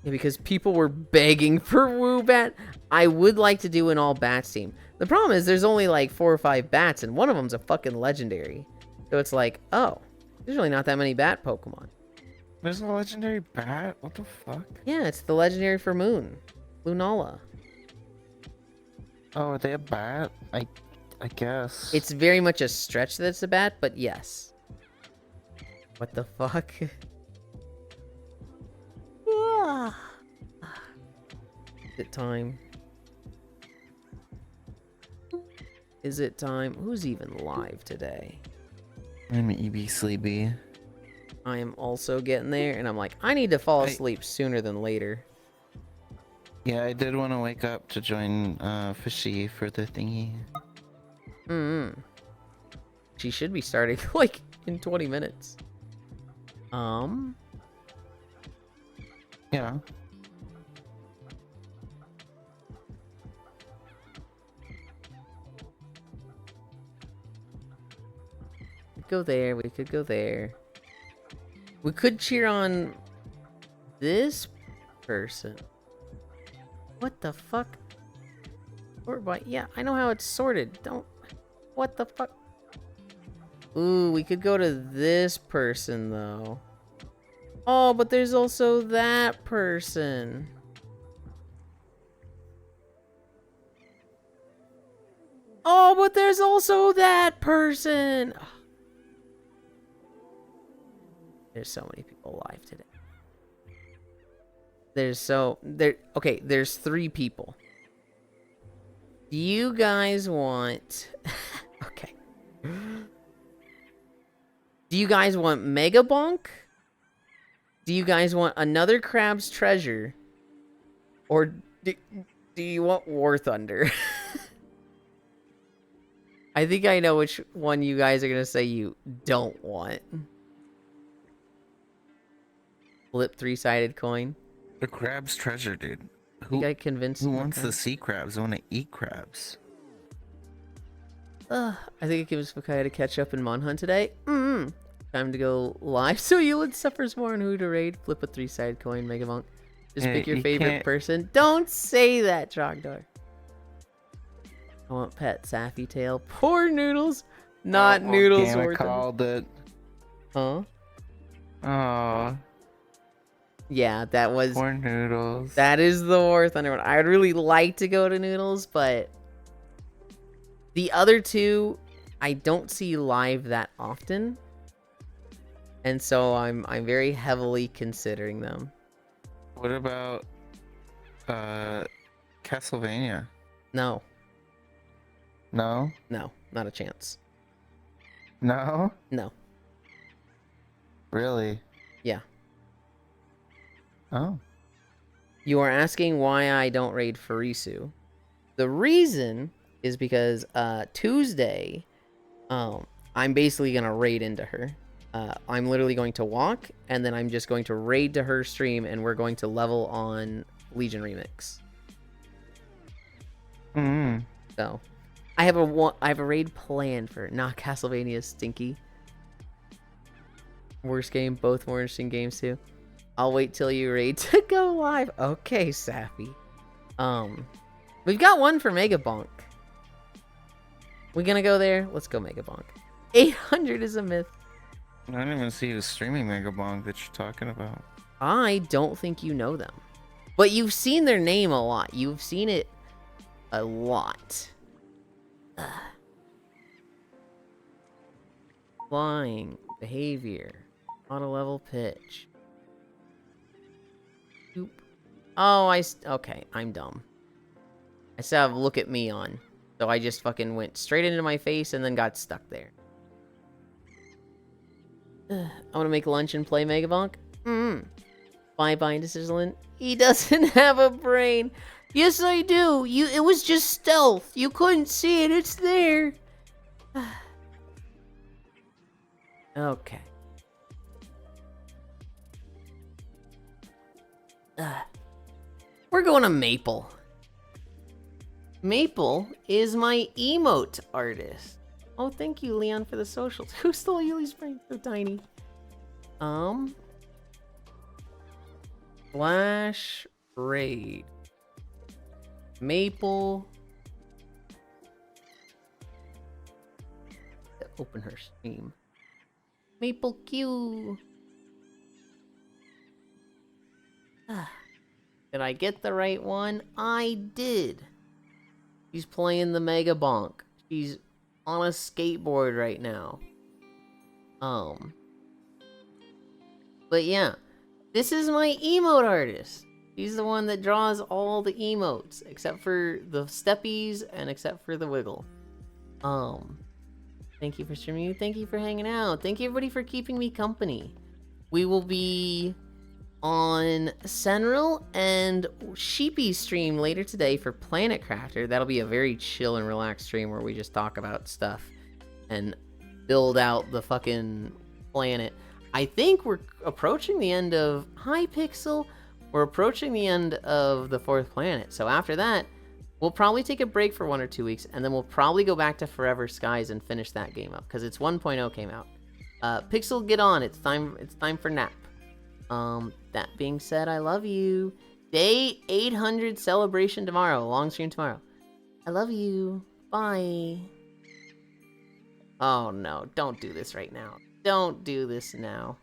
Yeah, because people were begging for Woobat. I would like to do an all bats team. The problem is there's only like 4 or 5 bats, and one of them's a fucking legendary. So it's like, oh, there's really not that many bat Pokemon. There's a legendary bat? What the fuck? Yeah, it's the legendary for Moon. Lunala. Oh, are they a bat? I guess. It's very much a stretch that it's a bat, but yes. What the fuck? Is it time? Is it time? Who's even live today? I'm EB sleepy. I am also getting there, and I'm like, I need to fall asleep sooner than later. Yeah, I did want to wake up to join Fishy for the thingy. She should be starting like in 20 minutes. Yeah. go there. We could go there. We could cheer on this person. What the fuck? Sort by, yeah, I know how it's sorted. Don't. What the fuck? Ooh, we could go to this person though. Oh, but there's also that person. Oh, but there's also that person. Ugh. There's so many people alive today. Okay, there's 3 people. Do you guys want okay. Do you guys want Mega Bonk? Do you guys want another Crab's Treasure? Or do you want War Thunder? I think I know which one you guys are gonna say you don't want. Flip 3-sided coin. The crab's treasure, dude. I think I convinced Who him. wants the sea crabs? I want to eat crabs. I think it gives Fakaya to catch up in Monhunt today. Time to go live. So Yulind suffers more on who to raid. Flip a 3-sided coin, Mega Monk. Just pick your favorite person. Don't say that, Trogdor. I want pet Saffy Tail. Poor Noodles. Not Noodles. I called it. Huh? Oh. Yeah, that was... Poor Noodles. That is the War Thunder one. I would really like to go to Noodles, but... The other 2, I don't see live that often. And so I'm very heavily considering them. What about... Castlevania? No. No? No, not a chance. No? No. Really? Yeah. Oh. You are asking why I don't raid Farisu. The reason is because Tuesday, I'm basically gonna raid into her. I'm literally going to walk, and then I'm just going to raid to her stream, and we're going to level on Legion Remix. So, I have a raid planned for not Castlevania Stinky. Worst game, both more interesting games too. I'll wait till you raid to go live. Okay, Sappy. We've got one for Mega Bonk. We gonna go there? Let's go Mega Bonk. 800 is a myth. I didn't even see who's streaming Mega Bonk that you're talking about. I don't think you know them. But you've seen their name a lot. You've seen it a lot. Flying, behavior, auto level pitch. Oop. Oh, okay, I'm dumb. I still have look at me on. So I just fucking went straight into my face and then got stuck there. I want to make lunch and play Megabonk. Bye-bye into Sizzlin. He doesn't have a brain. Yes, I do. It was just stealth. You couldn't see it. It's there. Okay. We're going to Maple. Maple is my emote artist. Oh, thank you, Leon, for the socials. Who stole Yuli's brain? So tiny. Flash Raid. Maple. Open her stream. Maple Q. Did I get the right one? I did. She's playing the Mega Bonk. She's on a skateboard right now. But yeah, this is my emote artist. She's the one that draws all the emotes, except for the steppies and except for the wiggle. Thank you for streaming. Thank you for hanging out. Thank you everybody for keeping me company. We will be on Senril and Sheepy's stream later today for Planet Crafter. That'll be a very chill and relaxed stream where we just talk about stuff and build out the fucking planet. I think we're approaching the end of Hypixel. We're approaching the end of the 4th planet. So after that, we'll probably take a break for 1 or 2 weeks, and then we'll probably go back to Forever Skies and finish that game up, because it's 1.0 came out. Pixel, get on. It's time for nap. That being said, I love you. Day 800 celebration tomorrow. Long stream tomorrow. I love you. Bye. Oh no, don't do this right now. Don't do this now.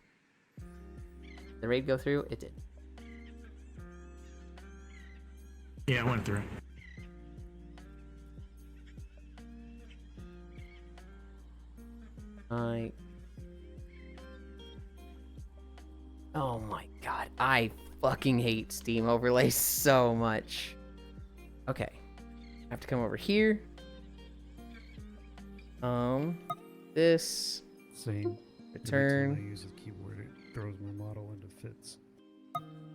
Did the raid go through? It did. Yeah, it went through. Oh my god, I fucking hate Steam overlays so much. Okay, I have to come over here. This Same. return. Every time I use the keyboard, it throws my model into fits.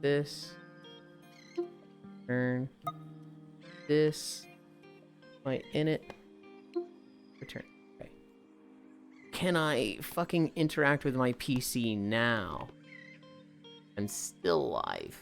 This return. This my init return. Okay. Can I fucking interact with my PC now? I'm still alive.